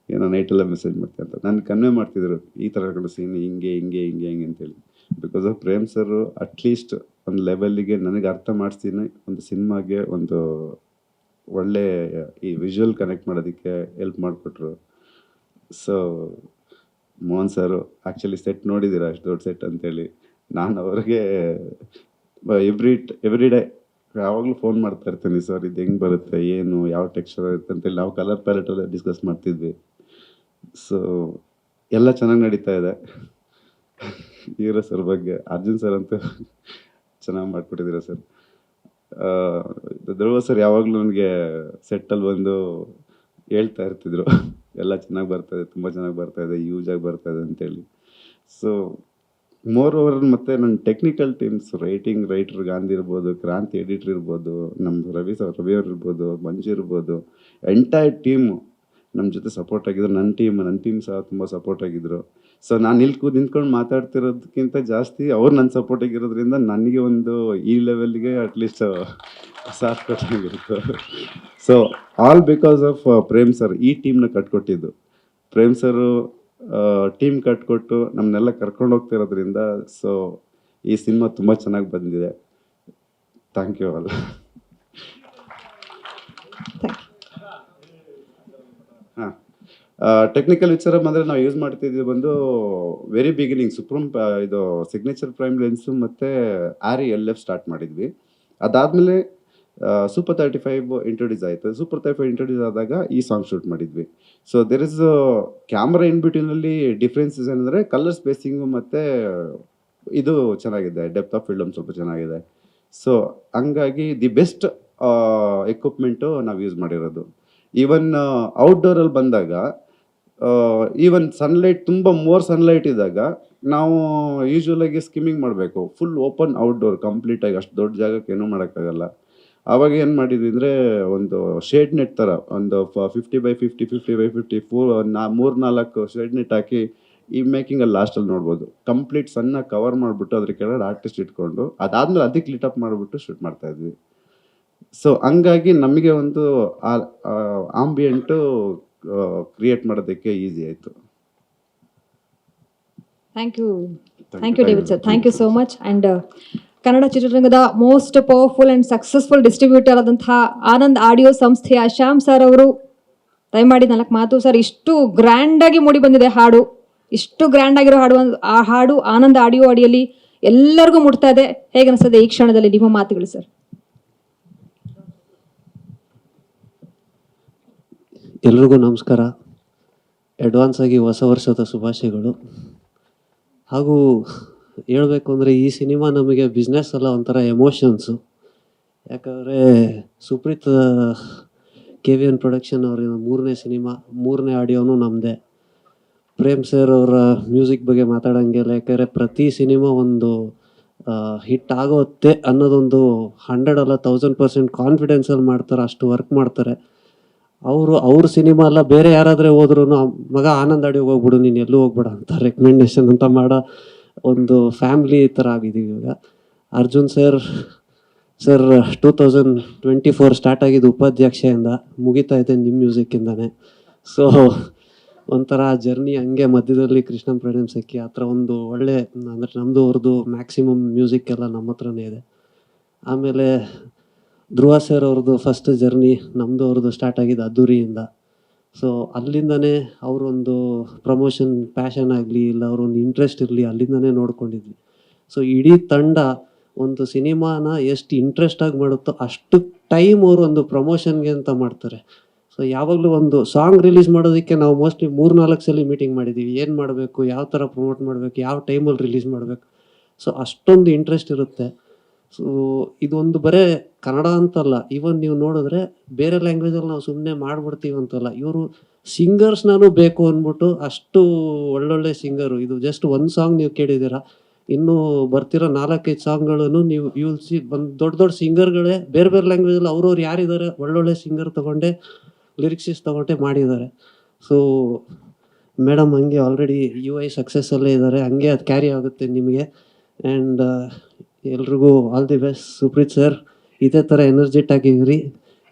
ಏನೋ ನೈಟೆಲ್ಲ ಮೆಸೇಜ್ ಮಾಡ್ತೀನಿ ಅಂತ. ನಾನು ಕನ್ವೆ ಮಾಡ್ತಿದ್ರು ಈ ಥರ ಸೀನ್ ಹಿಂಗೆ ಅಂತೇಳಿ. Because of Prem sir at least ಒಂದು ಲೆವೆಲ್ಲಿಗೆ ನನಗೆ ಅರ್ಥ ಮಾಡಿಸ್ತೀನಿ, ಒಂದು ಸಿನಿಮಾಗೆ ಒಂದು ಒಳ್ಳೆ ಈ ವಿಜುವಲ್ ಕನೆಕ್ಟ್ ಮಾಡೋದಕ್ಕೆ ಹೆಲ್ಪ್ ಮಾಡಿಕೊಟ್ರು. ಸೊ ಮೋಹನ್ ಸರು ಆ್ಯಕ್ಚುಲಿ ಸೆಟ್ ನೋಡಿದ್ದೀರಾ, ಅಷ್ಟು ದೊಡ್ಡ ಸೆಟ್ ಅಂತೇಳಿ. ನಾನು ಅವ್ರಿಗೆ ಎವ್ರಿ ಡೇ ಯಾವಾಗಲೂ ಫೋನ್ ಮಾಡ್ತಾ ಇರ್ತೀನಿ, ಸರ್ ಇದು ಹೆಂಗೆ ಬರುತ್ತೆ, ಏನು ಯಾವ ಟೆಕ್ಸ್ಚರ್ ಇರುತ್ತೆ ಅಂತೇಳಿ. ನಾವು ಕಲರ್ ಪ್ಯಾಲೆಟೆಲ್ಲ ಡಿಸ್ಕಸ್ ಮಾಡ್ತಿದ್ವಿ. ಸೊ ಎಲ್ಲ ಚೆನ್ನಾಗಿ ನಡೀತಾ ಇದೆ. ಹೀರೋ ಸರ್ ಬಗ್ಗೆ ಅರ್ಜುನ್ ಸರ್ ಅಂತೂ ಚೆನ್ನಾಗಿ ಮಾಡಿಕೊಟ್ಟಿದ್ದೀರಾ ಸರ್. ಧ್ರುವ ಸರ್ ಯಾವಾಗಲೂ ನನಗೆ ಸೆಟ್ಟಲ್ಲಿ ಬಂದು ಹೇಳ್ತಾ ಇರ್ತಿದ್ರು, ಎಲ್ಲ ಚೆನ್ನಾಗಿ ಬರ್ತಾಯಿದೆ, ತುಂಬ ಚೆನ್ನಾಗಿ ಬರ್ತಾಯಿದೆ, ಯೂಸಾಗಿ ಬರ್ತಾಯಿದೆ ಅಂತೇಳಿ. ಸೊ ಮೋರ್ ಓವರ್ ಮತ್ತು ನನ್ನ ಟೆಕ್ನಿಕಲ್ ಟೀಮ್ಸ್, ರೈಟರ್ ಗಾಂಧಿ ಇರ್ಬೋದು, ಕ್ರಾಂತಿ ಎಡಿಟರ್ ಇರ್ಬೋದು, ನಮ್ಮ ರವಿ ಅವ್ರು ಇರ್ಬೋದು, ಮಂಜು ಇರ್ಬೋದು, ಎಂಟೈರ್ ಟೀಮು ನಮ್ಮ ಜೊತೆ ಸಪೋರ್ಟ್ ಆಗಿದ್ರು. ನನ್ನ ಟೀಮ್ ಸಹ ತುಂಬ ಸಪೋರ್ಟ್ ಆಗಿದ್ರು. ಸೊ ನಾನು ನಿಂತ್ಕೊಂಡು ಮಾತಾಡ್ತಿರೋದಕ್ಕಿಂತ ಜಾಸ್ತಿ ಅವ್ರು ನನ್ನ ಸಪೋರ್ಟ್ ಆಗಿರೋದ್ರಿಂದ ನನಗೆ ಒಂದು ಈ ಲೆವೆಲ್ಗೆ ಅಟ್ಲೀಸ್ಟ್ ಸಾಥ್ ಕೊಟ್ಟಂಗಿರುತ್ತೆ. So all because of Prem sir ಈ ಟೀಮ್ನ ಕಟ್ಕೊಟ್ಟಿದ್ದು. ಪ್ರೇಮ್ ಸರು ಟೀಮ್ ಕಟ್ಕೊಟ್ಟು ನಮ್ಮನ್ನೆಲ್ಲ ಕರ್ಕೊಂಡು ಹೋಗ್ತಿರೋದ್ರಿಂದ ಸೊ ಈ ಸಿನಿಮಾ ತುಂಬ ಚೆನ್ನಾಗಿ ಬಂದಿದೆ. Thank you all. ಹಾಂ, ಟೆಕ್ನಿಕಲ್ ವಿಚಾರ ಬಂದರೆ ನಾವು ಯೂಸ್ ಮಾಡ್ತಿದ್ದೀವಿ ಬಂದು ವೆರಿ ಬಿಗಿನಿಂಗ್ ಇದು ಸಿಗ್ನೇಚರ್ ಪ್ರೈಮ್ ಲೆನ್ಸು ಮತ್ತು ಆರಿ LF ಸ್ಟಾರ್ಟ್ ಮಾಡಿದ್ವಿ. ಅದಾದಮೇಲೆ ಸೂಪರ್ 35 ಇಂಟ್ರೊಡ್ಯೂಸ್ ಆಯಿತು. ಸೂಪರ್ 35 ಇಂಟ್ರೊಡ್ಯೂಸ್ ಆದಾಗ ಈ ಸಾಂಗ್ ಶೂಟ್ ಮಾಡಿದ್ವಿ. So there is camera in ಬಿಟ್ವೀನಲ್ಲಿ ಡಿಫ್ರೆನ್ಸಸ್ ಏನಂದರೆ ಕಲರ್ ಸ್ಪೇಸಿಂಗು ಮತ್ತು ಇದು ಚೆನ್ನಾಗಿದೆ, ಡೆಪ್ತ್ ಆಫ್ ಫಿಲ್ಮ್ ಸ್ವಲ್ಪ ಚೆನ್ನಾಗಿದೆ. ಸೊ ಹಂಗಾಗಿ ದಿ ಬೆಸ್ಟ್ ಎಕ್ವಿಪ್ಮೆಂಟು ನಾವು ಯೂಸ್ ಮಾಡಿರೋದು. ಈವನ್ ಔಟ್ಡೋರಲ್ಲಿ ಬಂದಾಗ ಈವನ್ ಸನ್ಲೈಟ್ ತುಂಬ ಮೋರ್ ಸನ್ಲೈಟ್ ಇದ್ದಾಗ ನಾವು ಯೂಶ್ವಲಾಗಿ ಸ್ಕಿಮ್ಮಿಂಗ್ ಮಾಡಬೇಕು. ಫುಲ್ ಓಪನ್ ಔಟ್ಡೋರ್ ಕಂಪ್ಲೀಟಾಗಿ, ಅಷ್ಟು ದೊಡ್ಡ ಜಾಗಕ್ಕೆ ಏನೂ ಮಾಡೋಕ್ಕಾಗಲ್ಲ. ಆವಾಗ ಏನು ಮಾಡಿದ್ವಿ ಅಂದರೆ ಒಂದು ಶೇಡ್ ನೆಟ್ ಥರ ಒಂದು 50x50 50x50 3-4 ಶೇಡ್ ನೆಟ್ ಹಾಕಿ ಈ ಮೇಕಿಂಗಲ್ಲಿ ಲಾಸ್ಟಲ್ಲಿ ನೋಡ್ಬೋದು. ಕಂಪ್ಲೀಟ್ ಸಣ್ಣ ಕವರ್ ಮಾಡಿಬಿಟ್ಟು ಅದ್ರ ಕೆಳಗಡೆ ಆರ್ಟಿಸ್ಟ್ ಇಟ್ಕೊಂಡು ಅದಾದಮೇಲೆ ಅದಕ್ಕೆ ಲಿಟಪ್ ಮಾಡಿಬಿಟ್ಟು ಶೂಟ್ ಮಾಡ್ತಾಯಿದ್ವಿ. ಸೊ ಹಂಗಾಗಿ ನಮಗೆ ಒಂದು ಆಂಬಿಯೆಂಟು ಕ್ರಿಯೇಟ್ ಮಾಡೋದಕ್ಕೆ ಈಸಿ ಆಯಿತು. Thank you David sir, thank you so much. And Kannada ಚಿತ್ರರಂಗದ most powerful and successful distributor ಆದಂತಹ ಆನಂದ್ ಆಡಿಯೋ ಸಂಸ್ಥೆಯ ಶ್ಯಾಮ್ ಸರ್ ಅವರು ದಯಮಾಡಿ 4 ಮಾತು ಸರ್. ಇಷ್ಟು ಗ್ರ್ಯಾಂಡಾಗಿ ಮೂಡಿ ಬಂದಿದೆ ಹಾಡು, ಇಷ್ಟು ಗ್ರ್ಯಾಂಡ್ ಆಗಿರೋ ಹಾಡು, ಆ ಹಾಡು ಆನಂದ್ ಆಡಿಯೋ ಅಡಿಯಲ್ಲಿ ಎಲ್ಲರಿಗೂ ಮುಟ್ತಾ ಇದೆ. ಹೇಗೆ ಅನಿಸ್ತದೆ ಈ ಕ್ಷಣದಲ್ಲಿ ನಿಮ್ಮ ಮಾತುಗಳು ಸರ್? ಎಲ್ರಿಗೂ ನಮಸ್ಕಾರ. ಅಡ್ವಾನ್ಸ್ ಆಗಿ ಹೊಸ ವರ್ಷದ ಶುಭಾಶಯಗಳು. ಹಾಗೂ ಹೇಳಬೇಕು ಅಂದರೆ ಈ ಸಿನಿಮಾ ನಮಗೆ ಬಿಸ್ನೆಸ್ ಅಲ್ಲ, ಒಂಥರ ಎಮೋಷನ್ಸು. ಯಾಕಂದರೆ ಸುಪ್ರೀತ್ KVN ಪ್ರೊಡಕ್ಷನ್ ಅವರ 3ನೇ ಸಿನಿಮಾ, 3ನೇ ಆಡಿಯೋನು ನಮ್ಮದೇ. ಪ್ರೇಮ್ ಸರ್ ಅವರ ಮ್ಯೂಸಿಕ್ ಬಗ್ಗೆ ಮಾತಾಡೋಂಗಿಲ್ಲ. ಯಾಕಂದರೆ ಪ್ರತಿ ಸಿನಿಮಾ ಒಂದು ಹಿಟ್ ಆಗುತ್ತೆ ಅನ್ನೋದೊಂದು 100 ಅಲ್ಲ 1000% ಕಾನ್ಫಿಡೆನ್ಸಲ್ಲಿ ಮಾಡ್ತಾರೆ, ಅಷ್ಟು ವರ್ಕ್ ಮಾಡ್ತಾರೆ. ಅವ್ರ ಸಿನಿಮಾ ಅಲ್ಲ, ಬೇರೆ ಯಾರಾದರೆ ಹೋದ್ರೂ ಮಗ ಆನಂದ್ ಆಡಿಯೋಗೆ ಹೋಗ್ಬಿಡು, ನೀನು ಎಲ್ಲೂ ಹೋಗ್ಬೇಡ ಅಂತ ರೆಕಮೆಂಡೇಶನ್ ಅಂತ ಮಾಡೋ ಒಂದು ಫ್ಯಾಮ್ಲಿ ಥರ ಆಗಿದ್ದೀವಿ ಇವಾಗ. ಅರ್ಜುನ್ ಸರ್ 2024 ಸ್ಟಾರ್ಟ್ ಆಗಿದ್ದು ಉಪಾಧ್ಯಕ್ಷೆಯಿಂದ, ಮುಗಿತಾ ಇದೆ ನಿಮ್ಮ ಮ್ಯೂಸಿಕ್ಕಿಂದನೇ. ಸೊ ಒಂಥರ ಜರ್ನಿ ಹಂಗೆ ಮಧ್ಯದಲ್ಲಿ ಕೃಷ್ಣನ್ ಪ್ರಣಯಂ ಸಖಿ ಆ ಥರ ಒಂದು ಒಳ್ಳೆ, ಅಂದರೆ ನಮ್ಮದು ಅವ್ರದ್ದು ಮ್ಯಾಕ್ಸಿಮಮ್ ಮ್ಯೂಸಿಕ್ ಎಲ್ಲ ನಮ್ಮ ಹತ್ರನೇ ಇದೆ. ಆಮೇಲೆ ಧ್ರುವ ಸರ್ ಅವ್ರದ್ದು ಫಸ್ಟ್ ಜರ್ನಿ ನಮ್ಮದು ಅವ್ರದ್ದು ಸ್ಟಾರ್ಟ್ ಆಗಿದ್ದು ಅದ್ದೂರಿಯಿಂದ. ಸೊ ಅಲ್ಲಿಂದನೇ ಅವರೊಂದು ಪ್ರಮೋಷನ್ ಪ್ಯಾಷನ್ ಆಗಲಿ ಇಲ್ಲ ಅವರೊಂದು ಇಂಟ್ರೆಸ್ಟ್ ಇರಲಿ, ಅಲ್ಲಿಂದನೇ ನೋಡ್ಕೊಂಡಿದ್ವಿ. ಸೊ ಇಡೀ ತಂಡ ಒಂದು ಸಿನಿಮಾನ ಎಷ್ಟು ಇಂಟ್ರೆಸ್ಟಾಗಿ ಮಾಡುತ್ತೋ ಅಷ್ಟು ಟೈಮ್ ಅವರು ಒಂದು ಪ್ರಮೋಷನ್ಗೆ ಅಂತ ಮಾಡ್ತಾರೆ. ಸೊ ಯಾವಾಗಲೂ ಒಂದು ಸಾಂಗ್ ರಿಲೀಸ್ ಮಾಡೋದಕ್ಕೆ ನಾವು ಮೋಸ್ಟ್ಲಿ 3-4 ಸಲ ಮೀಟಿಂಗ್ ಮಾಡಿದ್ದೀವಿ. ಏನು ಮಾಡಬೇಕು, ಯಾವ ಥರ ಪ್ರಮೋಟ್ ಮಾಡಬೇಕು, ಯಾವ ಟೈಮಲ್ಲಿ ರಿಲೀಸ್ ಮಾಡಬೇಕು. ಸೊ ಅಷ್ಟೊಂದು ಇಂಟ್ರೆಸ್ಟ್ ಇರುತ್ತೆ. ಸೊ ಇದೊಂದು ಬರೇ ಕನ್ನಡ ಅಂತಲ್ಲ, ಈವನ್ ನೀವು ನೋಡಿದ್ರೆ ಬೇರೆ ಲ್ಯಾಂಗ್ವೇಜಲ್ಲಿ ನಾವು ಸುಮ್ಮನೆ ಮಾಡ್ಬಿಡ್ತೀವಿ ಅಂತಲ್ಲ, ಇವರು ಸಿಂಗರ್ಸ್ನೂ ಬೇಕು ಅಂದ್ಬಿಟ್ಟು ಅಷ್ಟು ಒಳ್ಳೊಳ್ಳೆ ಸಿಂಗರು. ಇದು ಜಸ್ಟ್ ಒಂದು ಸಾಂಗ್ ನೀವು ಕೇಳಿದ್ದೀರಾ, ಇನ್ನೂ ಬರ್ತಿರೋ 4-5 ಸಾಂಗ್ಗಳನ್ನು ನೀವು ವಿಲ್ ಸಿ ಒಂದು ದೊಡ್ಡ ದೊಡ್ಡ ಸಿಂಗರ್ಗಳೇ ಬೇರೆ ಬೇರೆ ಲ್ಯಾಂಗ್ವೇಜಲ್ಲಿ ಅವ್ರವ್ರು ಯಾರಿದ್ದಾರೆ ಒಳ್ಳೊಳ್ಳೆ ಸಿಂಗರ್ ತೊಗೊಂಡೆ ಲಿರಿಕ್ಸಿಸ್ ತೊಗೊಂಡೆ ಮಾಡಿದ್ದಾರೆ. ಸೊ ಮೇಡಮ್ ಹಂಗೆ ಆಲ್ರೆಡಿ UI ಸಕ್ಸಸ್ಸಲ್ಲೇ ಇದ್ದಾರೆ, ಹಂಗೆ ಅದು ಕ್ಯಾರಿ ಆಗುತ್ತೆ ನಿಮಗೆ. ಆ್ಯಂಡ್ ಎಲ್ರಿಗೂ all the best. Supreet sir ಇದೇ ಥರ ಎನರ್ಜೆಟ್ ಆಗಿರಿ,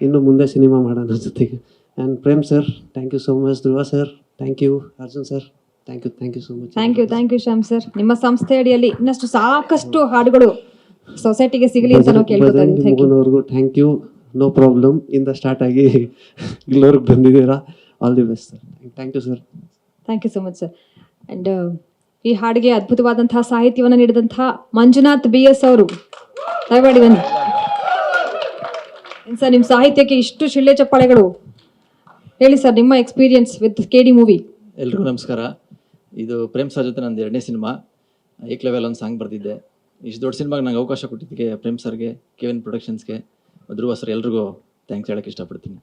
ಇನ್ನು ಮುಂದೆ ಸಿನಿಮಾ ಮಾಡೋಣ ಜೊತೆಗೆ. And Prem sir thank you so much. Dhruva sir thank you. Arjun sir thank you so much. Thank you Shyam sir. ನಿಮ್ಮ ಸಂಸ್ಥೆ ಅಡಿಯಲ್ಲಿ ಇನ್ನಷ್ಟು ಸಾಕಷ್ಟು ಹಾಡುಗಳು ಸೊಸೈಟಿಗೆ ಸಿಗಲಿ ಅಂತ ನಾವು ಕೇಳ್ಕೊತಾ ಮುಗಿನವ್ರಿಗೂ ಥ್ಯಾಂಕ್ ಯು. ನೋ ಪ್ರಾಬ್ಲಮ್, ಇಂದ ಸ್ಟಾರ್ಟ್ ಆಗಿ ಇಲ್ಲವ್ರಿಗೆ ಬಂದಿದ್ದೀರಾ. All the best sir. Thank you sir. Thank you so much sir. And ಈ ಹಾಡಿಗೆ ಅದ್ಭುತವಾದಂತಹ ಸಾಹಿತ್ಯವನ್ನು ನೀಡಿದಂತಹ ಮಂಜುನಾಥ್ BS ಅವರು ದಯಮಾಡಿ ಬನ್ನಿ ಸರ್. ನಿಮ್ಮ ಸಾಹಿತ್ಯಕ್ಕೆ ಇಷ್ಟು ಶಿಳ್ಳೆ ಚಪ್ಪಾಳೆಗಳು. ಹೇಳಿ ಸರ್ ನಿಮ್ಮ ಎಕ್ಸ್ಪೀರಿಯನ್ಸ್ ವಿತ್ KD ಮೂವಿ. ಎಲ್ರಿಗೂ ನಮಸ್ಕಾರ. ಇದು ಪ್ರೇಮ್ ಸರ್ ಜೊತೆ ನಂದು 2ನೇ ಸಿನಿಮಾ. ಏಕ್ಲೆವೆಲ್ ಒಂದು ಸಾಂಗ್ ಬರ್ತಿದ್ದೆ. ಇಷ್ಟು ದೊಡ್ಡ ಸಿನಿಮಾಗೆ ನಂಗೆ ಅವಕಾಶ ಕೊಟ್ಟಿದ್ದಕ್ಕೆ ಪ್ರೇಮ್ ಸರ್ಗೆ, KVN ಪ್ರೊಡಕ್ಷನ್ಸ್ಗೆ, ಧ್ರುವ ಸರ್ ಎಲ್ರಿಗೂ ಥ್ಯಾಂಕ್ಸ್ ಹೇಳಕ್ಕೆ ಇಷ್ಟಪಡ್ತೀನಿ.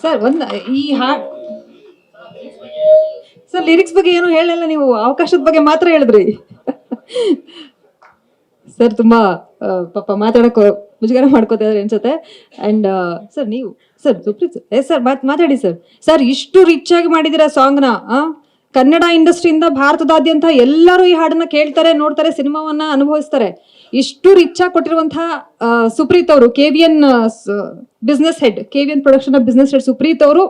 ಸರ್ ಈ ಹಾಡ್ ಸರ್ ಲಿರಿಕ್ಸ್ ಬಗ್ಗೆ ಏನು ಹೇಳಲ್ಲ, ನೀವು ಅವಕಾಶದ ಬಗ್ಗೆ ಮಾತ್ರ ಹೇಳಿದ್ರಿ ಸರ್. ತುಂಬಾ ಪಾಪ ಮಾತಾಡೋಕೆ ಮುಜುಗರ ಮಾಡ್ಕೋತಾ ಇದ್ದಾರೆ ಅನ್ಸುತ್ತೆ. ಆ್ಯಂಡ್ ಸರ್ ನೀವು ಸರ್ ಸುಪ್ರೀತ್ ಸರ್ ಮಾತಾಡಿ ಸರ್. ಸರ್ ಇಷ್ಟು ರಿಚ್ ಆಗಿ ಮಾಡಿದ್ದೀರಾ ಸಾಂಗ್ನ. ಕನ್ನಡ ಇಂಡಸ್ಟ್ರಿಯಿಂದ ಭಾರತದಾದ್ಯಂತ ಎಲ್ಲರೂ ಈ ಹಾಡನ್ನ ಕೇಳ್ತಾರೆ, ನೋಡ್ತಾರೆ, ಸಿನಿಮಾವನ್ನ ಅನುಭವಿಸ್ತಾರೆ. ಇಷ್ಟು ರಿಚ್ ಆಗಿ ಕೊಟ್ಟಿರುವಂತಹ ಸುಪ್ರೀತ್ ಅವರು, KVN business head, KVN production business head Supreeth ಅವರು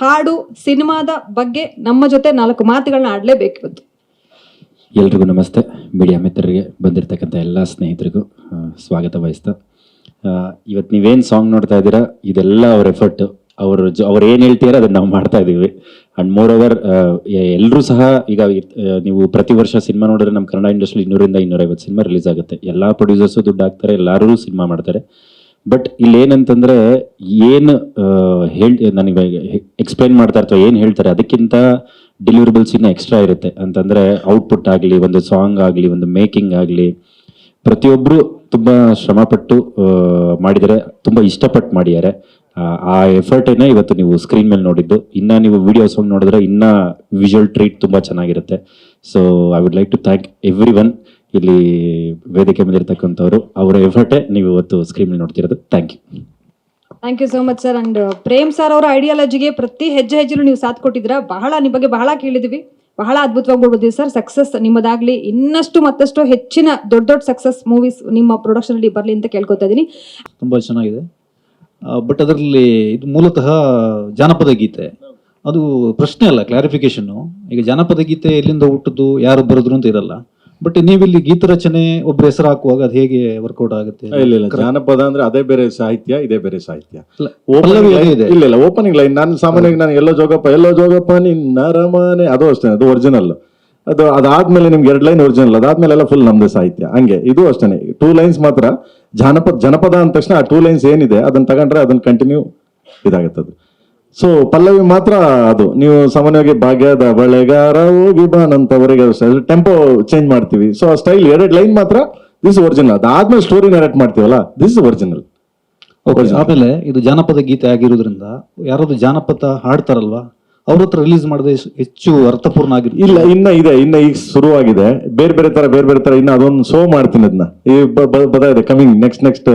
ಹಾಡು ಸಿನಿಮಾದ ಬಗ್ಗೆ ನಮ್ಮ ಜೊತೆ 4 ಮಾತುಗಳನ್ನ ಆಡಲೇಬೇಕು ಇವತ್ತು. ಎಲ್ರಿಗೂ ನಮಸ್ತೆ. ಮೀಡಿಯಾ ಮಿತ್ರರಿಗೆ, ಬಂದಿರತಕ್ಕಂಥ ಎಲ್ಲ ಸ್ನೇಹಿತರಿಗೂ ಸ್ವಾಗತ ಬಯಸ್ತಾ, ಇವತ್ತು ನೀವೇನು ಸಾಂಗ್ ನೋಡ್ತಾ ಇದ್ದೀರಾ ಇದೆಲ್ಲ ಅವ್ರ ಎಫರ್ಟ್. ಅವ್ರು ಏನು ಹೇಳ್ತೀರ ಅದನ್ನು ನಾವು ಮಾಡ್ತಾ ಇದ್ದೀವಿ. ಆ್ಯಂಡ್ ಮೋರ್ ಓವರ್ ಎಲ್ಲರೂ ಸಹ ಈಗ ನೀವು ಪ್ರತಿ ವರ್ಷ ಸಿನಿಮಾ ನೋಡಿದ್ರೆ ನಮ್ಮ ಕನ್ನಡ ಇಂಡಸ್ಟ್ರಿ 200-250 ಸಿನಿಮಾ ರಿಲೀಸ್ ಆಗುತ್ತೆ. ಎಲ್ಲ ಪ್ರೊಡ್ಯೂಸರ್ಸು ದುಡ್ಡು ಹಾಕ್ತಾರೆ, ಎಲ್ಲರೂ ಸಿನಿಮಾ ಮಾಡ್ತಾರೆ. ಬಟ್ ಇಲ್ಲಿ ಏನಂತಂದರೆ ಏನು ನನಗೆ ಎಕ್ಸ್ಪ್ಲೈನ್ ಮಾಡ್ತಾ ಇರ್ತಾರೆ, ಏನು ಹೇಳ್ತಾರೆ ಅದಕ್ಕಿಂತ ಡೆಲಿವರಬಲ್ಸ್ ಇನ್ನೂ ಎಕ್ಸ್ಟ್ರಾ ಇರುತ್ತೆ. ಅಂತಂದರೆ ಔಟ್ಪುಟ್ ಆಗಲಿ, ಒಂದು ಸಾಂಗ್ ಆಗಲಿ, ಒಂದು ಮೇಕಿಂಗ್ ಆಗಲಿ, ಪ್ರತಿಯೊಬ್ಬರು ತುಂಬ ಶ್ರಮಪಟ್ಟು ಮಾಡಿದರೆ, ತುಂಬ ಇಷ್ಟಪಟ್ಟು ಮಾಡಿದ್ದಾರೆ. ಆ ಎಫರ್ಟನ್ನೇ ಇವತ್ತು ನೀವು ಸ್ಕ್ರೀನ್ ಮೇಲೆ ನೋಡಿದ್ದು. ಇನ್ನು ನೀವು ವಿಡಿಯೋ ಸಾಂಗ್ ನೋಡಿದ್ರೆ ಇನ್ನೂ ವಿಜುವಲ್ ಟ್ರೀಟ್ ತುಂಬ ಚೆನ್ನಾಗಿರುತ್ತೆ. So I would like to thank everyone. ಇಲ್ಲಿ ವೇದಿಕೆ ಮೇಲೆ ಇರ್ತಕ್ಕಂಥವ್ರು, ಅವರ ಎಫರ್ಟೇ ನೀವು ಇವತ್ತು ಸ್ಕ್ರೀನ್ ಮೇಲೆ ನೋಡ್ತಿರೋದು. Thank you so much sir. And Prem sir ಅವರ ಐಡಿಯಾಲಜಿಗೆ ಪ್ರತಿ ಹೆಜ್ಜೆಲೂ ನೀವು ಸಾಥ್ ಕೊಟ್ಟಿದ್ದೀರಾ. ನಿಮ್ಮ ಬಗ್ಗೆ ಬಹಳ ಕೇಳಿದ್ವಿ, ಬಹಳ ಅದ್ಭುತವಾಗಿ ಬರ್ಬೋದಿದೆ ಸರ್. ಸಕ್ಸಸ್ ನಿಮ್ಮದಾಗ್ಲಿ, ಇನ್ನಷ್ಟು ಮತ್ತಷ್ಟು ಹೆಚ್ಚಿನ ದೊಡ್ಡ ಸಕ್ಸಸ್ ಮೂವೀಸ್ ನಿಮ್ಮ ಪ್ರೊಡಕ್ಷನ್ ಅಲ್ಲಿ ಬರಲಿ ಅಂತ ಕೇಳ್ಕೊತಾ ಇದ್ದೀನಿ. ತುಂಬ ಚೆನ್ನಾಗಿದೆ. ಬಟ್ ಅದರಲ್ಲಿ ಇದು ಮೂಲತಃ ಜಾನಪದ ಗೀತೆ, ಅದು ಪ್ರಶ್ನೆ ಅಲ್ಲ, ಕ್ಲಾರಿಫಿಕೇಶನ್ನು. ಈಗ ಜಾನಪದ ಗೀತೆ ಎಲ್ಲಿಂದ ಹುಟ್ಟಿದ್ದು, ಯಾರು ಬರೆದ್ರು ಅಂತ ಇರಲ್ಲ. ಬಟ್ ನೀವಿಲ್ಲಿ ಗೀತ ರಚನೆ ಒಬ್ಬರ ಹೆಸರು ಹಾಕುವಾಗ ಅದು ಹೇಗೆ ವರ್ಕೌಟ್ ಆಗುತ್ತೆ? ಇಲ್ಲ, ಜಾನಪದ ಅಂದ್ರೆ ಅದೇ ಬೇರೆ ಸಾಹಿತ್ಯ, ಇದೇ ಬೇರೆ ಸಾಹಿತ್ಯ. ಇದೆ. ಇಲ್ಲ ಓಪನಿಂಗ್ ಲೈನ್ ನಾನು ಸಾಮಾನ್ಯವಾಗಿ ನಾನು ಎಲ್ಲೋ ಜೋಗಪ್ಪ ನಿನ್ನ ಅರಮನೆ, ಅದು ಅಷ್ಟೇ, ಅದು ಒರಿಜಿನಲ್. ಅದಾದ್ಮೇಲೆ ನಿಮ್ಗೆ 2 ಲೈನ್ ಒರಿಜಿನಲ್, ಅದಾದ್ಮೇಲೆ ಎಲ್ಲ ಫುಲ್ ನಮ್ದೇ ಸಾಹಿತ್ಯ. ಹಂಗೆ ಇದು ಅಷ್ಟೇ, 2 ಲೈನ್ಸ್ ಮಾತ್ರ ಜನಪದ ಅಂದ ತಕ್ಷಣ ಆ 2 ಲೈನ್ಸ್ ಏನಿದೆ ಅದನ್ನ ತಗೊಂಡ್ರೆ ಅದನ್ನ ಕಂಟಿನ್ಯೂ ಇದಾಗುತ್ತದು. ಸೊ ಪಲ್ಲವಿ ಮಾತ್ರ ಅದು ನೀವು ಸಾಮಾನ್ಯವಾಗಿ ಭಾಗ್ಯದ ಬಳೆಗಾರ ಹೋಗಿ ಬಾನಂತವರೆಗೆ ಟೆಂಪೋ ಚೇಂಜ್ ಮಾಡ್ತೀವಿ. ಸೊ ಆ ಸ್ಟೈಲ್ 2 ಲೈನ್ ಮಾತ್ರ ದಿಸ್ ಒರಿಜಿನಲ್. ಅದಾದ್ಮೇಲೆ ಸ್ಟೋರಿ ನರೇಟ್ ಮಾಡ್ತೀವಲ್ಲ, ದಿಸ್ ಒರಿಜಿನಲ್. ಆಮೇಲೆ ಇದು ಜಾನಪದ ಗೀತೆ ಆಗಿರೋದ್ರಿಂದ ಯಾರಾದ್ರು ಜಾನಪದ ಹಾಡ್ತಾರಲ್ವಾ, ಅವ್ರ ಹತ್ರ ರಿಲೀಸ್ ಮಾಡಿದ್ರೆ ಹೆಚ್ಚು ಅರ್ಥಪೂರ್ಣ ಆಗಿರುತ್ತೆ. ಇಲ್ಲ, ಇನ್ನ ಈಗ ಶುರುವಾಗಿದೆ. ಬೇರೆ ಬೇರೆ ತರ ಇನ್ನ ಅದೊಂದು ಶೋ ಮಾಡ್ತೀನಿ. ಅದನ್ನ ಈ ಬದಾಯಿದೆ ಕಮಿಂಗ್ ನೆಕ್ಸ್ಟ್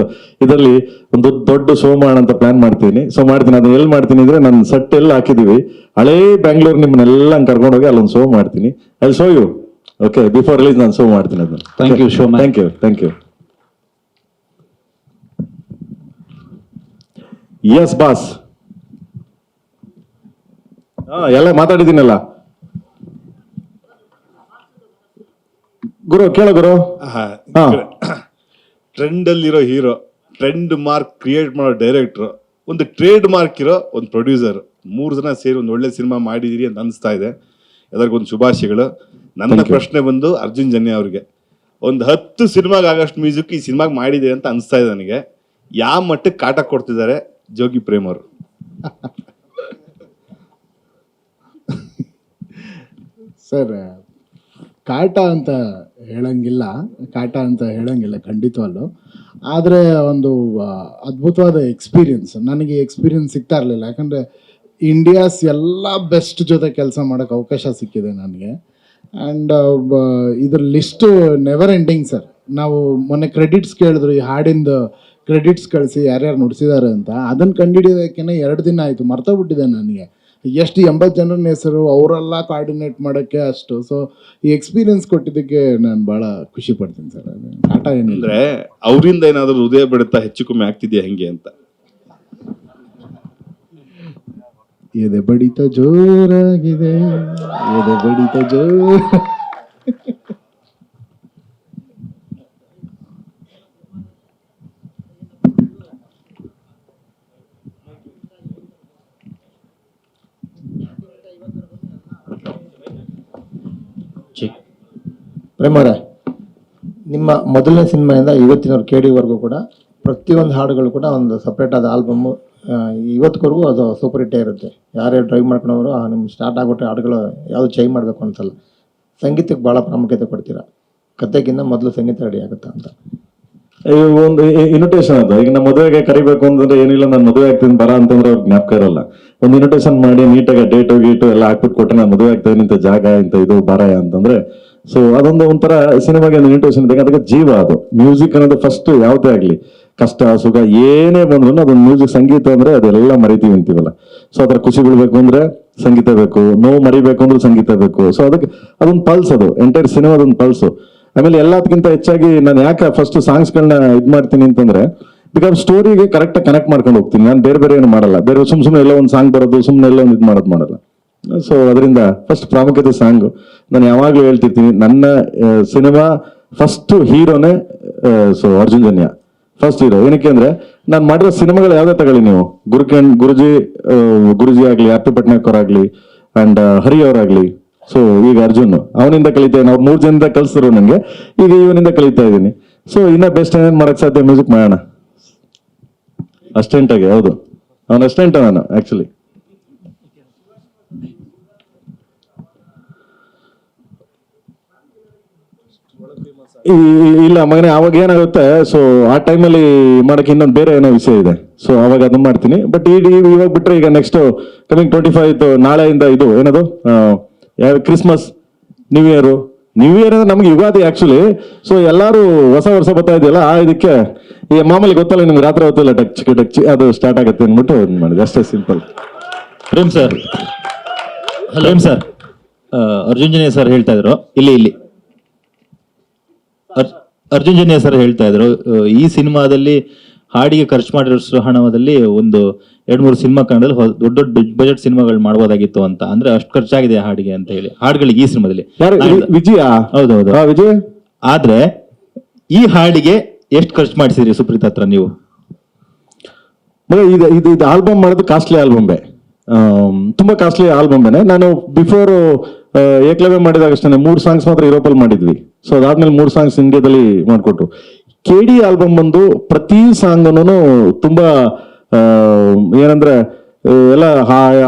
ಇದರಲ್ಲಿ ಒಂದು ದೊಡ್ಡ ಶೋ ಮಾಡೋಣ ಅಂತ ಪ್ಲಾನ್ ಮಾಡ್ತೀನಿ. ಸೊ ಮಾಡ್ತೀನಿ. ಅದನ್ನ ಎಲ್ಲಿ ಮಾಡ್ತೀನಿ ಅಂದ್ರೆ ನನ್ನ ಸೆಟ್ ಎಲ್ಲ ಹಾಕಿದೀವಿ, ಹಳೇ ಬ್ಯಾಂಗ್ಳೂರ್, ನಿಮ್ಮನ್ನೆಲ್ಲ ಕರ್ಕೊಂಡೋಗಿ ಅಲ್ಲೊಂದು ಶೋ ಮಾಡ್ತೀನಿ. I show you. Okay, before release ನಾನು ಶೋ ಮಾಡ್ತೀನಿ ಅದನ್ನ. Thank you. So thank you. Yes boss. ಎಲ್ಲ ಮಾತಾಡಿದ್ದೀನಲ್ಲ ಗುರು, ಕೇಳ ಗುರು. ಟ್ರೆಂಡ್ ಅಲ್ಲಿರೋ ಹೀರೋ, ಟ್ರೆಂಡ್ ಮಾರ್ಕ್ ಕ್ರಿಯೇಟ್ ಮಾಡೋ ಡೈರೆಕ್ಟರ್, ಒಂದು ಟ್ರೇಡ್ ಮಾರ್ಕ್ ಇರೋ ಒಂದು ಪ್ರೊಡ್ಯೂಸರ್, 3 ಜನ ಸೇರಿ ಒಂದು ಒಳ್ಳೆ ಸಿನಿಮಾ ಮಾಡಿದಿರಿ ಅಂತ ಅನಿಸ್ತಾ ಇದೆ. ಎಲ್ಲರಿಗೊಂದು ಶುಭಾಶಯಗಳು. ನನ್ನ ಪ್ರಶ್ನೆ ಬಂದು ಅರ್ಜುನ್ ಜನ್ಯ ಅವ್ರಿಗೆ, ಒಂದು 10 ಸಿನಿಮಾಗೆ ಆಗಷ್ಟು ಮ್ಯೂಸಿಕ್ ಈ ಸಿನಿಮಾಗೆ ಮಾಡಿದೆ ಅಂತ ಅನಿಸ್ತಾ ಇದೆ ನನಗೆ. ಯಾವ ಮಟ್ಟಕ್ಕೆ ಕಾಟ ಕೊಡ್ತಿದ್ದಾರೆ ಜೋಗಿ ಪ್ರೇಮ್ ಅವರು. ಸರ್ ಕಾಟ ಅಂತ ಹೇಳಂಗಿಲ್ಲ ಖಂಡಿತವಲ್ಲೂ. ಆದರೆ ಒಂದು ಅದ್ಭುತವಾದ ಎಕ್ಸ್ಪೀರಿಯನ್ಸ್, ನನಗೆ ಎಕ್ಸ್ಪೀರಿಯನ್ಸ್ ಸಿಗ್ತಾ ಇರಲಿಲ್ಲ. ಯಾಕಂದರೆ ಇಂಡಿಯಾಸ್ ಎಲ್ಲ ಬೆಸ್ಟ್ ಜೊತೆ ಕೆಲಸ ಮಾಡೋಕ್ಕೆ ಅವಕಾಶ ಸಿಕ್ಕಿದೆ ನನಗೆ. ಆ್ಯಂಡ್ ಇದ್ರ ಲಿಸ್ಟು ನೆವರ್ ಎಂಡಿಂಗ್ ಸರ್. ನಾವು ಮೊನ್ನೆ ಕ್ರೆಡಿಟ್ಸ್ ಕೇಳಿದ್ರು, ಈ ಹಾಡಿಂದ ಕ್ರೆಡಿಟ್ಸ್ ಕಳಿಸಿ ಯಾರ್ಯಾರು ನುಡಿಸಿದ್ದಾರೆ ಅಂತ. ಅದನ್ನು ಕಂಡುಹಿಡಿಯೋದಕ್ಕೆ 2 ದಿನ ಆಯಿತು, ಮರ್ತೋಗ್ಬಿಟ್ಟಿದೆ ನನಗೆ ಎಷ್ಟು 80 ಜನರ ಹೆಸರು ಅವರೆಲ್ಲ ಕೋಆರ್ಡಿನೇಟ್ ಮಾಡೋಕ್ಕೆ ಅಷ್ಟು. ಸೊ ಈ ಎಕ್ಸ್ಪೀರಿಯನ್ಸ್ ಕೊಟ್ಟಿದ್ದಕ್ಕೆ ನಾನು ಭಾಳ ಖುಷಿ ಪಡ್ತೀನಿ ಸರ್. ಆಟ ಏನಿಲ್ಲ, ಅವರಿಂದ ಏನಾದರೂ ಹೃದಯ ಬಡಿತ ಹೆಚ್ಚು ಕಮ್ಮಿ ಆಗ್ತಿದೆಯಾ ಹೆಂಗೆ ಅಂತ. ಎದೆ ಬಡಿತ ಜೋರಾಗಿದೆ, ಎದೆ ಬಡಿತ ಜೋರ. ಪ್ರೇಮರೇ, ನಿಮ್ಮ ಮೊದಲನೇ ಸಿನಿಮಾಯಿಂದ ಇವತ್ತಿನವ್ರು ಕೇಳಿವರೆಗೂ ಕೂಡ ಪ್ರತಿಯೊಂದು ಹಾಡುಗಳು ಕೂಡ ಒಂದು ಸಪ್ರೇಟ್ ಆದ ಆಲ್ಬಮ್ಮು ಇವತ್ತಿವರೆಗೂ ಅದು ಸೂಪರ್ ಹಿಟ್ಟೇ ಇರುತ್ತೆ. ಯಾರೇ ಡ್ರೈವ್ ಮಾಡ್ಕೊಂಡವರು ನಿಮ್ಮ ಸ್ಟಾರ್ಟ್ ಆಗಿಬಿಟ್ರೆ ಹಾಡುಗಳು ಯಾವುದು ಚೇಂಜ್ ಮಾಡಬೇಕು ಅನ್ಸಲ್ಲ. ಸಂಗೀತಕ್ಕೆ ಭಾಳ ಪ್ರಾಮುಖ್ಯತೆ ಕೊಡ್ತೀರಾ, ಕತೆಗಿನ್ನ ಮೊದಲು ಸಂಗೀತ ರೆಡಿ ಆಗುತ್ತಾ ಅಂತ. ಒಂದು ಇನ್ವಿಟೇಷನ್ ಅದು. ಈಗ ನಮ್ಮ ಮದುವೆಗೆ ಕರಿಬೇಕು ಅಂತಂದ್ರೆ ಏನಿಲ್ಲ, ನಾನು ಮದುವೆ ಆಗ್ತೀನಿ ಬರ ಅಂತಂದ್ರೆ ಅವ್ರಿಗೆ ಜ್ಞಾಪಕ ಇರಲ್ಲ. ಒಂದು ಇನ್ವಿಟೇಷನ್ ಮಾಡಿ ನೀಟಾಗಿ ಡೇಟು ಗೀಟು ಎಲ್ಲ ಹಾಕ್ಬಿಟ್ಟು ಕೊಟ್ಟರೆ ನಾನು ಮದುವೆ ಆಗ್ತಾ ಇಂಥ ಜಾಗ ಇಂಥ ಇದು ಬರ ಅಂತಂದ್ರೆ, ಸೊ ಅದೊಂದು ಒಂಥರ ಸಿನಿಮಾಗೆ ಒಂದು ಇನ್ವಿಟೇಷನ್ ಇದ್ದಾಗ ಅದಕ್ಕೆ ಜೀವ. ಅದು ಮ್ಯೂಸಿಕ್ ಅನ್ನೋದು ಫಸ್ಟ್ ಯಾವುದೇ ಆಗಲಿ, ಕಷ್ಟ ಸುಖ ಏನೇ ಬಂದ್ರು ಅದೊಂದು ಮ್ಯೂಸಿಕ್, ಸಂಗೀತ ಅಂದ್ರೆ ಅದೆಲ್ಲ ಮರಿತೀವಿ ಅಂತೀವಲ್ಲ. ಸೊ ಅದ್ರ ಖುಷಿ ಬಿಡ್ಬೇಕು ಅಂದ್ರೆ ಸಂಗೀತ ಬೇಕು, ನೋವು ಮರಿಬೇಕು ಅಂದ್ರೆ ಸಂಗೀತ ಬೇಕು. ಸೊ ಅದಕ್ಕೆ ಅದೊಂದು ಪಲ್ಸ್, ಅದು ಎಂಟೈರ್ ಸಿನಿಮಾದೊಂದು ಪಲ್ಸು. ಆಮೇಲೆ ಎಲ್ಲದಕ್ಕಿಂತ ಹೆಚ್ಚಾಗಿ ನಾನು ಯಾಕೆ ಫಸ್ಟ್ ಸಾಂಗ್ಸ್ಗಳನ್ನ ಇದು ಮಾಡ್ತೀನಿ ಅಂತಂದ್ರೆ, ಬಿಕಾಸ್ ಸ್ಟೋರಿಗೆ ಕರೆಕ್ಟಾಗಿ ಕನೆಕ್ಟ್ ಮಾಡ್ಕೊಂಡು ಹೋಗ್ತೀನಿ. ನಾನು ಬೇರೆ ಏನು ಮಾಡಲ್ಲ, ಬೇರೆ ಸುಮ್ಮನೆ ಎಲ್ಲ ಒಂದು ಸಾಂಗ್ ಬರೋದು, ಸುಮ್ಮನೆ ಎಲ್ಲ ಒಂದು ಇದು ಮಾಡಲ್ಲ. ಸೊ ಅದರಿಂದ ಫಸ್ಟ್ ಪ್ರಾಮುಖ್ಯತೆ ಸಾಂಗು. ನಾನು ಯಾವಾಗಲೂ ಹೇಳ್ತಿರ್ತೀನಿ, ನನ್ನ cinema first ಹೀರೋನೇ so Arjun Janya first hero. ಏನಕ್ಕೆ ಅಂದ್ರೆ ನಾನು ಮಾಡಿರೋ ಸಿನಿಮಾಗಳು ಯಾವುದೇ ತಗೊಳ್ಳಿ ನೀವು, ಗುರುಜಿ ಆಗ್ಲಿ, ಆರ್ ಪಿ ಪಟ್ನಾಯಕ್ ಅವರಾಗ್ಲಿ ಅಂಡ್ ಹರಿ ಅವರಾಗ್ಲಿ. ಸೊ ಈಗ ಅರ್ಜುನ್ ಅವನಿಂದ ಕಲಿತಾ ಇದ್ದೀನಿ, ಅವ್ರು 3 ಜನದಿಂದ ಕಲಿಸಿದ್ರು ನನಗೆ, ಈಗ ಇವನಿಂದ ಕಲಿತಾ ಇದ್ದೀನಿ. ಸೊ ಇನ್ನ ಬೆಸ್ಟ್ ಏನೇನು ಮಾಡಕ್ ಸಾಧ್ಯ, ಮ್ಯೂಸಿಕ್ ಮಾಡೋಣ ಅಸ್ಟೆಂಟ್ ಆಗಿ. ಹೌದು, ಅವನ ಅಸ್ಟೆಂಟ್ ನಾನು ಆಕ್ಚುಲಿ. ಇಲ್ಲ ಮಗನೇ, ಅವಾಗ ಏನಾಗುತ್ತೆ, ಸೊ ಆ ಟೈಮಲ್ಲಿ ಮಾಡಕ್ಕೆ ಇನ್ನೊಂದು ಬೇರೆ ಏನೋ ವಿಷಯ ಇದೆ. ಸೊ ಅವಾಗ ಅದನ್ನ ಮಾಡ್ತೀನಿ. ಬಟ್ ಇವಾಗ ಬಿಟ್ರೆ ಈಗ ನೆಕ್ಸ್ಟ್ ಕಮಿಂಗ್ 25 ನಾಳೆಯಿಂದ ಇದು ಏನದು ಕ್ರಿಸ್ಮಸ್, ನ್ಯೂ ಇಯರ್ ಅಂದ್ರೆ ನಮ್ಗೆ ಯುಗಾದಿ ಆಕ್ಚುಲಿ. ಸೊ ಎಲ್ಲಾರು ಹೊಸ ವರ್ಷ ಬರ್ತಾ ಇದೆಯಲ್ಲ, ಇದಕ್ಕೆ ಈ ಮಾಮೂಲಿ ಗೊತ್ತಲ್ಲ ನಿಮ್ಗೆ, ರಾತ್ರಿ ಹೊತ್ತಿಲ್ಲ ಟಚ್ ಅದು ಸ್ಟಾರ್ಟ್ ಆಗುತ್ತೆ ಅಂದ್ಬಿಟ್ಟು ಮಾಡಿದೆ ಅಷ್ಟೇ, simple. Prem sir, Prem sir, Arjun Janya sir ಹೇಳ್ತಾ ಇದ್ರು, ಇಲ್ಲಿ ಅರ್ಜುನ್ ಜನ್ಯ ಸರ್ ಹೇಳ್ತಾ ಇದ್ರು, ಈ ಸಿನಿಮಾದಲ್ಲಿ ಹಾಡಿಗೆ ಖರ್ಚು ಮಾಡಿರೋ ಹಣದಲ್ಲಿ ಒಂದು 2-3 ಸಿನಿಮಾ ಕನ್ನಡದಲ್ಲಿ ದೊಡ್ಡ ಬಜೆಟ್ ಸಿನಿಮಾಗಳು ಮಾಡ್ಬೋದಾಗಿತ್ತು ಅಂತ. ಅಂದ್ರೆ ಅಷ್ಟು ಖರ್ಚಾಗಿದೆ ಹಾಡಿಗೆ ಅಂತ ಹೇಳಿ, ಹಾಡುಗಳಿಗೆ ಈ ಸಿನಿಮಾದಲ್ಲಿ. ವಿಜಯ? ಹೌದೌದು ವಿಜಯ್. ಆದ್ರೆ ಈ ಹಾಡಿಗೆ ಎಷ್ಟು ಖರ್ಚು ಮಾಡಿಸಿದ್ರಿ ಸುಪ್ರೀತ್ ಹತ್ರ ನೀವು? ಇದು ಆಲ್ಬಮ್ ಮಾಡೋದು ಕಾಸ್ಟ್ಲಿ ಆಲ್ಬಮ್, ತುಂಬಾ ಕಾಸ್ಟ್ಲಿ ಆಲ್ಬಮ್ನೇ. ನಾನು ಬಿಫೋರ್ ಏಕಲವ್ಯ ಮಾಡಿದಾಗ ಅಷ್ಟೇ 3 ಸಾಂಗ್ಸ್ ಮಾತ್ರ ಯುರೋಪಲ್ಲಿ ಮಾಡಿದ್ವಿ. ಸೊ ಅದಾದ್ಮೇಲೆ 3 ಸಾಂಗ್ಸ್ ಇಂಡಿಯಾದಲ್ಲಿ ಮಾಡಿಕೊಟ್ರು. KD ಆಲ್ಬಮ್ ಬಂದು ಪ್ರತಿ ಸಾಂಗ್ನು ತುಂಬಾ ಏನಂದ್ರೆ ಎಲ್ಲ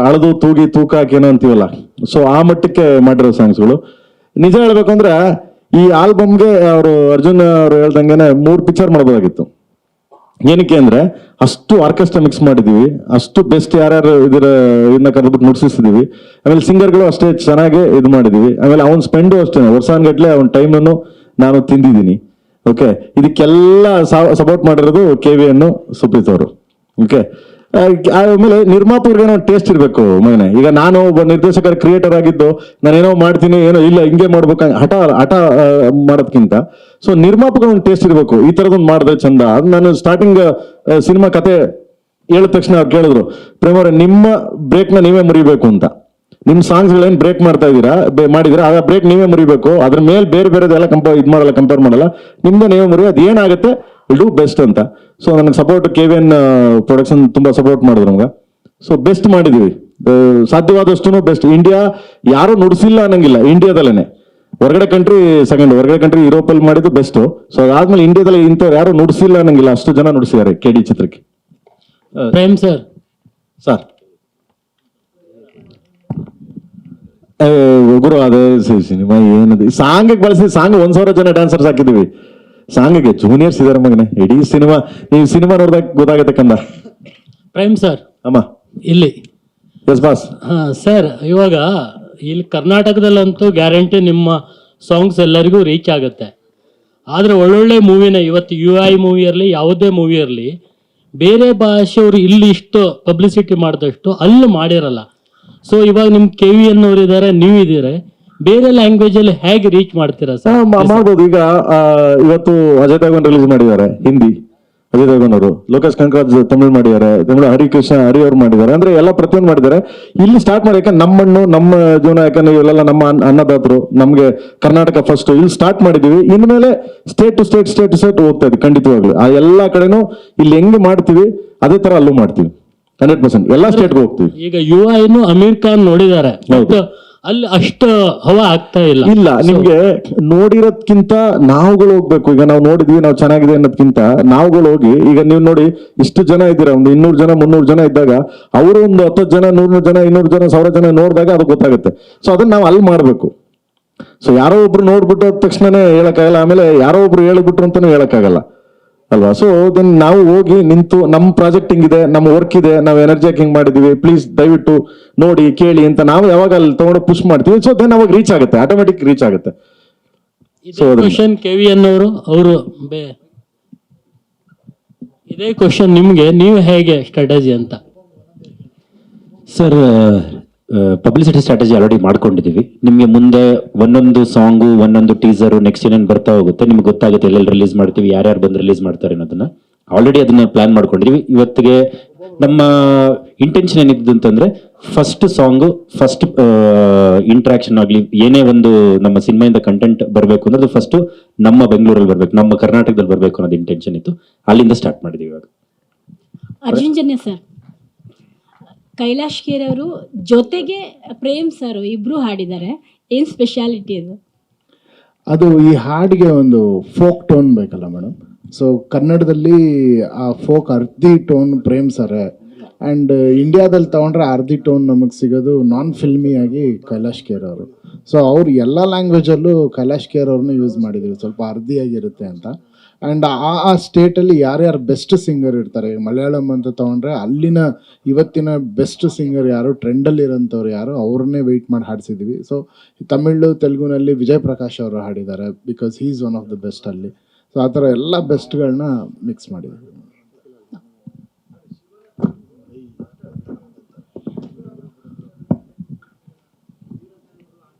ಅಳದು ತೂಗಿ ತೂಕ ಹಾಕೇನೋ ಅಂತೀವಲ್ಲ, ಸೊ ಆ ಮಟ್ಟಕ್ಕೆ ಮಾಡಿರೋ ಸಾಂಗ್ಸ್ಗಳು. ನಿಜ ಹೇಳ್ಬೇಕು ಅಂದ್ರೆ ಈ ಆಲ್ಬಮ್ಗೆ ಅವರು ಅರ್ಜುನ್ ಅವರು ಹೇಳ್ದಂಗೆನೆ 3 ಪಿಕ್ಚರ್ ಮಾಡ್ಬೋದಾಗಿತ್ತು. ಏನಕ್ಕೆ ಅಂದ್ರೆ ಅಷ್ಟು ಆರ್ಕೆಸ್ಟ್ರಾ ಮಿಕ್ಸ್ ಮಾಡಿದೀವಿ, ಅಷ್ಟು ಬೆಸ್ಟ್ ಯಾರ್ಯಾರು ಇದನ್ನ ಕರೆದ್ಬಿಟ್ಟು ನುಡ್ಸಿಸಿದೀವಿ. ಆಮೇಲೆ ಸಿಂಗರ್ಗಳು ಅಷ್ಟೇ ಚೆನ್ನಾಗಿ ಇದು ಮಾಡಿದೀವಿ. ಆಮೇಲೆ ಅವ್ನ ಸ್ಪೆಂಡು ಅಷ್ಟೇ ವರ್ಷಾನ್ಗಟ್ಲೆ ಅವ್ನ ಟೈಮನ್ನು ನಾನು ತಿಂದಿದ್ದೀನಿ. ಓಕೆ, ಇದಕ್ಕೆಲ್ಲ ಸಪೋರ್ಟ್ ಮಾಡಿರೋದು KVN ಸುಪ್ರೀತ್ ಅವರು. ಓಕೆ, ಆಮೇಲೆ ನಿರ್ಮಾಪಕರಿಗೆ ಟೇಸ್ಟ್ ಇರಬೇಕು ಮಗನೆ. ಈಗ ನಾನು ಒಬ್ಬ ನಿರ್ದೇಶಕರ ಕ್ರಿಯೇಟರ್ ಆಗಿದ್ದು ನಾನೇನೋ ಮಾಡ್ತೀನಿ, ಏನೋ ಇಲ್ಲ ಹಿಂಗೆ ಮಾಡ್ಬೇಕು ಹಠ ಮಾಡೋದ್ಕಿಂತ ಸೊ ನಿರ್ಮಾಪಕ ಒಂದು ಟೇಸ್ಟ್ ಇರಬೇಕು. ಈ ತರದೊಂದು ಮಾಡಿದ್ರೆ ಚಂದ. ಅದು ನಾನು ಸ್ಟಾರ್ಟಿಂಗ್ ಸಿನಿಮಾ ಕತೆ ಹೇಳಿದ ತಕ್ಷಣ ಅವ್ರು ಕೇಳಿದ್ರು, ಪ್ರೇಮವ್ರೆ ನಿಮ್ಮ ಬ್ರೇಕ್ನ ನೀವೇ ಮುರಿಬೇಕು ಅಂತ. ನಿಮ್ ಸಾಂಗ್ಸ್ಗಳೇನು ಬ್ರೇಕ್ ಮಾಡ್ತಾ ಇದ್ದೀರಾ ಮಾಡಿದ್ರೆ ಆ ಬ್ರೇಕ್ ನೀವೇ ಮುರಿಬೇಕು. ಅದ್ರ ಮೇಲೆ ಬೇರೆದೆಲ್ಲ ಕಂಪೇರ್ ಮಾಡಲ್ಲ, ನಿಮ್ದೇ ನೀವೇ ಮುರಿ. ಅದು ಏನಾಗುತ್ತೆ ವಿಲ್ ಡೂ ಬೆಸ್ಟ್ ಅಂತ. ಸೊ ನನಗೆ ಸಪೋರ್ಟ್ KVN ಪ್ರೊಡಕ್ಷನ್ ತುಂಬಾ ಸಪೋರ್ಟ್ ಮಾಡಿದ್ರು ನಮ್ಗೆ. ಸೊ ಬೆಸ್ಟ್ ಮಾಡಿದೀವಿ, ಸಾಧ್ಯವಾದಷ್ಟು ಬೆಸ್ಟ್. ಇಂಡಿಯಾ ಯಾರು ನುಡಿಸಿಲ್ಲ ಅನ್ನಂಗಿಲ್ಲ, ಇಂಡಿಯಾದಲ್ಲೇನೆ ಹೊರಗಡೆ ಕಂಟ್ರಿ ಸೆಕೆಂಡ್, ಹೊರಗಡೆ ಕಂಟ್ರಿ ಯುರೋಪಲ್ಲಿ ಮಾಡಿದ್ದು ಬೆಸ್ಟ್. ಸೊ ಅದಾದ್ಮೇಲೆ ಇಂಡಿಯಾದಲ್ಲಿ ಇಂಥವ್ರು ಯಾರು ನುಡಿಸಿಲ್ಲ ಅನ್ನಂಗಿಲ್ಲ, ಅಷ್ಟು ಜನ ನುಡಿಸಿದ್ದಾರೆ KD ಚಿತ್ರಕ್ಕೆ. ಪ್ರೇಮ್ ಸರ್ ಸರ್ ಗುರು ಅದೇ ಸಿನಿಮಾ ಏನದು ಸಾಂಗ್ ಬಳಸಿ ಸಾಂಗ್ 1,000 ಜನ ಡ್ಯಾನ್ಸರ್ಸ್ ಹಾಕಿದೀವಿ ಸಾಂಗ್ಗೆ. ಜೂನಿಯರ್ಸ್ ಇದಾರೆ ಮಗನೆ ಇಡೀ ಸಿನಿಮಾ. ನೀವು ಸಿನಿಮಾ ನೋಡಿದಾಗ ಗೊತ್ತಾಗತ್ತೆ ಕಂದ. ಪ್ರೇಮ್ ಸರ್ ಅಮ್ಮ ಇಲ್ಲಿ ಎಸ್ ಬಾಸ್. ಸರ್ ಇವಾಗ ಇಲ್ಲಿ ಕರ್ನಾಟಕದಲ್ಲಂತೂ ಗ್ಯಾರಂಟಿ ನಿಮ್ಮ ಸಾಂಗ್ಸ್ ಎಲ್ಲರಿಗೂ ರೀಚ್ ಆಗುತ್ತೆ. ಆದರೆ ಒಳ್ಳೊಳ್ಳೆ ಮೂವಿನ ಇವತ್ತು UI ಮೂವಿ ಇರಲಿ ಯಾವುದೇ ಮೂವಿ ಇರಲಿ, ಬೇರೆ ಭಾಷೆಯವರು ಇಲ್ಲಿ ಇಷ್ಟು ಪಬ್ಲಿಸಿಟಿ ಮಾಡಿದಷ್ಟು ಅಲ್ಲಿ ಮಾಡಿರಲ್ಲ. ಸೊ ಇವಾಗ ನಿಮ್ಮ KVN ಅವ್ರು ಇದ್ದಾರೆ, ನೀವು ಇದ್ದೀರಾ, ಬೇರೆ ಲ್ಯಾಂಗ್ವೇಜ್ ಅಲ್ಲಿ ಹೇಗೆ ರೀಚ್ ಮಾಡ್ತೀರಾ ಸರ್? ಮಾಡ್ಬೋದು. ಈಗ ಇವತ್ತು ಅಜಯ್ ದೇವಗನ್ ರಿಲೀಸ್ ಮಾಡಿದ್ದಾರೆ ಹಿಂದಿ, ಅಜಯ್ ದೇವಗನ್ ಅವರು. ಲೋಕೇಶ್ ಕನಕರಾಜ್ ತಮಿಳ್ ಮಾಡಿದ್ದಾರೆ, ತಮಿಳು ಹರಿ ಅವ್ರು ಮಾಡಿದ್ದಾರೆ. ಅಂದ್ರೆ ಎಲ್ಲ ಪ್ರತಿಯೊಂದು ಮಾಡಿದ್ದಾರೆ. ಇಲ್ಲಿ ಸ್ಟಾರ್ಟ್ ಮಾಡಿ, ಯಾಕಂದ್ರೆ ನಮ್ಮ ಮಣ್ಣು ನಮ್ಮ ಜೀವನ, ಯಾಕಂದ್ರೆ ಇವೆಲ್ಲ ನಮ್ಮ ಅನ್ನದಾತರು, ನಮ್ಗೆ ಕರ್ನಾಟಕ ಫಸ್ಟ್ ಇಲ್ಲಿ ಸ್ಟಾರ್ಟ್ ಮಾಡಿದೀವಿ. ಇನ್ಮೇಲೆ ಸ್ಟೇಟ್ ಟು ಸ್ಟೇಟ್ ಹೋಗ್ತಾ ಇದೆ ಖಂಡಿತವಾಗ್ಲು. ಆ ಎಲ್ಲಾ ಕಡೆನೂ ಇಲ್ಲಿ ಹೆಂಗ್ ಮಾಡ್ತೀವಿ ಅದೇ ತರ ಅಲ್ಲೂ ಮಾಡ್ತೀವಿ 100%. ಎಲ್ಲಾ ಸ್ಟೇಟ್ಗೆ ಹೋಗ್ತೀವಿ. ಈಗ UI ಅಮೀರ್ ಖಾನ್ ನೋಡಿದ್ದಾರೆ, ಅಲ್ಲಿ ಅಷ್ಟು ಹವಾ ಆಗ್ತಾ ಇಲ್ಲ. ಇಲ್ಲ, ನಿಮ್ಗೆ ನೋಡಿರೋದ್ಕಿಂತ ನಾವುಗಳು ಹೋಗ್ಬೇಕು. ಈಗ ನಾವು ನೋಡಿದ್ವಿ, ನಾವು ಚೆನ್ನಾಗಿದೆ ಅನ್ನೋದ್ಕಿಂತ ನಾವುಗಳು ಹೋಗಿ, ಈಗ ನೀವು ನೋಡಿ ಇಷ್ಟು ಜನ ಇದ್ದೀರಾ, ಒಂದು 200 ಜನ 300 ಜನ ಇದ್ದಾಗ ಅವರು ಒಂದು 10 ಜನ 100 ಜನ 200 ಜನ 1000 ಜನ ನೋಡಿದಾಗ ಅದು ಗೊತ್ತಾಗುತ್ತೆ. ಸೊ ಅದನ್ನ ನಾವು ಅಲ್ಲಿ ಮಾಡ್ಬೇಕು. ಸೊ ಯಾರೋ ಒಬ್ರು ನೋಡ್ಬಿಟ್ಟು ಅದ ತಕ್ಷಣನೇ ಹೇಳಕ್ಕಾಗಲ್ಲ, ಆಮೇಲೆ ಯಾರೋ ಒಬ್ರು ಹೇಳ್ಬಿಟ್ರು ಅಂತಾನು ಹೇಳಕ್ಕಾಗಲ್ಲ ಅಲ್ವಾ. ಸೊ ದೆನ್ ನಾವು ಹೋಗಿ ನಿಂತು ನಮ್ಮ ಪ್ರಾಜೆಕ್ಟ್ ಹಿಂಗಿದೆ, ನಮ್ಮ ವರ್ಕ್ ಇದೆ, ನಾವು ಎನರ್ಜಿ ಹಿಂಗ್ ಮಾಡಿದೀವಿ, ಪ್ಲೀಸ್ ದಯವಿಟ್ಟು ನೋಡಿ ಕೇಳಿ ಅಂತ ನಾವು ಯಾವಾಗ ಅಲ್ಲಿ ತಗೊಂಡು ಪುಷ್ ಮಾಡ್ತೀವಿ. ಸೊ ದೆನ್ ಅವಾಗ ರೀಚ್ ಆಗುತ್ತೆ, ಆಟೋಮೆಟಿಕ್ ರೀಚ್ ಆಗುತ್ತೆ. ಕ್ವಶನ್ KVN ಅವರು ಇದೇ ಕ್ವಶನ್ ನಿಮ್ಗೆ, ನೀವು ಹೇಗೆ ಸ್ಟ್ರಾಟಜಿ ಅಂತ? ಸರ್ ಪಬ್ಲಿಸಿಟಿ ಸ್ಟ್ರಾಟಜಿ ಆಲ್ರೆಡಿ ಮಾಡ್ಕೊಂಡಿದ್ದೀವಿ. ನಿಮಗೆ ಮುಂದೆ ಒಂದೊಂದು ಸಾಂಗು ಒಂದೊಂದು ಟೀಸರು ನೆಕ್ಸ್ಟ್ ಏನೇನು ಬರ್ತಾ ಹೋಗುತ್ತೆ ನಿಮ್ಗೆ ಗೊತ್ತಾಗುತ್ತೆ, ಎಲ್ಲೆಲ್ಲಿ ರಿಲೀಸ್ ಮಾಡ್ತೀವಿ, ಯಾರ್ಯಾರು ಬಂದು ರಿಲೀಸ್ ಮಾಡ್ತಾರೆ ಅನ್ನೋದನ್ನ ಆಲ್ರೆಡಿ ಅದನ್ನ ಪ್ಲಾನ್ ಮಾಡ್ಕೊಂಡಿದ್ದೀವಿ. ಇವತ್ತಿಗೆ ನಮ್ಮ ಇಂಟೆನ್ಷನ್ ಏನಿದ್ದು ಅಂತಂದ್ರೆ ಫಸ್ಟ್ ಸಾಂಗು ಫಸ್ಟ್ ಇಂಟ್ರಾಕ್ಷನ್ ಆಗಲಿ, ಏನೇ ಒಂದು ನಮ್ಮ ಸಿನಿಮಾಯಿಂದ ಕಂಟೆಂಟ್ ಬರಬೇಕು ಅನ್ನೋದು ಫಸ್ಟ್ ನಮ್ಮ ಬೆಂಗಳೂರಲ್ಲಿ ಬರಬೇಕು, ನಮ್ಮ ಕರ್ನಾಟಕದಲ್ಲಿ ಬರಬೇಕು ಅನ್ನೋದು ಇಂಟೆನ್ಷನ್ ಇತ್ತು. ಅಲ್ಲಿಂದ ಸ್ಟಾರ್ಟ್ ಮಾಡಿದ್ದೀವಿ. ಇವಾಗ ಅರ್ಜುನ್ ಜನ್ಯ ಸರ್, ಕೈಲಾಶ್ ಖೇರ್ ಅವರು ಜೊತೆಗೆ ಪ್ರೇಮ್ ಸರ್ ಇಬ್ರು ಹಾಡಿದ್ದಾರೆ. ಏನ್ ಸ್ಪೆಷಾಲಿಟಿ ಅದು? ಅದು ಈ ಹಾಡಿಗೆ ಒಂದು ಫೋಕ್ ಟೋನ್ ಬೇಕಲ್ಲ ಮೇಡಮ್. ಸೊ ಕನ್ನಡದಲ್ಲಿ ಆ ಫೋಕ್ ಅರ್ಧಿ ಟೋನ್ ಪ್ರೇಮ್ ಸರ್, ಆ್ಯಂಡ್ ಇಂಡಿಯಾದಲ್ಲಿ ತಗೊಂಡ್ರೆ ಅರ್ಧಿ ಟೋನ್ ನಮಗೆ ಸಿಗೋದು ನಾನ್ ಫಿಲ್ಮಿ ಆಗಿ ಕೈಲಾಶ್ ಖೇರ್ ಅವರು. ಸೊ ಅವ್ರು ಎಲ್ಲ ಲ್ಯಾಂಗ್ವೇಜಲ್ಲೂ ಕೈಲಾಶ್ ಖೇರ್ ಅವ್ರನ್ನ ಯೂಸ್ ಮಾಡಿದ್ದೀವಿ, ಸ್ವಲ್ಪ ಅರ್ಧಿಯಾಗಿರುತ್ತೆ ಅಂತ. ಆ್ಯಂಡ್ ಆ ಸ್ಟೇಟಲ್ಲಿ ಯಾರ್ಯಾರು ಬೆಸ್ಟ್ ಸಿಂಗರ್ ಇರ್ತಾರೆ, ಮಲಯಾಳಂ ಅಂತ ತೊಗೊಂಡ್ರೆ ಅಲ್ಲಿನ ಇವತ್ತಿನ ಬೆಸ್ಟ್ ಸಿಂಗರ್ ಯಾರು, ಟ್ರೆಂಡಲ್ಲಿ ಇರೋಂಥವ್ರು ಯಾರು, ಅವ್ರನ್ನೇ ವೆಯ್ಟ್ ಮಾಡಿ ಹಾಡಿಸಿದ್ದೀವಿ. ಸೊ ತಮಿಳು ತೆಲುಗುನಲ್ಲಿ ವಿಜಯ್ ಪ್ರಕಾಶ್ ಅವರು ಹಾಡಿದ್ದಾರೆ, because he is one of the best ಅಲ್ಲಿ. ಸೊ ಆ ಥರ ಎಲ್ಲ ಬೆಸ್ಟ್ಗಳನ್ನ ಮಿಕ್ಸ್ ಮಾಡಿದ್ದೀವಿ.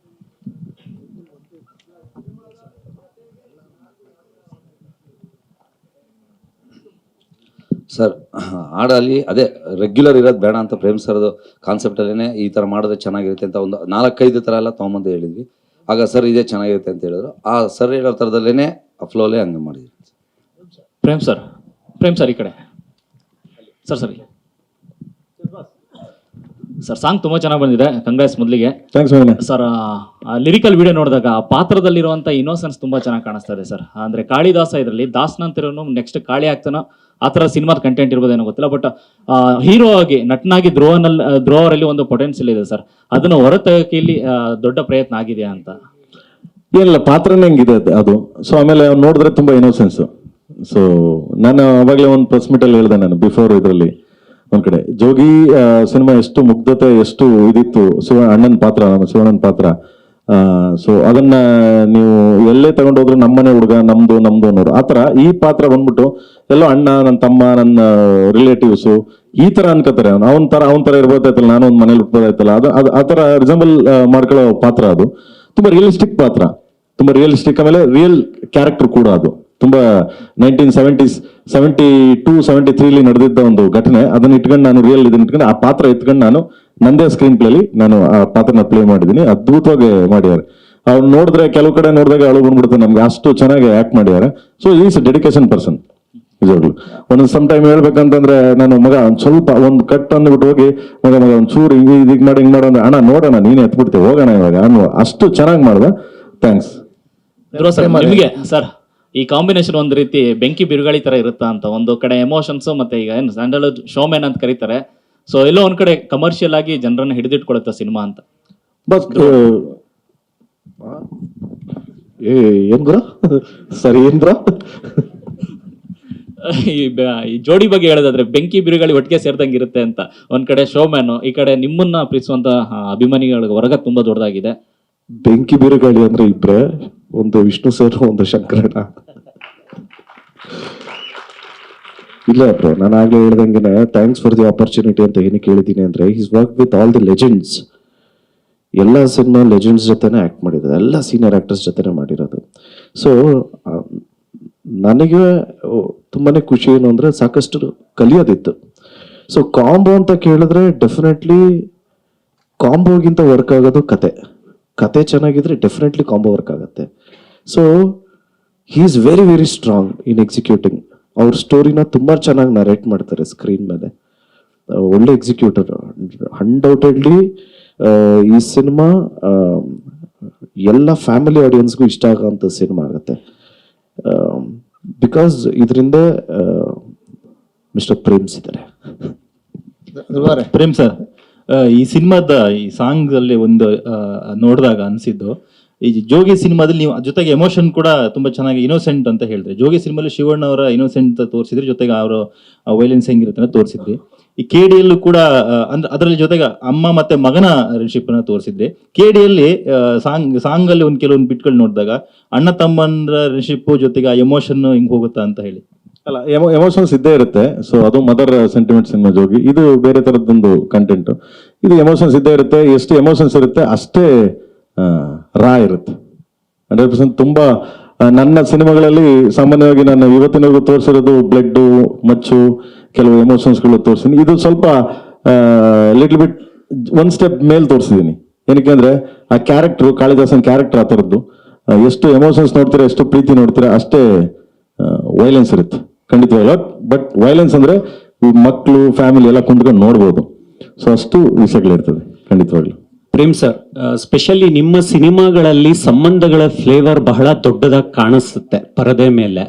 ಸರ್ ಹಾಡಲ್ಲಿ ಅದೇ ರೆಗ್ಯುಲರ್ ಇರೋದು ಬೇಡ ಅಂತ ಪ್ರೇಮ್ ಸರ್ದು ಕಾನ್ಸೆಪ್ಟಲ್ಲೇ ಈ ಥರ ಮಾಡಿದ್ರೆ ಚೆನ್ನಾಗಿರುತ್ತೆ ಅಂತ ಒಂದು 4-5 ಥರ ಎಲ್ಲ ತೊಗೊಂಬಂದು ಹೇಳಿದ್ವಿ. ಆಗ ಸರ್ ಇದೇ ಚೆನ್ನಾಗಿರುತ್ತೆ ಅಂತ ಹೇಳಿದ್ರು. ಆ ಸರ್ ಹೇಳೋ ಥರದಲ್ಲೇ ಆ ಫ್ಲೋಲೇ ಹಂಗೆ ಮಾಡಿದ್ವಿ. ಪ್ರೇಮ್ ಸರ್ ಈ ಕಡೆ ಸರ್ ಸರ್ ಸಾಂಗ್ ತುಂಬ ಚೆನ್ನಾಗಿ ಬಂದಿದೆ, ಕಂಗ್ರಾಟ್ಸ್ ಮೊದಲಿಗೆ. ಸರ್ ಲಿರಿಕಲ್ ವಿಡಿಯೋ ನೋಡಿದಾಗ ಆ ಪಾತ್ರದಲ್ಲಿರುವಂಥ ಇನ್ನೋಸೆನ್ಸ್ ತುಂಬ ಚೆನ್ನಾಗಿ ಕಾಣಿಸ್ತಾ ಇದೆ ಸರ್. ಅಂದರೆ ಕಾಳಿದಾಸ ಇದರಲ್ಲಿ ದಾಸನಂತಿರೋನು ನೆಕ್ಸ್ಟ್ ಕಾಳಿ ಆಗ್ತಾನೋ ಆ ಥರ ಸಿನಿಮಾದ ಕಂಟೆಂಟ್ ಇರ್ಬೋದೇನೋ ಗೊತ್ತಿಲ್ಲ, ಬಟ್ ಹೀರೋ ಆಗಿ ನಟನಾಗಿ ಧ್ರುವರಲ್ಲಿ ಒಂದು ಪೊಟೆನ್ಷಿಯಲ್ ಇದೆ ಸರ್. ಅದನ್ನು ಹೊರತೆಗೆಯಕ್ಕೆ ಇಲ್ಲಿ ದೊಡ್ಡ ಪ್ರಯತ್ನ ಆಗಿದೆಯಾ ಅಂತ? ಏನಿಲ್ಲ, ಪಾತ್ರನೇ ಹೆಂಗಿದೆ ಅದು. ಸೊ ಆಮೇಲೆ ಅವ್ನು ನೋಡಿದ್ರೆ ತುಂಬಾ ಇನ್ನೋಸೆನ್ಸ್. ಸೊ ನಾನು ಅವಾಗಲೇ ಒಂದು ಪ್ರೆಸ್ ಮೀಟಲ್ಲಿ ಹೇಳಿದೆ, ನಾನು ಬಿಫೋರ್ ಇದರಲ್ಲಿ ಒಂದ್ ಕಡೆ ಜೋಗಿ ಸಿನಿಮಾ ಎಷ್ಟು ಮುಗ್ಧತೆ, ಎಷ್ಟು ಇದಿತ್ತು ಅಣ್ಣನ ಪಾತ್ರ, ನಮ್ಮ ಶಿವಣ್ಣನ ಪಾತ್ರ. ಸೊ ಅದನ್ನ ನೀವು ಎಲ್ಲೇ ತಗೊಂಡೋದ್ರು ನಮ್ಮನೆ ಹುಡುಗ ನಮ್ದು ಅನ್ನೋರು ಆ ತರ. ಈ ಪಾತ್ರ ಬಂದ್ಬಿಟ್ಟು ಎಲ್ಲೋ ಅಣ್ಣ, ನನ್ನ ತಮ್ಮ, ನನ್ನ ರಿಲೇಟಿವ್ಸು ಈ ತರ ಅನ್ಕೋತಾರೆ. ಅವನ ತರ ಇರ್ಬೋದಾಯ್ತಲ್ಲ, ನಾನು ಒಂದ್ ಮನೇಲಿ ಹುಟ್ಟಬೋದಾಯ್ತಲ್ಲ, ಅದು ಆ ತರ ರಿಸಂಬಲ್ ಮಾಡ್ಕೊಳ್ಳೋ ಪಾತ್ರ. ಅದು ತುಂಬಾ ರಿಯಲಿಸ್ಟಿಕ್ ಪಾತ್ರ, ತುಂಬಾ ರಿಯಲಿಸ್ಟಿಕ್. ಆಮೇಲೆ ರಿಯಲ್ ಕ್ಯಾರೆಕ್ಟರ್ ಕೂಡ ಅದು. ತುಂಬಾ 1972-73 ನಡೆದಿದ್ದ ಒಂದು ಘಟನೆ. ಅದನ್ನ ಇಟ್ಕೊಂಡು ನಾನು ಇದನ್ನ ಇಟ್ಕೊಂಡು ಆ ಪಾತ್ರ ಎತ್ಕೊಂಡು ನಾನು ನಂದೇ ಸ್ಕ್ರೀನ್ ಪ್ಲೇಲಿ ನಾನು ಆ ಪಾತ್ರನ ಪ್ಲೇ ಮಾಡಿದ್ದೀನಿ. ಅದ್ಭುತವಾಗಿ ಮಾಡಿದ್ದಾರೆ. ಅವ್ರು ನೋಡಿದ್ರೆ ಕೆಲವು ಕಡೆ ನೋಡಿದಾಗ ಅಳು ಬಂದ್ಬಿಡುತ್ತೆ ನಮ್ಗೆ, ಅಷ್ಟು ಚೆನ್ನಾಗಿ ಆಕ್ಟ್ ಮಾಡಿದ್ದಾರೆ. ಸೊ ಈಸ್ ಡೆಡಿಕೇಶನ್ ಪರ್ಸನ್ ನಿಜವಾಗ್ಲು. ಒಂದೊಂದು ಸಮ್ ಟೈಮ್ ಹೇಳ್ಬೇಕಂತಂದ್ರೆ ನಾನು ಮಗ ಸ್ವಲ್ಪ ಒಂದು ಕಟ್ ಅಂದ್ಬಿಟ್ಟು ಹೋಗಿ ಮಗ ಒಂದ್ ಚೂರು ಹಿಂಗ್ ಮಾಡು ಅಂದ್ರೆ ಅಣ್ಣ ನೋಡೋಣ ನೀನೇ ಎತ್ಬಿಡ್ತೇವೆ ಹೋಗೋಣ ಇವಾಗ ಅನ್ನುವ ಅಷ್ಟು ಚೆನ್ನಾಗಿ ಮಾಡ್ದ. ಥ್ಯಾಂಕ್ಸ್. ನಿಮಗೆ ಸರ್ ಈ ಕಾಂಬಿನೇಷನ್ ಒಂದು ರೀತಿ ಬೆಂಕಿ ಬಿರುಗಾಳಿ ತರ ಇರುತ್ತಾ ಅಂತ, ಒಂದು ಕಡೆ ಎಮೋಷನ್ಸ್ ಮತ್ತೆ ಈಗ ಏನು ಸ್ಯಾಂಡಲ್ವುಡ್ ಶೋಮ್ಯಾನ್ ಅಂತ ಕರೀತಾರೆ, ಸೊ ಎಲ್ಲೋ ಒಂದ್ ಕಡೆ ಕಮರ್ಷಿಯಲ್ ಆಗಿ ಜನರನ್ನ ಹಿಡಿದಿಟ್ಕೊಳುತ್ತೆ ಸಿನಿಮಾ ಅಂತ. ಬಸ್ ಏನ್ ಗುರು ಸರಿ ಏನ್ ಬ್ರೋ? ಈ ಜೋಡಿ ಬಗ್ಗೆ ಹೇಳೋದಾದ್ರೆ ಬೆಂಕಿ ಬಿರುಗಾಳಿ ಒಟ್ಟಿಗೆ ಸೇರ್ದಂಗೆ ಇರುತ್ತೆ ಅಂತ. ಒಂದ್ ಕಡೆ ಶೋಮ್ಯಾನ್, ಈ ಕಡೆ ನಿಮ್ಮನ್ನ ಪ್ರೀತಿಸುವಂತ ಅಭಿಮಾನಿಗಳ ವರ್ಗ ತುಂಬಾ ದೊಡ್ಡದಾಗಿದೆ. ಬೆಂಕಿ ಬಿರುಗಾಳಿ ಅಂದ್ರೆ ಇಬ್ರೆ, ಒಂದು ವಿಷ್ಣು ಸರ್, ಒಂದು ಶಂಕರಣ್ಣ. ಇಲ್ಲ ಬ್ರೋ, ನಾನು ಆಗ್ಲೇ ಹೇಳ್ದಂಗೆ ಥ್ಯಾಂಕ್ಸ್ ಫಾರ್ ದಿ ಆಪರ್ಚುನಿಟಿ ಅಂತ ಏನಕ್ಕೆ ಹೇಳಿದ್ದೀನಿ ಅಂದ್ರೆ, is work with all the legends. ಎಲ್ಲ ಸಿನಿಮಾ ಲೆಜೆಂಡ್ಸ್ ಜೊತೆನೆ ಆಕ್ಟ್ ಮಾಡಿರೋದು, ಎಲ್ಲ ಸೀನಿಯರ್ ಆಕ್ಟರ್ಸ್ ಜೊತೆನೆ ಮಾಡಿರೋದು. ಸೊ ನನಗೆ ತುಂಬಾನೇ ಖುಷಿ ಏನು ಅಂದ್ರೆ ಸಾಕಷ್ಟು ಕಲಿಯೋದಿತ್ತು. ಸೊ ಕಾಂಬೋ ಅಂತ ಕೇಳಿದ್ರೆ ಡೆಫಿನೆಟ್ಲಿ ಕಾಂಬೋಗಿಂತ ವರ್ಕ್ ಆಗೋದು ಕತೆ ಚೆನ್ನಾಗಿದ್ರೆ ಡೆಫಿನೆಟ್ಲಿ ಕಾಂಬೋ ವರ್ಕ್ ಆಗುತ್ತೆ. So he is very very strong in executing. ಅವ್ರ ಸ್ಟೋರಿನ ತುಂಬಾ ಚೆನ್ನಾಗಿ ನರೇಟ್ ಮಾಡ್ತಾರೆ ಸ್ಕ್ರೀನ್ ಮೇಲೆ. ಒಳ್ಳೆ ಎಕ್ಸಿಕ್ಯೂಟರ್. ಅನ್ಡೌಟೆಡ್ಲಿ ಈ ಸಿನಿಮಾ ಎಲ್ಲ ಫ್ಯಾಮಿಲಿ ಆಡಿಯನ್ಸ್ಗೂ ಇಷ್ಟ ಆಗೋಂಥ ಸಿನಿಮಾ ಆಗುತ್ತೆ. ಬಿಕಾಸ್ ಇದರಿಂದ ಮಿಸ್ಟರ್ ಪ್ರೇಮ್ಸ್ ಇದ್ದಾರೆ. ಪ್ರೇಮ್ ಸರ್, ಈ ಸಿನಿಮಾದ ಈ ಸಾಂಗ್ ಅಲ್ಲಿ ಒಂದು ನೋಡಿದಾಗ ಅನ್ಸಿದ್ದು, ಈ ಜೋಗಿ ಸಿನಿಮಾದಲ್ಲಿ ನೀವು ಜೊತೆಗೆ ಎಮೋಷನ್ ಕೂಡ ತುಂಬಾ ಚೆನ್ನಾಗಿ ಇನೋಸೆಂಟ್ ಅಂತ ಹೇಳಿದ್ರೆ, ಜೋಗಿ ಸಿನಿಮಾದಲ್ಲಿ ಶಿವಣ್ಣ ಅವರ ಇನೋಸೆಂಟ್ ತೋರಿಸಿದ್ರಿ, ಜೊತೆಗೆ ಅವರ ವೈಲೆನ್ಸ್ ಹೆಂಗಿರುತ್ತೆ ಅಂತ ತೋರಿಸಿದ್ರಿ. ಈ ಕೆಡಿಯಲ್ಲೂ ಕೂಡ ಅಂದ್ರೆ ಅದರಲ್ಲಿ ಜೊತೆಗೆ ಅಮ್ಮ ಮತ್ತೆ ಮಗನ ರಿಲೇಶನ್ಶಿಪ್ ಅನ್ನ ತೋರಿಸಿದ್ರಿ. ಕೆಡಿಯಲ್ಲಿ ಸಾಂಗ್ ಅಲ್ಲಿ ಒಂದ್ ಕೆಲವೊಂದು ಬಿಟ್ಗಳು ನೋಡಿದಾಗ ಅಣ್ಣ ತಮ್ಮನ ರಿಲೇಶನ್ಶಿಪ್ ಜೊತೆಗೆ ಆ ಎಮೋಷನ್ ಹಿಂಗ್ ಹೋಗುತ್ತಾ ಅಂತ ಹೇಳಿ. ಅಲ್ಲ, ಎಮೋಷನ್ಸ್ ಇದ್ದೇ ಇರುತ್ತೆ. ಸೊ ಅದು ಮದರ್ ಸೆಂಟಿಮೆಂಟ್ ಸಿನಿಮಾ ಜೋಗಿ, ಇದು ಬೇರೆ ತರದ್ದೊಂದು ಕಂಟೆಂಟ್. ಇದು ಎಮೋಷನ್ಸ್ ಇದ್ದೇ ಇರುತ್ತೆ. ಎಷ್ಟು ಎಮೋಷನ್ಸ್ ಇರುತ್ತೆ ಅಷ್ಟೇ ರಾ ಇರುತ್ತೆ. 100% ತುಂಬಾ ನನ್ನ ಸಿನಿಮಾಗಳಲ್ಲಿ ಸಾಮಾನ್ಯವಾಗಿ ನಾನು ಇವತ್ತಿನವರೆಗೂ ತೋರಿಸಿರೋದು ಬ್ಲಡ್, ಮಚ್ಚು, ಕೆಲವು ಎಮೋಷನ್ಸ್ಗಳು ತೋರಿಸಿದ್ದೀನಿ. ಇದು ಸ್ವಲ್ಪ ಲಿಟ್ಲ್ ಬಿಟ್ ಒನ್ ಸ್ಟೆಪ್ ಮೇಲ್ ತೋರಿಸಿದ್ದೀನಿ. ಏನಕ್ಕೆ ಅಂದ್ರೆ ಆ ಕ್ಯಾರೆಕ್ಟರ್, ಕಾಳಿದಾಸನ್ ಕ್ಯಾರೆಕ್ಟರ್ ಆ ಥರದ್ದು. ಎಷ್ಟು ಎಮೋಷನ್ಸ್ ನೋಡ್ತೀರಾ, ಎಷ್ಟು ಪ್ರೀತಿ ನೋಡ್ತೀರಾ, ಅಷ್ಟೇ ವೈಲೆನ್ಸ್ ಇರುತ್ತೆ ಖಂಡಿತವಾಗ್ಲೂ. ಬಟ್ ವೈಲೆನ್ಸ್ ಅಂದ್ರೆ ಮಕ್ಕಳು, ಫ್ಯಾಮಿಲಿ ಎಲ್ಲ ಕುಂತ್ಕೊಂಡು ನೋಡ್ಬೋದು. ಸೊ ಅಷ್ಟು ವಿಷಯಗಳಿರ್ತದೆ ಖಂಡಿತವಾಗ್ಲೂ. ಪ್ರೇಮ್ ಸರ್, ಸ್ಪೆಷಲಿ ನಿಮ್ಮ ಸಿನಿಮಾಗಳಲ್ಲಿ ಸಂಬಂಧಗಳ ಫ್ಲೇವರ್ ಬಹಳ ದೊಡ್ಡದಾಗಿ ಕಾಣಿಸುತ್ತೆ ಪರದೆ ಮೇಲೆ.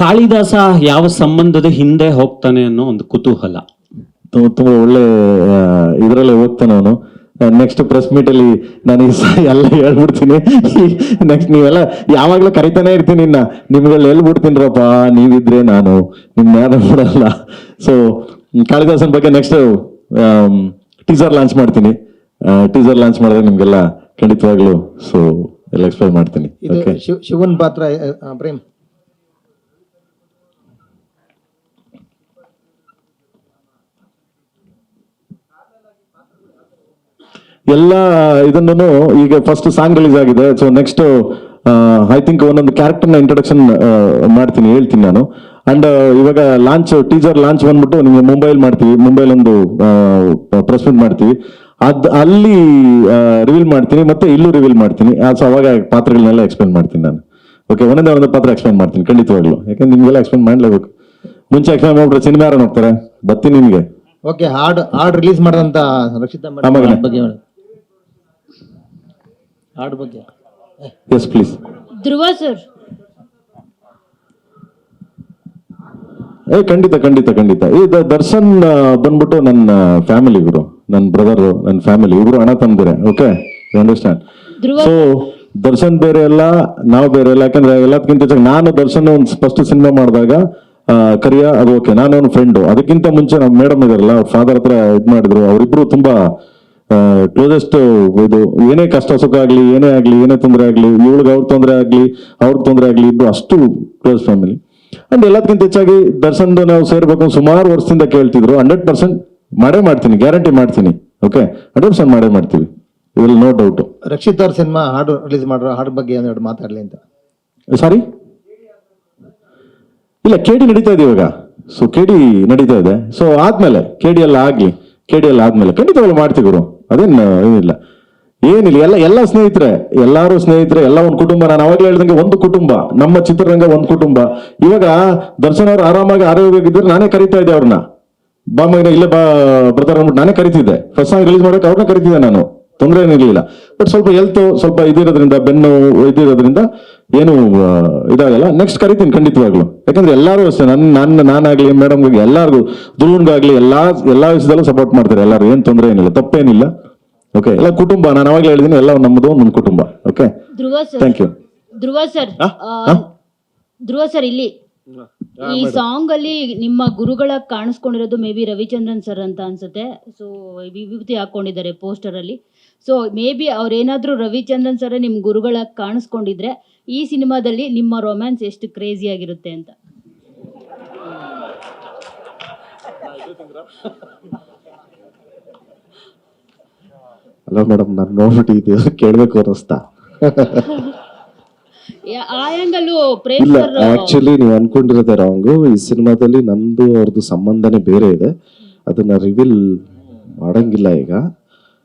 ಕಾಳಿದಾಸ ಯಾವ ಸಂಬಂಧದ ಹಿಂದೆ ಹೋಗ್ತಾನೆ ಅನ್ನೋ ಒಂದು ಕುತೂಹಲ. ತುಂಬಾ ಒಳ್ಳೆ ಇದರಲ್ಲೇ ಹೋಗ್ತಾನೆ ಅವನು. ನೆಕ್ಸ್ಟ್ ಪ್ರೆಸ್ ಮೀಟ್ ಅಲ್ಲಿ ನಾನು ಎಲ್ಲ ಹೇಳ್ಬಿಡ್ತೀನಿ. ನೆಕ್ಸ್ಟ್ ನೀವೆಲ್ಲ ಯಾವಾಗ್ಲೂ ಕರಿತಾನೆ ಇರ್ತೀನಿ, ನಿಮ್ಗೆಲ್ಲ ಹೇಳ್ಬಿಡ್ತೀನಿರಪ್ಪ, ನೀವಿದ್ರೆ ನಾನು ನಿಮ್ ಯಾರು ಬಿಡಲ್ಲ. ಸೊ ಕಾಳಿದಾಸನ್ ಬಗ್ಗೆ ನೆಕ್ಸ್ಟ್ ಟೀಸರ್ ಲಾಂಚ್ ಮಾಡ್ತೀನಿ. ಟೀಸರ್ ಲಾಂಚ್ ಮಾಡಿದ್ರೆ ನಿಮ್ಗೆಲ್ಲ ಖಂಡಿತವಾಗ್ಲು ಸೊ ಎಲ್ಲ ಎಕ್ಸ್ಪ್ಲೈನ್ ಮಾಡ್ತೀನಿ. ಶಿವನ್ ಪಾತ್ರ ಪ್ರೇಮ್ ಎಲ್ಲ ಇದನ್ನು ಈಗ ಫಸ್ಟ್ ಸಾಂಗ್ ರಿಲೀಸ್ ಆಗಿದೆ. ಸೊ ನೆಕ್ಸ್ಟ್ ಐ ಥಿಂಕ್ ಒಂದೊಂದು ಕ್ಯಾರೆಕ್ಟರ್ನ ಇಂಟ್ರೊಡಕ್ಷನ್ ಮಾಡ್ತೀನಿ, ಹೇಳ್ತೀನಿ ನಾನು. ಅಂಡ್ ಇವಾಗ ಲಾಂಚ್ ಟೀಸರ್ ಲಾಂಚ್ ಬಂದ್ಬಿಟ್ಟು ನಿಮ್ಗೆ ಮುಂಬೈಲಿ ಮಾಡ್ತೀವಿ. ಮುಂಬೈಲಿ ಒಂದು ಪ್ರೆಸ್ ಮೀಟ್ ಮಾಡ್ತೀವಿ. ಅಲ್ಲಿ ರಿವೀಲ್ ಮಾಡ್ತೀನಿ, ಮತ್ತೆ ಇಲ್ಲೂ ರಿವೀಲ್ ಮಾಡ್ತೀನಿ. ಸೊ ಅವಾಗ ಪಾತ್ರಗಳನ್ನೆಲ್ಲ ಎಕ್ಸ್ಪ್ಲೇನ್ ಮಾಡ್ತೀನಿ ನಾನು. ಓಕೆ, ಒಂದೊಂದೇ ಪಾತ್ರ ಎಕ್ಸ್ಪ್ಲೇನ್ ಮಾಡ್ತೀನಿ ಖಂಡಿತವಾಗ್ಲು. ಯಾಕಂದ್ರೆ ನಿಮ್ಗೆಲ್ಲ ಎಕ್ಸ್ಪ್ಲೇನ್ ಮಾಡ್ಲೇಬೇಕು. ಮುಂಚೆ ಎಕ್ಸ್ಪ್ಲೇನ್ ಮಾಡ್ಬಿಟ್ರೆ ಸಿನಿಮಾ ಯಾರು ನೋಡ್ತಾರೆ, ಬರ್ತೀನಿ ನಿಮ್ಗೆ. ಓಕೆ, ಹಾಡ್ ರಿಲೀಸ್ ಮಾಡಿದಂತ ರಕ್ಷಿತಾ ಬಗ್ಗೆ ಹಾಡ್ ಬಗ್ಗೆ. Yes please. ಧ್ರುವ ಸರ್, ಖಂಡಿತ ಖಂಡಿತ ಖಂಡಿತ. ಈ ದರ್ಶನ್ ಬಂದ್ಬಿಟ್ಟು ನನ್ನ ಫ್ಯಾಮಿಲಿ ಗುರು, ನನ್ನ ಬ್ರದರ್, ನನ್ನ ಫ್ಯಾಮಿಲಿ, ಇಬ್ರು ಅಣ್ಣ ತಮ್ಮದಿರೆ. Okay, you understand. So Darshan ಬೇರೆ ಅಲ್ಲ, ನಾವು ಬೇರೆ ಅಲ್ಲ. ಯಾಕಂದ್ರೆ ಎಲ್ಲದಕ್ಕಿಂತ ಹೆಚ್ಚಾಗಿ ನಾನು ದರ್ಶನ್ ಒಂದು ಫಸ್ಟ್ ಸಿನಿಮಾ ಮಾಡಿದಾಗ ಕರಿಯ ಅದು ಓಕೆ, ನಾನು ಒಂದು ಫ್ರೆಂಡು. ಅದಕ್ಕಿಂತ ಮುಂಚೆ ನಮ್ಮ ಮೇಡಮ್ ಇದಾರಲ್ಲ, ಫಾದರ್ ಹತ್ರ ಇದ್ ಮಾಡಿದ್ರು. ಅವರಿಬ್ರು ತುಂಬಾ ಕ್ಲೋಸೆಸ್ಟ್. ಇದು ಏನೇ ಕಷ್ಟ ಸುಖ ಆಗ್ಲಿ, ಏನೇ ಆಗ್ಲಿ, ಏನೇ ತೊಂದರೆ ಆಗ್ಲಿ, ಇವಳಿಗೆ ಅವ್ರ ತೊಂದರೆ ಆಗ್ಲಿ, ಅವ್ರಿಗೆ ತೊಂದರೆ ಆಗ್ಲಿ, ಇಬ್ರು ಅಷ್ಟು ಕ್ಲೋಸ್ ಫ್ಯಾಮಿಲಿ. ಅಂಡ್ ಎಲ್ಲದಕ್ಕಿಂತ ಹೆಚ್ಚಾಗಿ ದರ್ಶನ್ ನಾವು ಸೇರ್ಬೇಕು ಸುಮಾರು ವರ್ಷದಿಂದ ಕೇಳ್ತಿದ್ರು. 100% ಮಾಡೇ ಮಾಡ್ತೀನಿ, ಗ್ಯಾರಂಟಿ ಮಾಡ್ತೀನಿ. ಓಕೆ, 100% ಮಾಡೇ ಮಾಡ್ತೀವಿ, ಇದ್ರಲ್ಲಿ ನೋ ಡೌಟ್. ರಕ್ಷಿತ್ ಅವ್ರ ಸಿನಿಮಾ ಹಾಡು ರಿಲೀಸ್ ಮಾಡ್ರ, ಹಾಡು ಬಗ್ಗೆ ಒಂದೆರಡು ಮಾತಾಡ್ಲಿ ಅಂತ. ಸಾರಿ, ಇಲ್ಲ ಕೆಡಿ ನಡೀತಾ ಇದೆ ಇವಾಗ. ಸೊ ಕೆಡಿ ನಡೀತಾ ಇದೆ. ಸೊ ಆದ್ಮೇಲೆ ಕೆಡಿ ಎಲ್ಲ ಆದ್ಮೇಲೆ ಖಂಡಿತವಾಗ್ಲೂ ಮಾಡ್ತೀವಿ ಗುರು. ಅದೇನು ಏನಿಲ್ಲ. ಎಲ್ಲ ಸ್ನೇಹಿತರೆ, ಎಲ್ಲಾರು ಸ್ನೇಹಿತರೆ, ಎಲ್ಲ ಒಂದು ಕುಟುಂಬ. ನಾನು ಅವಾಗಲೇ ಹೇಳ್ದಂಗೆ ಒಂದು ಕುಟುಂಬ, ನಮ್ಮ ಚಿತ್ರರಂಗ ಒಂದು ಕುಟುಂಬ. ಇವಾಗ ದರ್ಶನ್ ಅವ್ರು ಆರಾಮಾಗಿ ಆರೋಗ್ಯವಾಗಿದ್ದರೆ ನಾನೇ ಕರಿತಾ ಇದ್ದೆ ಅವ್ರನ್ನ. ಬಾ ಮಗನ ಇಲ್ಲೇ ಬಾ ಬರ್ತಾರೆ ಅಂದ್ಬಿಟ್ಟು ನಾನೇ ಕರಿತಿದ್ದೆ. ಫಸ್ಟ್ ಸಾಂಗ್ ರಿಲೀಸ್ ಮಾಡೋಕೆ ಅವ್ರನ್ನ ಕರಿತಿದ್ದೆ ನಾನು. ತೊಂದರೆ ಏನಿರಲಿಲ್ಲ. ಬಟ್ ಸ್ವಲ್ಪ ಹೆಲ್ತ್ ಸ್ವಲ್ಪ ಇದಿರೋದ್ರಿಂದ, ಬೆನ್ನು ಇದಿರೋದ್ರಿಂದ ಏನು ಇದಾಗಲ್ಲ. ನೆಕ್ಸ್ಟ್ ಕರಿತೀನಿ ಖಂಡಿತವಾಗ್ಲು. ಯಾಕಂದ್ರೆ ಎಲ್ಲರೂ ಅಷ್ಟೇ, ನಾನಾಗ್ಲಿ ಮೇಡಮ್ಗಾಗಿ ಎಲ್ಲರಿಗೂ, ಧ್ರುವನ್ಗಾಗ್ಲಿ ಎಲ್ಲಾ ವಿಷಯದಲ್ಲೂ ಸಪೋರ್ಟ್ ಮಾಡ್ತಾರೆ ಎಲ್ಲರೂ. ಏನ್ ತೊಂದರೆ ಏನಿಲ್ಲ, ತಪ್ಪೇನಿಲ್ಲ. ಓಕೆ, ಎಲ್ಲ ಕುಟುಂಬ. ನಾನು ಅವಾಗಲೇ ಹೇಳಿದ್ದೀನಿ, ಎಲ್ಲ ನಮ್ಮದು ಒಂದು ಕುಟುಂಬ. Okay, thank you. Dhruva sir ಇಲ್ಲಿ ಈ ಸಾಂಗ್ ಅಲ್ಲಿ ನಿಮ್ಮ ಗುರುಗಳ ಕಾಣಿಸ್ಕೊಂಡಿರೋದು ಮೇ ಬಿ ರವಿಚಂದ್ರನ್ ಸರ್ ಅಂತ ಅನ್ಸುತ್ತೆ. ಸೊ ವಿಭೂತಿ ಹಾಕೊಂಡಿದ್ದಾರೆ ಪೋಸ್ಟರ್ ಅಲ್ಲಿ. ಸೊ ಮೇ ಬಿ ಅವ್ರೇನಾದ್ರೂ ರವಿಚಂದ್ರನ್ ಸರ್ ನಿಮ್ ಗುರುಗಳ ಕಾಣಿಸ್ಕೊಂಡಿದ್ರೆ ಈ ಸಿನಿಮಾದಲ್ಲಿ ನಿಮ್ಮ ರೊಮ್ಯಾನ್ಸ್ ಎಷ್ಟು ಕ್ರೇಜಿ ಆಗಿರುತ್ತೆ ಅಂತ. ಅಲ್ಲ ಮೇಡಮ್, ನಾನು ನೋಡ್ಬಿಟ್ಟಿದ್ದೀವಿ, ಕೇಳಬೇಕು ಅನ್ನಿಸ್ತಾ. ಆ ಆ್ಯಂಗಲು ಪ್ರೇಮ್ ಇಲ್ಲ, ಸರ್ ಆಕ್ಚುಲಿ ನೀವು ಅನ್ಕೊಂಡಿರೋದೇ ರಾಂಗು. ಈ ಸಿನಿಮಾದಲ್ಲಿ ನಂದು ಅವ್ರದ್ದು ಸಂಬಂಧನೇ ಬೇರೆ ಇದೆ, ಅದನ್ನ ರಿವೀಲ್ ಮಾಡಂಗಿಲ್ಲ ಈಗ.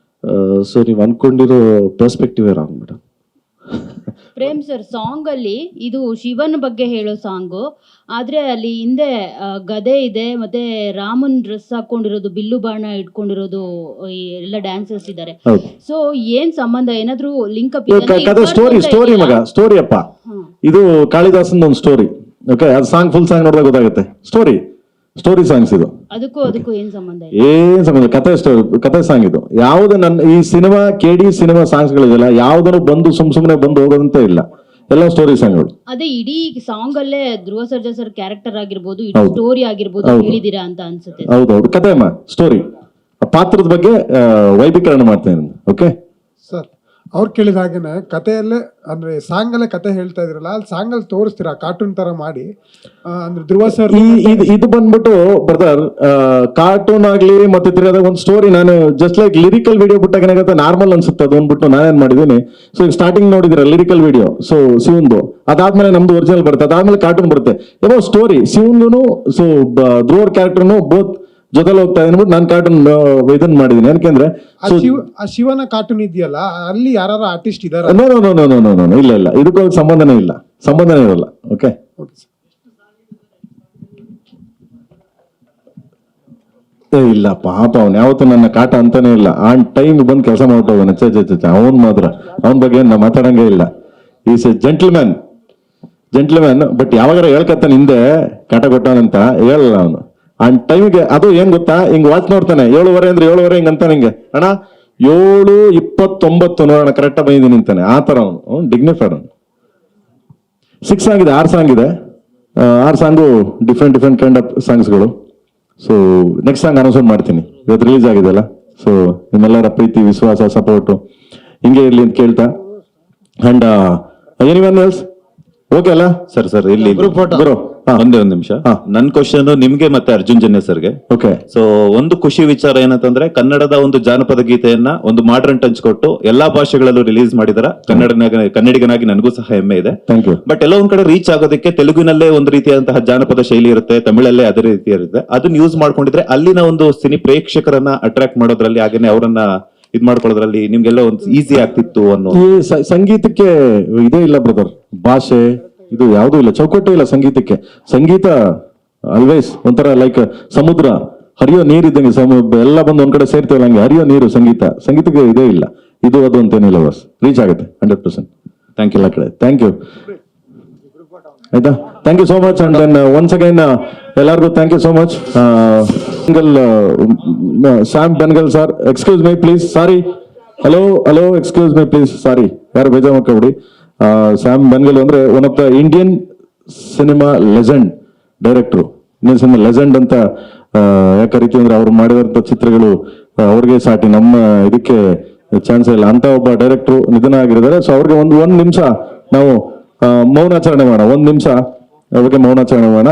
ಸೊ ನೀವು ಅನ್ಕೊಂಡಿರೋ perspective wrong madam. Prem sir song ಅಲ್ಲಿ ಇದು ಶಿವನ ಬಗ್ಗೆ ಹೇಳೋ ಸಾಂಗು, ಆದ್ರೆ ಅಲ್ಲಿ ಹಿಂದೆ ಗದೆ ಇದೆ, ಮತ್ತೆ ರಾಮನ್ ಡ್ರೆಸ್ ಹಾಕೊಂಡಿರೋದು, ಬಿಲ್ಲು ಬಾಣ ಇಟ್ಕೊಂಡಿರೋದು ಎಲ್ಲ ಡ್ಯಾನ್ಸರ್ಸ್ ಇದ್ದಾರೆ. ಸೊ ಏನ್ ಸಂಬಂಧ, ಏನಾದ್ರೂ ಲಿಂಕ್ ಅಪ್? ಕಥೆ ಸ್ಟೋರಿ ಮಗ, ಸ್ಟೋರಿ ಅಪ್ಪ. ಇದು ಕಾಳಿದಾಸನ್ ಒಂದು ಸ್ಟೋರಿ. ಓಕೆ, ಅದು ಸಾಂಗ್ ಫುಲ್ ಸಾಂಗ್ ನೋಡಿದಾಗ ಗೊತ್ತಾಗುತ್ತೆ. ಸ್ಟೋರಿ ಸಾಂಗ್ಸ್ ಇದು. ಅದಕ್ಕೂ ಏನ್ ಸಂಬಂಧ? ಏನ್ ಸಂಬಂಧ, ಕಥೆ ಸಾಂಗ್ ಇದು. ಯಾವ್ದು ನನ್ನ ಈ ಸಿನಿಮಾ KD ಸಿನಿಮಾ ಸಾಂಗ್ಸ್ ಗಳಿದೆಲ್ಲ ಯಾವ್ದನ್ನು ಬಂದು ಸುಮ್ನೆ ಬಂದು ಹೋಗೋದಂತ ಇಲ್ಲ, ಎಲ್ಲ ಸ್ಟೋರಿ ಸಾಂಗ್ಗಳು. ಅದೇ ಇಡೀ ಸಾಂಗ್ ಅಲ್ಲೇ ಧ್ರುವ ಸರ್ಜಾ ಸರ್ ಕ್ಯಾರೆಕ್ಟರ್ ಆಗಿರ್ಬೋದು, ಇಡೀ ಸ್ಟೋರಿ ಆಗಿರ್ಬೋದು ಹೇಳಿದೀರಾ ಅಂತ ಅನ್ಸುತ್ತೆ. ಹೌದೌದು, ಕಥೆ ಅಮ್ಮ, ಸ್ಟೋರಿ. ಪಾತ್ರದ ಬಗ್ಗೆ ವೈಭೀಕರಣ ಮಾಡ್ತೇನೆ. ಓಕೆ ಸರ್, ಅವ್ರು ಕೇಳಿದ ಹಾಗೇನೆ ಕಥೆಯಲ್ಲೇ ಅಂದ್ರೆ ಸಾಂಗ್ ಅಲ್ಲೇ ಕತೆ ಹೇಳ್ತಾ ಇದ್ರಲ್ಲ, ಅಲ್ಲಿ ಸಾಂಗ್ ಅಲ್ಲಿ ತೋರಿಸ್ತೀರಾ ಕಾರ್ಟೂನ್ ತರ ಮಾಡಿ? ಅಂದ್ರೆ ಧ್ರುವ ಸರ್ ಇದು ಬಂದ್ಬಿಟ್ಟು ಬ್ರದರ್ ಕಾರ್ಟೂನ್ ಆಗ್ಲಿ ಮತ್ತೆ ತಿರ್ಗಾದಾಗ ಒಂದು ಸ್ಟೋರಿ. ನಾನು ಜಸ್ಟ್ ಲೈಕ್ ಲಿರಿಕಲ್ ವಿಡಿಯೋ ಬಿಟ್ಟಾಗ ಏನಾಗುತ್ತೆ, ನಾರ್ಮಲ್ ಅನ್ಸುತ್ತೆ ಅದು ಅಂದ್ಬಿಟ್ಟು ನಾನೇನ್ ಮಾಡಿದೀನಿ. ಸೊ ಈಗ ಸ್ಟಾರ್ಟಿಂಗ್ ನೋಡಿದಿರ ಲಿರಿಕಲ್ ವಿಡಿಯೋ, ಸೊ ಶಿವಂದು, ಅದಾದ್ಮೇಲೆ ನಮ್ದು ಒರಿಜಿನಲ್ ಬರುತ್ತೆ, ಅದಾದ್ಮೇಲೆ ಕಾರ್ಟೂನ್ ಬರುತ್ತೆ. ಏನೋ ಸ್ಟೋರಿ ಶಿವಂದು, ಸೊ ಧ್ರುವರ್ ಕ್ಯಾರೆಕ್ಟರ್ನು ಬೋತ್ ಜೊತೆಲಿ ಹೋಗ್ತಾ ಅಂದ್ಬಿಟ್ಟು ನಾನು ಕಾರ್ಟೂನ್ ಇದನ್ನ ಮಾಡಿದೀನಿ. ಯಾಕೆಂದ್ರೆ ಆ ಶಿವನ ಕಾರ್ಟೂನ್ ಇದೆಯಲ್ಲ, ಅಲ್ಲಿ ಯಾರು ಆರ್ಟಿಸ್ಟ್ ಇದಾರೆ? ನೋ, ಇಲ್ಲ, ಇದಕ್ಕೂ ಸಂಬಂಧನೇ ಇರಲ್ಲ. ಓಕೆ, ಇಲ್ಲ ಪಾಪ, ಅವ್ನು ಯಾವತ್ತೂ ನನ್ನ ಕಾಟ ಅಂತಾನೆ ಇಲ್ಲ. ಆನ್ ಟೈಮ್ ಬಂದು ಕೆಲಸ ಮಾಡ್ಬಿಟ್ಟವನ. ಅವನ್ ಮಾತ್ರ ಅವನ ಬಗ್ಗೆ ನಾ ಮಾತಾಡಂಗೇ ಇಲ್ಲ. Is A gentleman. ಬಟ್ ಯಾವಾಗಾರ ಹೇಳ್ಕತ್ತಾನೆ ಹಿಂದೆ ಕಾಟ ಕೊಟ್ಟವನಂತ, ಹೇಳಲ್ಲ ಅವನು. ಆನ್ ಟೈಮ್ಗೆ ಅದು ಏನ್ ಗೊತ್ತಾ, ಹಿಂಗ್ ವಾಚ್ ನೋಡ್ತಾನೆ, 7:15 ಅಂದ್ರೆ 7:15 ಹಿಂಗ್ ಅಂತಾನೆ. ಹಿಂಗೆ ಅಣ್ಣ 7:29 ನೋಡೋಣ ಕರೆಕ್ಟ್ ಬಂದಿದ್ದೀನಿ ಅಂತಾನೆ. ಆ ತರ ಅವನು ಡಿಗ್ನಿಫೈಡ್. ಅವನು 6 ಸಾಂಗ್ ಇದೆ, 6 ಸಾಂಗ್ ಇದೆ. 6 ಸಾಂಗು ಡಿಫ್ರೆಂಟ್ ಕೈಂಡ್ ಆಫ್ ಸಾಂಗ್ಸ್ಗಳು. ಸೊ ನೆಕ್ಸ್ಟ್ ಸಾಂಗ್ ಅನೌನ್ಸ್ಮೆಂಟ್ ಮಾಡ್ತೀನಿ, ಇವತ್ತು ರಿಲೀಸ್ ಆಗಿದೆಲ್ಲ. ಸೊ ನಿಮ್ಮೆಲ್ಲರ ಪ್ರೀತಿ, ವಿಶ್ವಾಸ, ಸಪೋರ್ಟು ಹಿಂಗೆ ಇರ್ಲಿ ಅಂತ ಕೇಳ್ತಾ. ಅಂಡ್ ಎನಿವನ್ ಎಲ್ಸ್ ಓಕೆ ಅಲ್ಲ? ಸರ್ ಇಲ್ಲಿ ಗುರು ಒಂದೇ ಒಂದು ನಿಮಿಷ. ನನ್ ಕ್ವಶನ್ ನಿಮ್ಗೆ ಮತ್ತೆ ಅರ್ಜುನ್ ಜನ್ಯ ಸರ್ಗೆ. ಓಕೆ, ಸೊ ಒಂದು ಖುಷಿ ವಿಚಾರ ಏನಂತಂದ್ರೆ, ಕನ್ನಡದ ಒಂದು ಜಾನಪದ ಗೀತೆಯನ್ನ ಒಂದು ಮಾಡರ್ನ್ ಟಚ್ ಕೊಟ್ಟು ಎಲ್ಲಾ ಭಾಷೆಗಳಲ್ಲೂ ರಿಲೀಸ್ ಮಾಡಿದಾರ. ಕನ್ನಡಿಗನಾಗಿ ನನಗೂ ಸಹ ಹೆಮ್ಮೆ ಇದೆ. Thank you. ಬಟ್ ಎಲ್ಲ ಒಂದ್ ಕಡೆ ರೀಚ್ ಆಗೋದಕ್ಕೆ ತೆಲುಗಿನಲ್ಲೇ ಒಂದು ರೀತಿಯಾದಂತಹ ಜಾನಪದ ಶೈಲಿ ಇರುತ್ತೆ, ತಮಿಳಲ್ಲೇ ಅದೇ ರೀತಿ ಇರುತ್ತೆ. ಅದನ್ನ ಯೂಸ್ ಮಾಡ್ಕೊಂಡಿದ್ರೆ ಅಲ್ಲಿನ ಒಂದು ಸಿನಿ ಪ್ರೇಕ್ಷಕರನ್ನ ಅಟ್ರಾಕ್ಟ್ ಮಾಡೋದ್ರಲ್ಲಿ, ಹಾಗೇನೆ ಅವರನ್ನ ಇದ್ ಮಾಡ್ಕೊಳ್ಳೋದ್ರಲ್ಲಿ ನಿಮ್ಗೆಲ್ಲ ಒಂದು ಈಸಿ ಆಗ್ತಿತ್ತು ಅನ್ನೋ. ಈ ಸಂಗೀತಕ್ಕೆ ಇದೇ ಇಲ್ಲ ಬ್ರದರ್, ಭಾಷೆ ಇದು ಯಾವುದೂ ಇಲ್ಲ, ಚೌಕಟ್ಟೇ ಇಲ್ಲ ಸಂಗೀತಕ್ಕೆ. ಸಂಗೀತ ಆಲ್ವೇಸ್ ಒಂಥರ ಲೈಕ್ ಸಮುದ್ರ, ಹರಿಯೋ ನೀರಿದ್ದಂಗೆ. ಎಲ್ಲ ಬಂದು ಒಂದ್ ಕಡೆ ಸೇರ್ತೀವಲ್ಲ, ಹಂಗೆ ಹರಿಯೋ ನೀರು ಸಂಗೀತಕ್ಕೆ ಇದೇ ಇಲ್ಲ. ಇದು ಅದು ಅಂತೇನಿಲ್ಲ, ಬಸ್ ರೀಚ್ ಆಗುತ್ತೆ 100%. ಥ್ಯಾಂಕ್ ಯು ಎಲ್ಲ ಕಡೆ. ಥ್ಯಾಂಕ್ ಯು, ಆಯ್ತಾ? Thank you so much. And then once again ಎಲ್ಲರಿಗೂ thank you so much. Shyam Benegal sir, excuse my please, sorry. Hello excuse my please, sorry, ಯಾರು ಬೇಜಾರು ಮಾಡ್ಕೊಬಿಡಿ. ಸ್ಯಾಮ್ ಬೆನ್ಗಲ್ ಅಂದ್ರೆ one of the Indian cinema legend director. Indian cinema legend ಅಂತ ಯಾಕೆ ಕರಿತೀವಿ ಅಂದ್ರೆ, ಅವ್ರು ಮಾಡಿದಂತ ಚಿತ್ರಗಳು ಅವ್ರಿಗೆ ಸಾಟಿ, ನಮ್ಮ ಇದಕ್ಕೆ ಚಾನ್ಸ್ ಇಲ್ಲ ಅಂತ ಒಬ್ಬ ಡೈರೆಕ್ಟ್ರು ನಿಧನ ಆಗಿದ್ದಾರೆ. ಸೊ ಅವ್ರಿಗೆ ಒಂದ್ ನಿಮಿಷ ನಾವು ಮೌನಾಚರಣೆ ಮಾಡೋಣ. 1 ನಿಮಿಷ ಅವ್ರಿಗೆ ಮೌನಾಚರಣೆ ಮಾಡೋಣ.